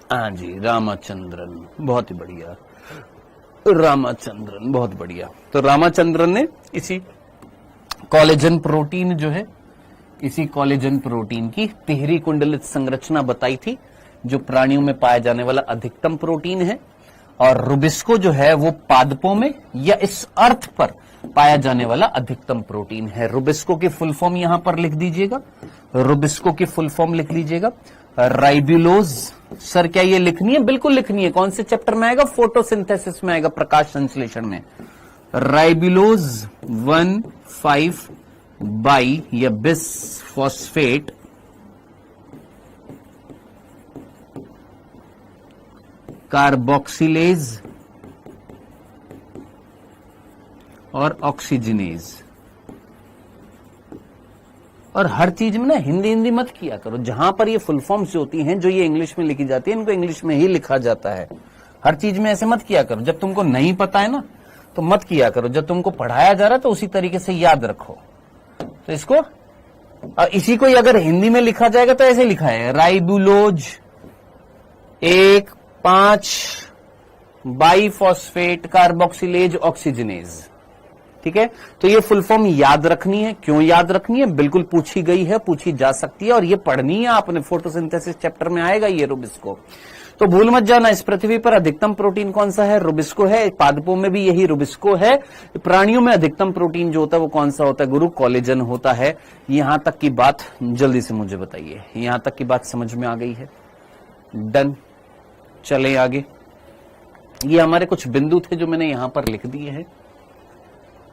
हाँ जी, रामाचंद्रन, बहुत ही बढ़िया, रामाचंद्रन बहुत बढ़िया। तो रामाचंद्रन ने इसी कोलेजन प्रोटीन जो है, इसी कोलेजन प्रोटीन की तिहरी कुंडलित संरचना बताई थी, जो प्राणियों में पाया जाने वाला अधिकतम प्रोटीन है। और रुबिस्को जो है वो पादपों में या इस अर्थ पर पाया जाने वाला अधिकतम प्रोटीन है। रुबिस्को की फुल फॉर्म यहां पर लिख दीजिएगा, रुबिस्को की फुल फॉर्म लिख लीजिएगा, राइबुलोज। सर क्या ये लिखनी है? बिल्कुल लिखनी है। कौन से चैप्टर में आएगा? फोटोसिंथेसिस में आएगा, प्रकाश संश्लेषण में। राइबुलोज 1,5 बाई या बिस फॉस्फेट कार्बोक्सिलेज और ऑक्सीजनेज। और हर चीज में ना हिंदी मत किया करो, जहां पर ये फुल फॉर्म्स होती हैं जो ये इंग्लिश में लिखी जाती है इनको इंग्लिश में ही लिखा जाता है। हर चीज में ऐसे मत किया करो, जब तुमको नहीं पता है ना तो मत किया करो, जब तुमको पढ़ाया जा रहा है तो उसी तरीके से याद रखो। तो इसको इसी को अगर हिंदी में लिखा जाएगा तो ऐसे लिखा है, राइबुलोज 1,5 बाईफॉस्फेट कार्बोक्सिलेज ऑक्सीजनेज। ठीक है, तो ये फुल फॉर्म याद रखनी है। क्यों याद रखनी है? बिल्कुल पूछी गई है, पूछी जा सकती है, और ये पढ़नी है आपने। फोटोसिंथेसिस चैप्टर में आएगा ये रुबिस्को, तो भूल मत जाना। इस पृथ्वी पर अधिकतम प्रोटीन कौन सा है? रुबिस्को है। पादपों में भी यही रुबिस्को है। प्राणियों में अधिकतम प्रोटीन जो होता है वो कौन सा होता है गुरु? कोलेजन होता है। यहां तक की बात जल्दी से मुझे बताइए, यहां तक की बात समझ में आ गई है? डन, चले आगे। ये हमारे कुछ बिंदु थे जो मैंने यहां पर लिख दिए हैं,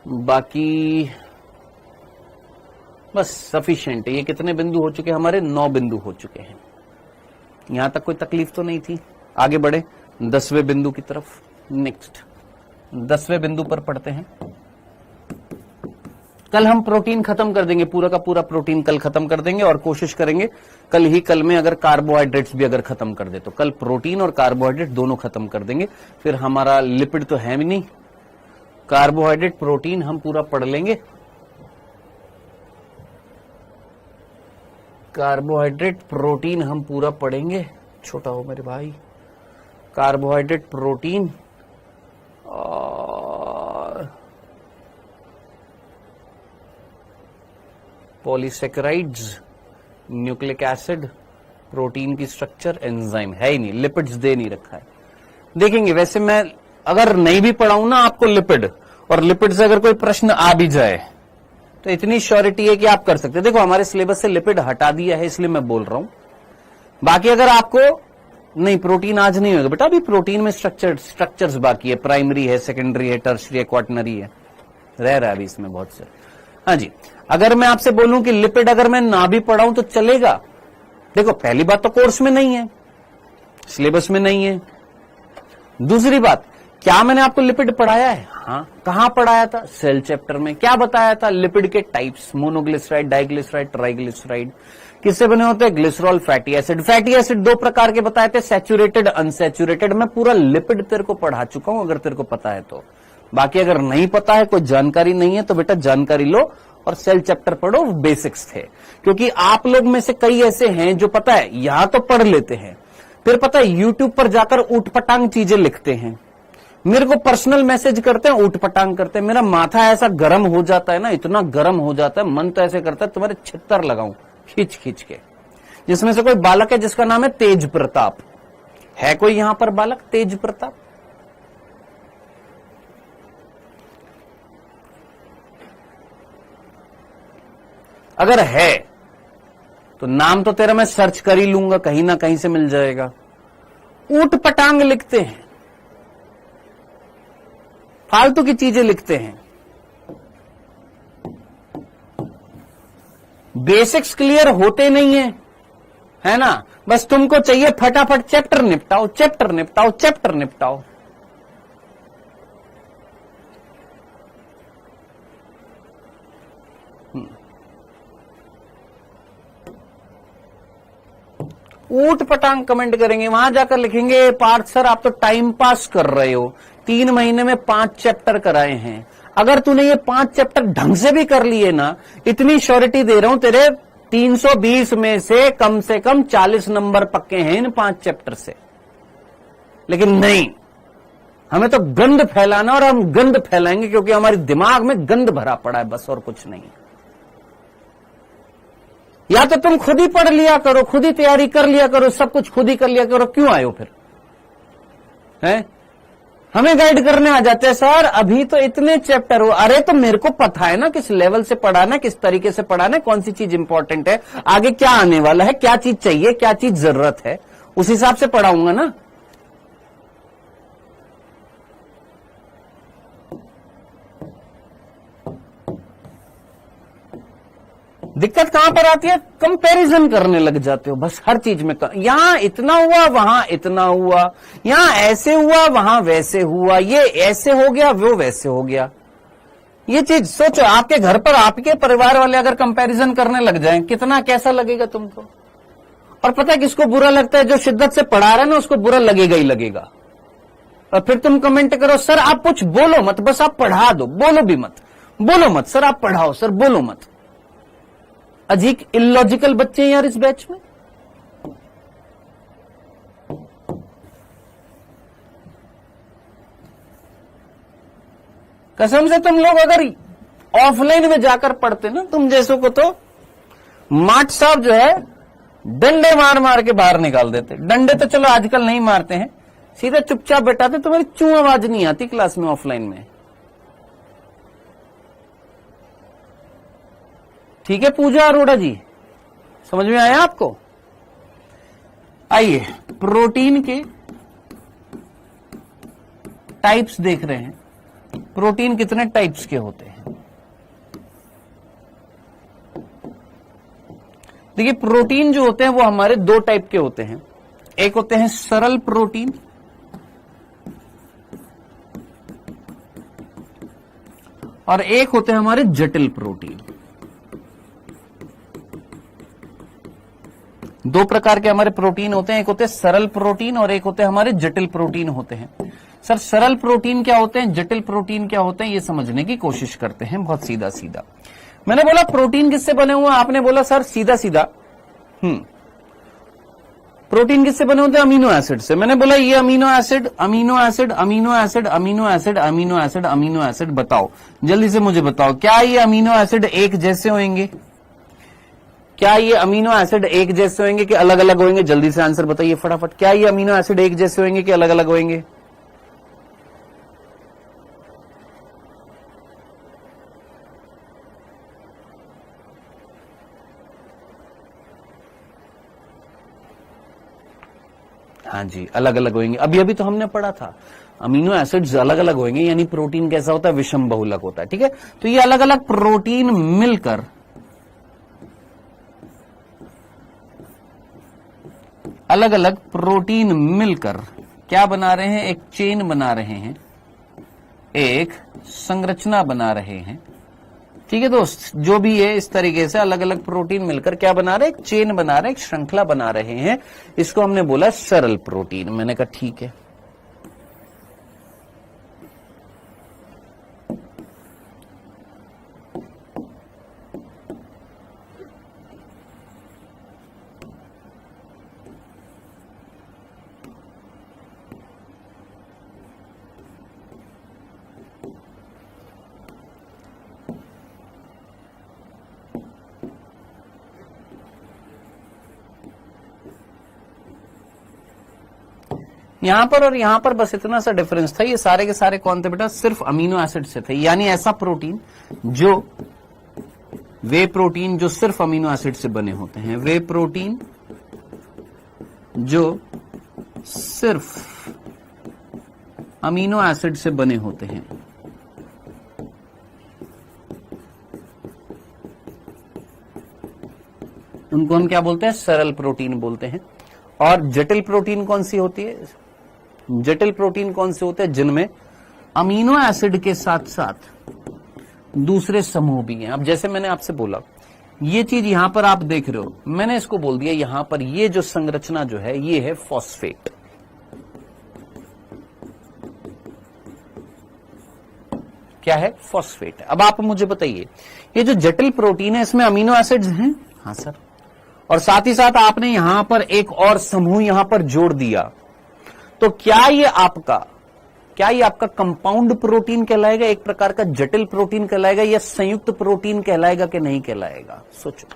बाकी बस सफिशिएंट है। ये कितने बिंदु हो चुके हैं हमारे? 9 बिंदु हो चुके हैं। यहां तक कोई तकलीफ तो नहीं थी? आगे बढ़े 10वें बिंदु की तरफ। नेक्स्ट 10वें बिंदु पर पढ़ते हैं। कल हम प्रोटीन खत्म कर देंगे, पूरा का पूरा प्रोटीन कल खत्म कर देंगे, और कोशिश करेंगे कल में अगर कार्बोहाइड्रेट्स भी अगर खत्म कर दे तो कल प्रोटीन और कार्बोहाइड्रेट दोनों खत्म कर देंगे। फिर हमारा लिपिड तो है भी नहीं, कार्बोहाइड्रेट प्रोटीन हम पूरा पढ़ लेंगे। कार्बोहाइड्रेट प्रोटीन हम पूरा पढ़ेंगे। छोटा हो मेरे भाई, कार्बोहाइड्रेट प्रोटीन और पॉलीसेकेराइड्स, न्यूक्लिक एसिड, प्रोटीन की स्ट्रक्चर, एंजाइम है ही नहीं, लिपिड्स दे नहीं रखा है। देखेंगे। वैसे मैं अगर नहीं भी पढ़ाऊं ना आपको लिपिड, और लिपिड से अगर कोई प्रश्न आ भी जाए तो इतनी श्योरिटी है कि आप कर सकते हैं। देखो हमारे सिलेबस से लिपिड हटा दिया है इसलिए मैं बोल रहा हूं। बाकी अगर आपको नहीं, प्रोटीन आज नहीं होगा बेटा, अभी प्रोटीन में स्ट्रक्चर्स बाकी है, प्राइमरी है, सेकेंडरी है, टर्शियरी है, क्वाटरनरी है, रह रहा है अभी इसमें बहुत से। हाँ जी, अगर मैं आपसे बोलूं कि लिपिड अगर मैं ना भी पढ़ाऊं तो चलेगा। देखो पहली बात तो कोर्स में नहीं है, सिलेबस में नहीं है। दूसरी बात, क्या मैंने आपको लिपिड पढ़ाया है? हाँ, कहां पढ़ाया था? सेल चैप्टर में। क्या बताया था? लिपिड के टाइप्स, मोनोग्लिसराइड, डाइग्लिसराइड, ट्राइग्लिसराइड। किससे बने होते हैं? Glycerol, fatty acid. Fatty acid 2 प्रकार के बताए थे, सैचुरेटेड, अनसैचुरेटेड। मैं पूरा लिपिड तेरे को पढ़ा चुका हूं अगर तेरे को पता है तो। बाकी अगर नहीं पता है, कोई जानकारी नहीं है, तो बेटा जानकारी लो और सेल चैप्टर पढ़ो, बेसिक्स थे। क्योंकि आप लोग में से कई ऐसे हैं जो पता है यहां तो पढ़ लेते हैं, फिर पता है यूट्यूब पर जाकर ऊटपटांग चीजें लिखते हैं, मेरे को पर्सनल मैसेज करते हैं, ऊटपटांग करते हैं। मेरा माथा ऐसा गर्म हो जाता है ना, इतना गर्म हो जाता है, मन तो ऐसे करता है तुम्हारे छित्तर लगाऊं खींच खींच के। जिसमें से कोई बालक है जिसका नाम है तेज प्रताप, है कोई यहां पर बालक तेज प्रताप? अगर है तो नाम तो तेरा मैं सर्च कर ही लूंगा, कहीं ना कहीं से मिल जाएगा। ऊट पटांग लिखते हैं, फालतू की चीजें लिखते हैं, बेसिक्स क्लियर होते नहीं है ना। बस तुमको चाहिए फटाफट चैप्टर निपटाओ, चैप्टर निपटाओ, चैप्टर निपटाओ। ऊट पटांग कमेंट करेंगे, वहां जाकर लिखेंगे पार्थ सर आप तो टाइम पास कर रहे हो, 3 महीने में 5 चैप्टर कराए हैं। अगर तूने ये 5 चैप्टर ढंग से भी कर लिए ना, इतनी श्योरिटी दे रहा हूं तेरे 320 में से कम 40 नंबर पक्के हैं इन 5 चैप्टर से। लेकिन नहीं, हमें तो गंद फैलाना, और हम गंद फैलाएंगे क्योंकि हमारे दिमाग में गंद भरा पड़ा है, बस और कुछ नहीं। या तो तुम खुद ही पढ़ लिया करो, खुद ही तैयारी कर लिया करो, सब कुछ खुद ही कर लिया करो, क्यों आए हो फिर? है हमें गाइड करने आ जाते हैं, सर अभी तो इतने चैप्टर हो। अरे तो मेरे को पता है ना किस लेवल से पढ़ाना, किस तरीके से पढ़ाना, कौन सी चीज इंपॉर्टेंट है, आगे क्या आने वाला है, क्या चीज चाहिए, क्या चीज जरूरत है, उस हिसाब से पढ़ाऊंगा ना। दिक्कत कहां पर आती है? कंपैरिजन करने लग जाते हो बस हर चीज में। यहां इतना हुआ, वहां इतना हुआ, यहां ऐसे हुआ, वहां वैसे हुआ, ये ऐसे हो गया, वो वैसे हो गया। ये चीज सोचो, आपके घर पर आपके परिवार वाले अगर कंपैरिजन करने लग जाएं, कितना कैसा लगेगा तुमको? और पता है किसको बुरा लगता है? जो शिद्दत से पढ़ा रहा है ना, उसको बुरा लगेगा ही लगेगा। और फिर तुम कमेंट करो, सर आप कुछ बोलो मत, बस आप पढ़ा दो, बोलो भी मत, बोलो मत, सर आप पढ़ाओ, सर बोलो मत। अजीब इलॉजिकल बच्चे हैं यार इस बैच में। कसम से तुम लोग अगर ऑफलाइन में जाकर पढ़ते ना, तुम जैसों को तो माट साहब जो है डंडे मार मार के बाहर निकाल देते। डंडे तो चलो आजकल नहीं मारते हैं, सीधा चुपचाप बैठाते, तुम्हारी चू आवाज नहीं आती क्लास में ऑफलाइन में। ठीक है पूजा अरोड़ा जी, समझ में आया आपको? आइए प्रोटीन के टाइप्स देख रहे हैं। प्रोटीन कितने टाइप्स के होते हैं? देखिए प्रोटीन जो होते हैं वो हमारे 2 टाइप के होते हैं। एक होते हैं सरल प्रोटीन, और एक होते हैं हमारे जटिल प्रोटीन। 2 प्रकार के हमारे प्रोटीन होते हैं, एक होते हैं सरल प्रोटीन और एक होते हैं हमारे जटिल प्रोटीन होते हैं। सर सरल प्रोटीन क्या होते हैं, जटिल प्रोटीन क्या होते हैं, ये समझने की कोशिश करते हैं बहुत सीधा सीधा। मैंने बोला प्रोटीन किससे बने हुए हैं, आपने बोला सर सीधा सीधा प्रोटीन किससे बने होते हैं? अमीनो एसिड से। मैंने बोला ये amino acid, amino acid, amino acid, amino acid, amino acid, amino acid, बताओ जल्दी से मुझे बताओ, क्या ये अमीनो एसिड एक जैसे होंगे? क्या ये अमीनो एसिड एक जैसे होंगे कि अलग अलग होंगे? जल्दी से आंसर बताइए फटाफट। क्या ये अमीनो एसिड एक जैसे होंगे कि अलग अलग होंगे? हाँ जी अलग अलग होंगे। अभी अभी तो हमने पढ़ा था अमीनो एसिड्स अलग अलग होंगे, यानी प्रोटीन कैसा होता है? विषम बहुलक होता है। ठीक है, तो ये अलग अलग प्रोटीन मिलकर अलग अलग प्रोटीन मिलकर क्या बना रहे हैं? एक चेन बना रहे हैं, एक संरचना बना रहे हैं। ठीक है दोस्त, जो भी है इस तरीके से अलग अलग प्रोटीन मिलकर क्या बना रहे हैं? एक चेन बना रहे हैं, एक श्रृंखला बना रहे हैं। इसको हमने बोला सरल प्रोटीन। मैंने कहा ठीक है। यहां पर और यहां पर बस इतना सा डिफरेंस था। ये सारे के सारे कौन थे बेटा? सिर्फ अमीनो एसिड से थे। यानी ऐसा प्रोटीन जो वे प्रोटीन जो सिर्फ अमीनो एसिड से बने होते हैं, वे प्रोटीन जो सिर्फ अमीनो एसिड से बने होते हैं, उनको हम क्या बोलते हैं? सरल प्रोटीन बोलते हैं। और जटिल प्रोटीन कौन सी होती है? जटिल प्रोटीन कौन से होते हैं? जिनमें अमीनो एसिड के साथ साथ दूसरे समूह भी हैं। अब जैसे मैंने आपसे बोला, ये चीज यहां पर आप देख रहे हो, मैंने इसको बोल दिया यहां पर ये जो संरचना जो है ये है फॉस्फेट। क्या है? फॉस्फेट। अब आप मुझे बताइए, ये जो जटिल प्रोटीन है इसमें अमीनो एसिड्स हैं? हाँ सर। और साथ ही साथ आपने यहां पर एक और समूह यहां पर जोड़ दिया, तो क्या ये आपका कंपाउंड प्रोटीन कहलाएगा, एक प्रकार का जटिल प्रोटीन कहलाएगा, या संयुक्त प्रोटीन कहलाएगा कि नहीं कहलाएगा? सोचो।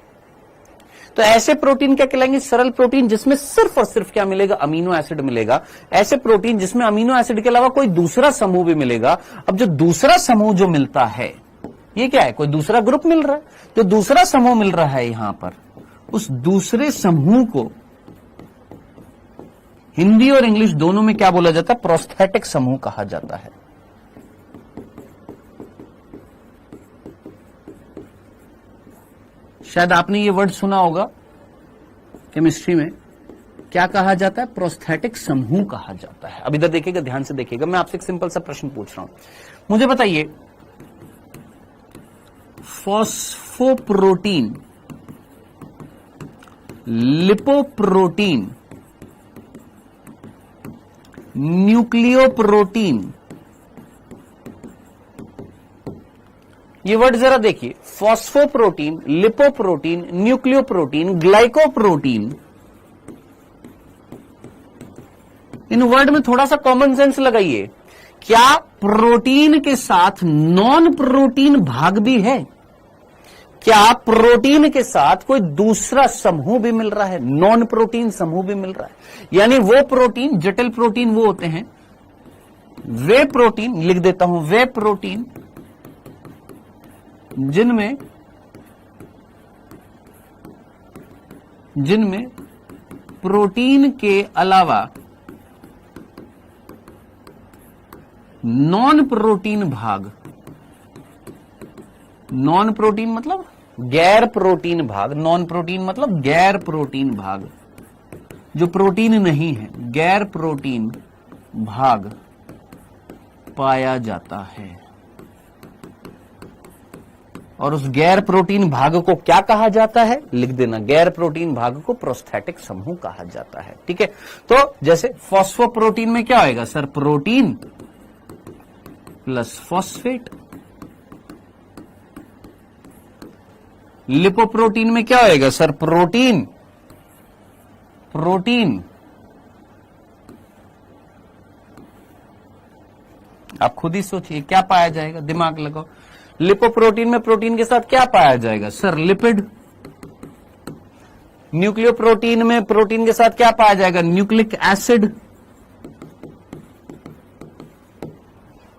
तो ऐसे प्रोटीन क्या कहलाएंगे? सरल प्रोटीन, जिसमें सिर्फ और सिर्फ क्या मिलेगा? अमीनो एसिड मिलेगा। ऐसे प्रोटीन जिसमें अमीनो एसिड के अलावा कोई दूसरा समूह भी मिलेगा। अब जो दूसरा समूह जो मिलता है ये क्या है? कोई दूसरा ग्रुप मिल रहा है। जो दूसरा समूह मिल रहा है यहां पर, उस दूसरे समूह को हिंदी और इंग्लिश दोनों में क्या बोला जाता है? प्रोस्थेटिक समूह कहा जाता है। शायद आपने ये वर्ड सुना होगा केमिस्ट्री में, क्या कहा जाता है? प्रोस्थेटिक समूह कहा जाता है। अब इधर देखिएगा, ध्यान से देखिएगा, मैं आपसे एक सिंपल सा प्रश्न पूछ रहा हूं। मुझे बताइए, फॉस्फोप्रोटीन, लिपोप्रोटीन, न्यूक्लियोप्रोटीन, ये वर्ड जरा देखिए, फॉस्फोप्रोटीन, लिपोप्रोटीन, न्यूक्लियोप्रोटीन, ग्लाइकोप्रोटीन, इन वर्ड में थोड़ा सा कॉमन सेंस लगाइए। क्या प्रोटीन के साथ नॉन प्रोटीन भाग भी है? क्या प्रोटीन के साथ कोई दूसरा समूह भी मिल रहा है? नॉन प्रोटीन समूह भी मिल रहा है। यानी वो प्रोटीन, जटिल प्रोटीन वो होते हैं, वे प्रोटीन, लिख देता हूं, वे प्रोटीन जिनमें प्रोटीन के अलावा नॉन प्रोटीन भाग, नॉन प्रोटीन मतलब गैर प्रोटीन भाग, नॉन प्रोटीन मतलब गैर प्रोटीन भाग, जो प्रोटीन नहीं है, गैर प्रोटीन भाग पाया जाता है। और उस गैर प्रोटीन भाग को क्या कहा जाता है? लिख देना, गैर प्रोटीन भाग को प्रोस्थेटिक समूह कहा जाता है। ठीक है। तो जैसे फॉस्फोप्रोटीन में क्या होएगा sir? Protein plus phosphate. Lipoprotein में क्या होएगा सर? प्रोटीन, प्रोटीन, आप खुद ही सोचिए क्या पाया जाएगा, दिमाग लगाओ। लिपोप्रोटीन में प्रोटीन के साथ क्या पाया जाएगा सर? लिपिड। न्यूक्लियोप्रोटीन में प्रोटीन के साथ क्या पाया जाएगा? Nucleic acid.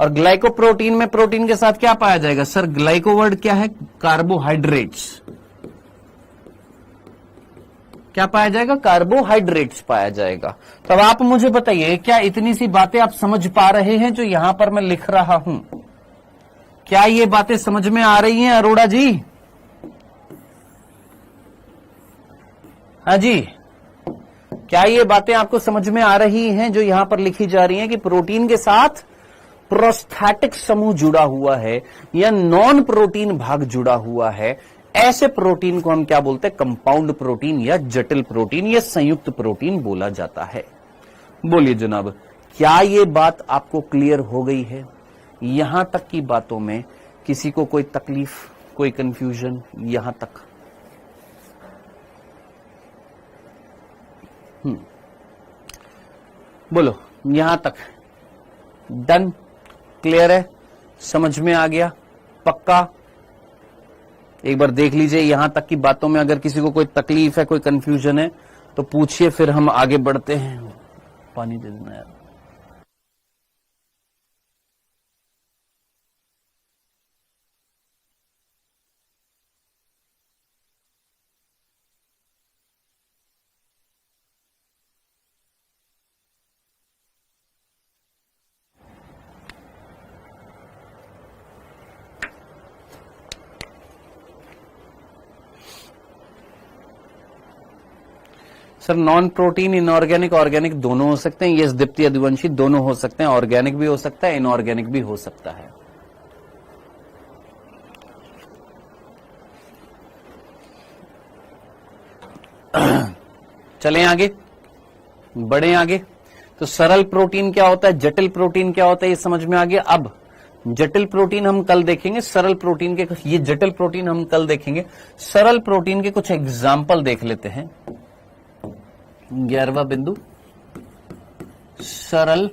और ग्लाइकोप्रोटीन में प्रोटीन के साथ क्या पाया जाएगा सर? ग्लाइको वर्ड क्या है? कार्बोहाइड्रेट्स। क्या पाया जाएगा? कार्बोहाइड्रेट्स पाया जाएगा। तो अब आप मुझे बताइए, क्या इतनी सी बातें आप समझ पा रहे हैं जो यहां पर मैं लिख रहा हूं? क्या ये बातें समझ में आ रही हैं अरोड़ा जी? हाँ जी, क्या ये बातें आपको समझ में आ रही हैं जो यहां पर लिखी जा रही हैं कि प्रोटीन के साथ प्रोस्थेटिक समूह जुड़ा हुआ है या नॉन प्रोटीन भाग जुड़ा हुआ है? ऐसे प्रोटीन को हम क्या बोलते हैं? कंपाउंड प्रोटीन या जटिल प्रोटीन या संयुक्त प्रोटीन बोला जाता है। बोलिए जनाब, क्या ये बात आपको क्लियर हो गई है? यहां तक की बातों में किसी को कोई तकलीफ, कोई कंफ्यूजन यहां तक? बोलो, यहां तक डन, क्लियर है, समझ में आ गया, पक्का? एक बार देख लीजिए यहां तक की बातों में, अगर किसी को कोई तकलीफ है, कोई कंफ्यूजन है तो पूछिए, फिर हम आगे बढ़ते हैं। पानी दे देना यार। Sir non protein inorganic organic दोनों हो सकते हैं। यस दीप्ति यदुवंशी, दोनों हो सकते हैं। ऑर्गेनिक भी हो सकता है, इनऑर्गेनिक भी हो सकता है। चलें आगे, बढ़े आगे। तो सरल प्रोटीन क्या होता है, जटिल प्रोटीन क्या होता है, ये समझ में आ गया। अब जटिल प्रोटीन हम कल देखेंगे, सरल प्रोटीन के ये जटिल प्रोटीन हम कल देखेंगे। सरल प्रोटीन के कुछ एग्जाम्पल देख लेते हैं। 11वां बिंदु, सरल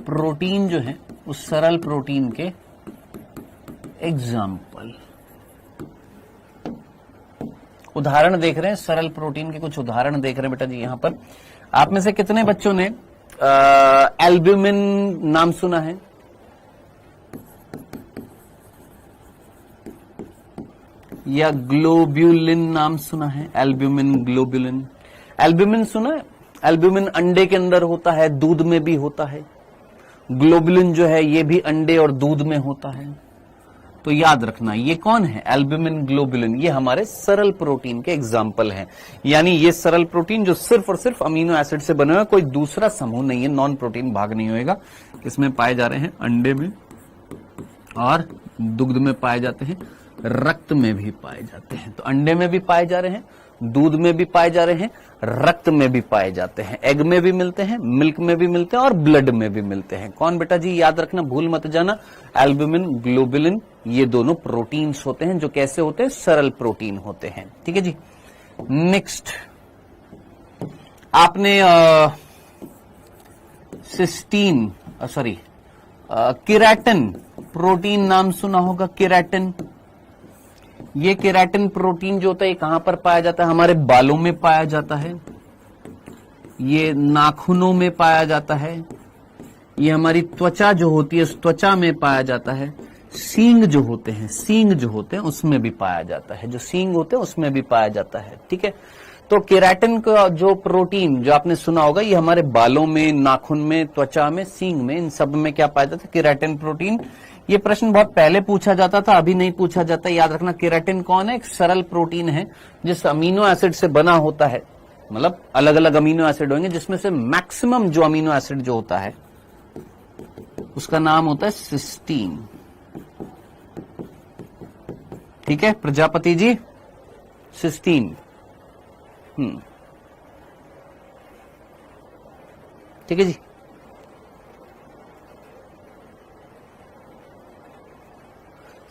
प्रोटीन जो है उस सरल प्रोटीन के एग्जाम्पल, उदाहरण देख रहे हैं। सरल प्रोटीन के कुछ उदाहरण देख रहे हैं बेटा जी। यहां पर आप में से कितने बच्चों ने एल्ब्यूमिन नाम सुना है? या ग्लोब्यूलिन नाम सुना है? Albumin, globulin. एल्ब्यूमिन सुना है? एल्ब्यूमिन अंडे के अंदर होता है, दूध में भी होता है। ग्लोब्यूलिन जो है ये भी अंडे और दूध में होता है। तो याद रखना ये कौन है, एल्ब्यूमिन, ग्लोब्यूलिन, ये हमारे सरल प्रोटीन के एग्जाम्पल हैं। यानी ये सरल प्रोटीन जो सिर्फ और सिर्फ अमीनो एसिड से बने हुए, कोई दूसरा समूह नहीं है, नॉन प्रोटीन भाग नहीं होएगा। इसमें पाए जा रहे हैं अंडे में और दुग्ध में पाए जाते हैं, रक्त में भी पाए जाते हैं। तो अंडे में भी पाए जा रहे हैं, दूध में भी पाए जा रहे हैं, रक्त में भी पाए जाते हैं, एग में भी मिलते हैं, मिल्क में भी मिलते हैं और ब्लड में भी मिलते हैं। कौन बेटा जी, याद रखना, भूल मत जाना। एल्ब्यूमिन, ग्लोब्यूलिन, ये दोनों प्रोटीन्स होते हैं जो कैसे होते हैं, सरल प्रोटीन होते हैं। ठीक है जी। नेक्स्ट, आपने सिस्टीन केराटिन प्रोटीन नाम सुना होगा। केराटिन, ये केराटिन प्रोटीन जो होता है कहां पर पाया जाता है, हमारे बालों में पाया जाता है, ये नाखूनों में पाया जाता है, ये हमारी त्वचा जो होती है उस त्वचा में पाया जाता है, सींग जो होते हैं उसमें भी पाया जाता है, जो सींग होते हैं उसमें भी पाया जाता है। ठीक है। तो केराटिन का जो प्रोटीन जो आपने सुना होगा, ये हमारे बालों में, नाखून में, त्वचा में, सींग में, इन सब में क्या पाया जाता है, केराटिन प्रोटीन। ये प्रश्न बहुत पहले पूछा जाता था, अभी नहीं पूछा जाता। याद रखना, केराटिन कौन है, एक सरल प्रोटीन है जिस अमीनो एसिड से बना होता है। मतलब अलग अलग अमीनो एसिड होंगे जिसमें से मैक्सिमम जो अमीनो एसिड जो होता है उसका नाम होता है सिस्टीन। ठीक है प्रजापति जी, सिस्टीन। ठीक है जी।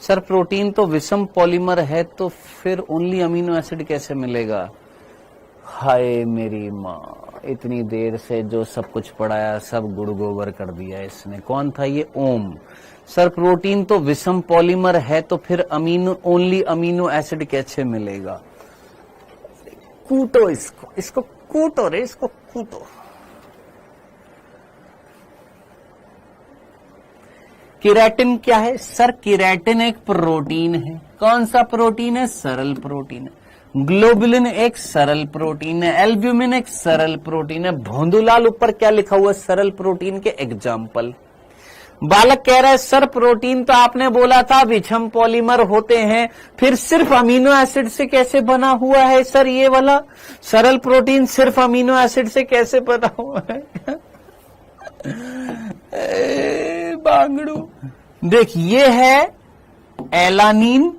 सर प्रोटीन तो विषम पॉलीमर है, तो फिर ओनली अमीनो एसिड कैसे मिलेगा? हाय मेरी माँ, इतनी देर से जो सब कुछ पढ़ाया सब गुड़ गोबर कर दिया इसने। कौन था ये? ओम। सर प्रोटीन तो विषम पॉलीमर है, तो फिर ओनली अमीनो एसिड कैसे मिलेगा? कूटो इसको कूटो रे, इसको कूटो। केराटिन क्या है? सर केराटिन एक प्रोटीन है। कौन सा प्रोटीन है? सरल प्रोटीन है। ग्लोबुलिन एक सरल प्रोटीन है। एल्ब्यूमिन एक सरल प्रोटीन है। भोंदूलाल ऊपर क्या लिखा हुआ है? सरल प्रोटीन के एग्जाम्पल। बालक कह रहा है सर प्रोटीन तो आपने बोला था विषम पॉलीमर होते हैं, फिर सिर्फ अमीनो एसिड से कैसे बना हुआ है सर ये वाला सरल प्रोटीन? सिर्फ अमीनो एसिड से कैसे बना हुआ है? बांगड़ू देख, ये है एलानीन,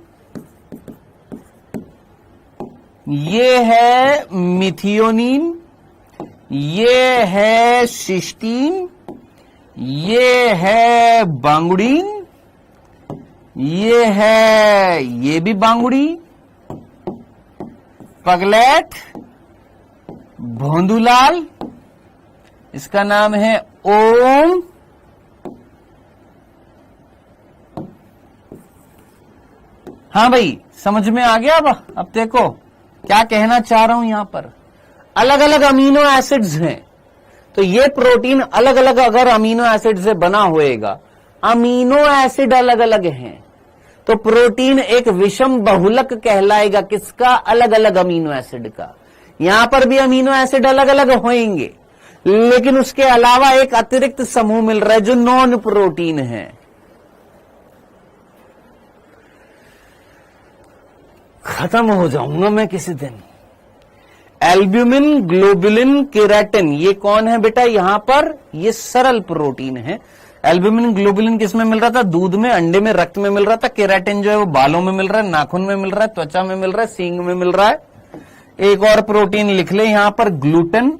ये है मिथियोनीन, ये है सिस्टीन, ये है बांगुड़ीन, ये भी बांगुड़ी, पगलेट, भोंदूलाल, इसका नाम है ओम, हाँ भाई समझ में आ गया। अब देखो क्या कहना चाह रहा हूं, यहां पर अलग अलग अमीनो एसिड्स हैं, तो ये प्रोटीन अलग अलग अगर अमीनो एसिड से बना होएगा, अमीनो एसिड अलग अलग हैं, तो प्रोटीन एक विषम बहुलक कहलाएगा। किसका? अलग अलग अमीनो एसिड का। यहां पर भी अमीनो एसिड अलग अलग होंगे, लेकिन उसके अलावा एक अतिरिक्त समूह मिल रहा है जो नॉन प्रोटीन है। खत्म हो जाऊंगा मैं किसी दिन। एल्ब्यूमिन, ग्लोबुलिन, केराटिन, ये कौन है बेटा यहां पर? ये सरल प्रोटीन है। एल्ब्यूमिन, ग्लोबुलिन किस में मिल रहा था? दूध में, अंडे में, रक्त में मिल रहा था। केराटिन जो है वो बालों में मिल रहा है, नाखून में मिल रहा है, त्वचा में मिल रहा है, सींग में मिल रहा है। एक और प्रोटीन लिख ले यहां पर, ग्लूटन।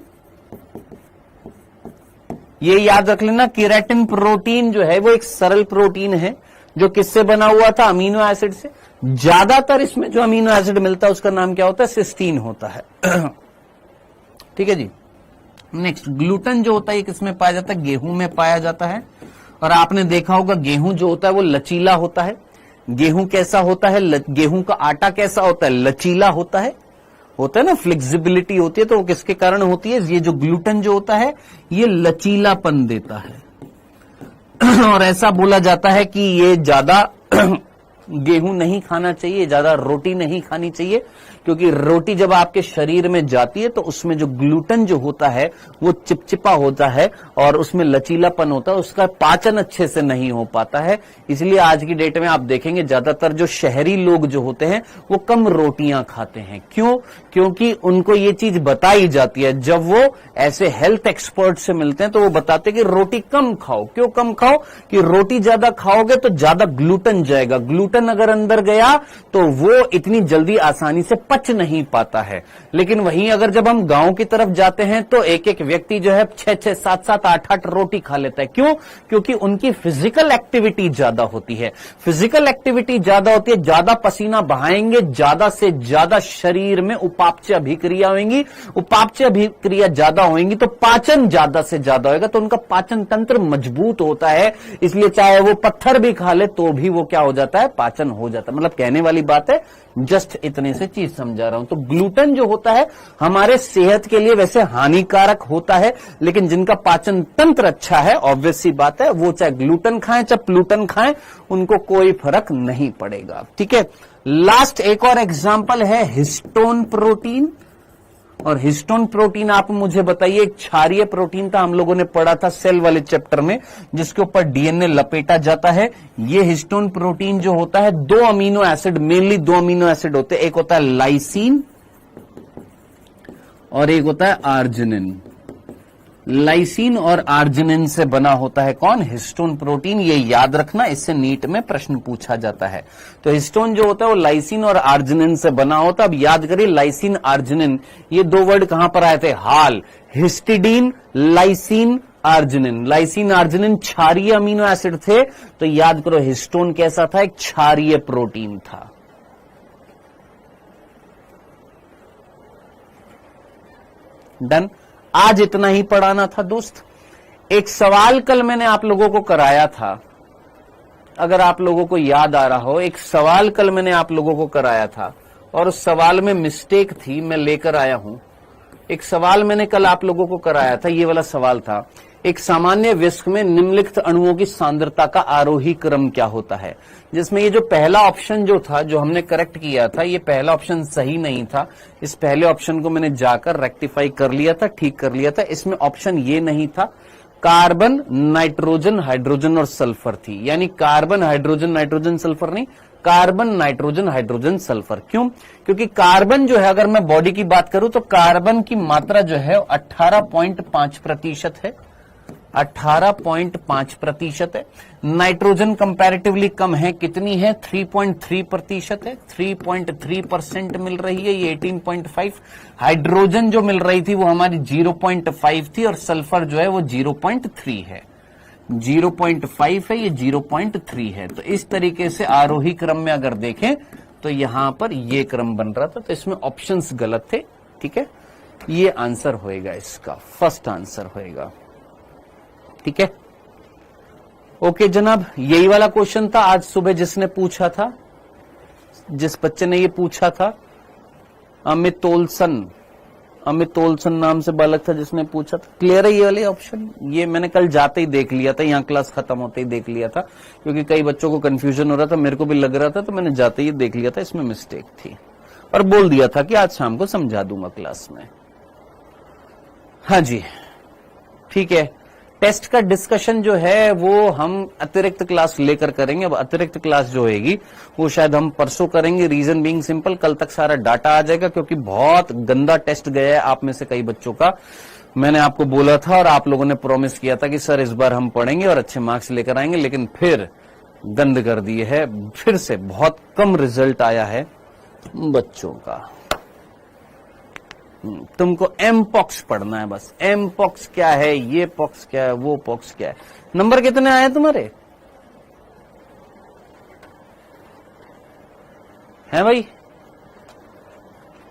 ये याद रख लेना, केराटिन प्रोटीन जो है वो एक सरल प्रोटीन है जो किससे बना हुआ था? अमीनो एसिड से। ज्यादातर इसमें जो अमीनो एसिड मिलता है उसका नाम क्या होता है? सिस्टीन होता है। ठीक है जी। नेक्स्ट, ग्लूटन जो होता है ये किसमें पाया जाता है? गेहूं में पाया जाता है। और आपने देखा होगा गेहूं जो होता है वो लचीला होता है। गेहूं कैसा होता है? गेहूं का आटा कैसा होता है? लचीला होता है ना, फ्लेक्सिबिलिटी होती है। तो वो किसके कारण होती है? ये जो ग्लूटन जो होता है ये लचीलापन देता है। और ऐसा बोला जाता है कि ये ज्यादा गेहूं नहीं खाना चाहिए, ज्यादा रोटी नहीं खानी चाहिए, क्योंकि रोटी जब आपके शरीर में जाती है तो उसमें जो ग्लूटन जो होता है वो चिपचिपा होता है और उसमें लचीलापन होता है, उसका पाचन अच्छे से नहीं हो पाता है। इसलिए आज की डेट में आप देखेंगे ज्यादातर जो शहरी लोग जो होते हैं वो कम रोटियां खाते हैं। क्यों? क्योंकि उनको ये चीज बताई जाती है। जब वो ऐसे हेल्थ एक्सपर्ट से मिलते हैं तो वो बताते हैं कि रोटी कम खाओ। क्यों कम खाओ? कि रोटी ज्यादा खाओगे तो ज्यादा ग्लूटन जाएगा, ग्लूटन अगर अंदर गया तो वो इतनी जल्दी आसानी से पच नहीं पाता है। लेकिन वहीं अगर जब हम गांव की तरफ जाते हैं तो एक एक व्यक्ति जो है 6-6, 7-7, 8-8 रोटी खा लेता है। क्यों? क्योंकि उनकी फिजिकल एक्टिविटी ज्यादा होती है। फिजिकल एक्टिविटी ज्यादा होती है, ज्यादा पसीना बहाएंगे, ज्यादा से ज्यादा शरीर में उपापचय अभिक्रिया होंगी, उपापचय अभिक्रिया ज्यादा होंगी तो पाचन ज्यादा से ज्यादा होगा, तो उनका पाचन तंत्र मजबूत होता है। इसलिए चाहे वो पत्थर भी खा ले तो भी वो क्या हो जाता है? पाचन हो जाता है। मतलब कहने वाली बात है, जस्ट इतने से चीज समझा रहा हूं। तो ग्लूटन जो होता है हमारे सेहत के लिए वैसे हानिकारक होता है, लेकिन जिनका पाचन तंत्र अच्छा है, ऑब्वियस सी बात है, वो चाहे ग्लूटन खाएं चाहे प्लूटन खाएं, उनको कोई फर्क नहीं पड़ेगा। ठीक है। लास्ट एक और एग्जांपल है हिस्टोन प्रोटीन। और हिस्टोन प्रोटीन आप मुझे बताइए, एक क्षारीय प्रोटीन था, हम लोगों ने पढ़ा था सेल वाले चैप्टर में, जिसके ऊपर डीएनए लपेटा जाता है। ये हिस्टोन प्रोटीन जो होता है, 2 amino acid, mainly 2 amino acid होते हैं। एक होता है लाइसीन और एक होता है आर्जिनिन। लाइसीन और आर्जिनिन से बना होता है कौन? Histone protein. ये याद रखना, इससे नीट में प्रश्न पूछा जाता है। तो हिस्टोन जो होता है वो लाइसीन और आर्जिनिन से बना होता है। अब याद करिए, लाइसीन आर्जिनिन ये 2 वर्ड कहां पर आए थे? हाल। Histidine, lysine, arginine. Lysine arginine क्षारीय अमीनो एसिड थे, तो याद करो हिस्टोन कैसा था? एक क्षारीय प्रोटीन था। डन। आज इतना ही पढ़ाना था दोस्त। एक सवाल कल मैंने आप लोगों को कराया था, अगर आप लोगों को याद आ रहा हो, एक सवाल कल मैंने आप लोगों को कराया था और उस सवाल में मिस्टेक थी, मैं लेकर आया हूं। एक सवाल मैंने कल आप लोगों को कराया था, ये वाला सवाल था, एक सामान्य विस्क में निम्नलिखित अणुओं की सांद्रता का आरोही क्रम क्या होता है? जिसमें ये जो पहला ऑप्शन जो था, जो हमने करेक्ट किया था, ये पहला ऑप्शन सही नहीं था। इस पहले ऑप्शन को मैंने जाकर रेक्टिफाई कर लिया था, ठीक कर लिया था। इसमें ऑप्शन ये नहीं था, कार्बन, नाइट्रोजन, हाइड्रोजन और सल्फर थी। यानी कार्बन, हाइड्रोजन, नाइट्रोजन, सल्फर नहीं, कार्बन, नाइट्रोजन, हाइड्रोजन, सल्फर। क्यों? क्योंकि कार्बन जो है, अगर मैं बॉडी की बात करूं तो कार्बन की मात्रा जो है 18.5% है, 18.5% है। नाइट्रोजन कंपैरेटिवली कम है, कितनी है? 3.3% है, 3.3% मिल रही है, ये 18.5। हाइड्रोजन जो मिल रही थी वो हमारी 0.5 थी और सल्फर जो है वो 0.3 है। 0.5 है, ये 0.3 है। तो इस तरीके से आरोही क्रम में अगर देखें तो यहां पर ये क्रम बन रहा था, तो इसमें ऑप्शंस गलत थे। ठीक है, ये आंसर होएगा, इसका फर्स्ट आंसर होएगा। ठीक है, ओके जनाब, यही वाला क्वेश्चन था आज सुबह जिसने पूछा था, जिस बच्चे ने ये पूछा था, अमित तोलसन नाम से बालक था जिसने पूछा था। क्लियर है ये वाले ऑप्शन? ये मैंने कल जाते ही देख लिया था, यहाँ क्लास खत्म होते ही देख लिया था, क्योंकि कई बच्चों को कंफ्यूजन हो रहा था, मेरे को भी लग रहा था, तो मैंने जाते ही देख लिया था, इसमें मिस्टेक थी और बोल दिया था कि आज शाम को समझा दूंगा क्लास में। हाँ जी, ठीक है। टेस्ट का डिस्कशन जो है वो हम अतिरिक्त क्लास लेकर करेंगे। अब अतिरिक्त क्लास जो होगी वो शायद हम परसों करेंगे। रीजन बीइंग सिंपल, कल तक सारा डाटा आ जाएगा, क्योंकि बहुत गंदा टेस्ट गया है आप में से कई बच्चों का। मैंने आपको बोला था और आप लोगों ने प्रॉमिस किया था कि सर इस बार हम पढ़ेंगे और अच्छे मार्क्स लेकर आएंगे, लेकिन फिर गंद कर दिए है। फिर से बहुत कम रिजल्ट आया है बच्चों का। तुमको एम पॉक्स पढ़ना है बस। एम पॉक्स क्या है, ये पॉक्स क्या है, वो पॉक्स क्या है। नंबर कितने आए तुम्हारे हैं भाई?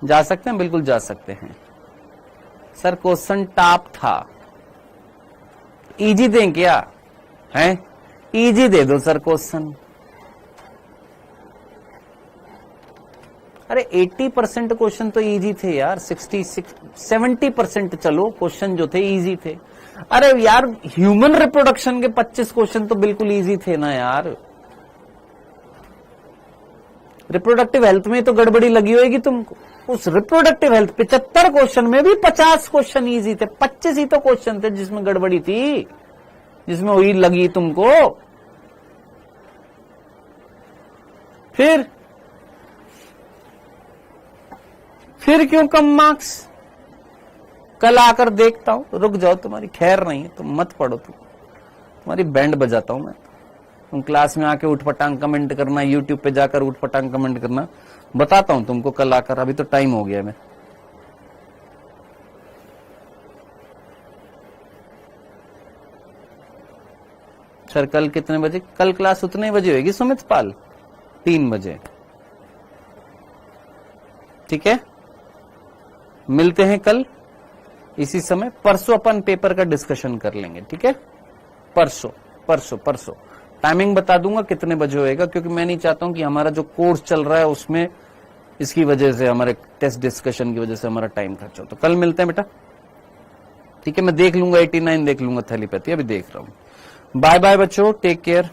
जा सकते हैं, बिल्कुल जा सकते हैं। सर क्वेश्चन टॉप था, इजी दें क्या? हैं इजी दे दो सर क्वेश्चन। अरे 80% क्वेश्चन तो इजी थे यार। 70% चलो क्वेश्चन जो थे इजी थे। अरे यार ह्यूमन रिप्रोडक्शन के 25 क्वेश्चन तो बिल्कुल इजी थे ना यार। रिप्रोडक्टिव हेल्थ में तो गड़बड़ी लगी होगी तुमको। उस रिप्रोडक्टिव हेल्थ 75 क्वेश्चन में भी 50 क्वेश्चन इजी थे, 25 ही तो क्वेश्चन थे जिसमें गड़बड़ी थी, जिसमें वही लगी तुमको। फिर क्यों कम मार्क्स? कल आकर देखता हूं। रुक जाओ, तुम्हारी खैर नहीं है, तुम मत पढ़ो। तुम्हारी बैंड बजाता हूं मैं। तुम क्लास में आके उठपटांग कमेंट करना, यूट्यूब पे जाकर उठपटांग कमेंट करना, बताता हूं तुमको कल आकर। अभी तो टाइम हो गया है। मैं सर कल कितने बजे? कल क्लास उतने बजे होगी सुमित पाल, 3 बजे। ठीक है, मिलते हैं कल इसी समय। परसों अपन पेपर का डिस्कशन कर लेंगे, ठीक है? परसों टाइमिंग बता दूंगा कितने बजे होएगा, क्योंकि मैं नहीं चाहता हूं कि हमारा जो कोर्स चल रहा है उसमें इसकी वजह से, हमारे टेस्ट डिस्कशन की वजह से हमारा टाइम खर्च हो। तो कल मिलते हैं बेटा, ठीक है? मैं देख लूंगा 89 देख लूंगा थैलीपैथी, अभी देख रहा हूं। बाय बाय बच्चों, टेक केयर।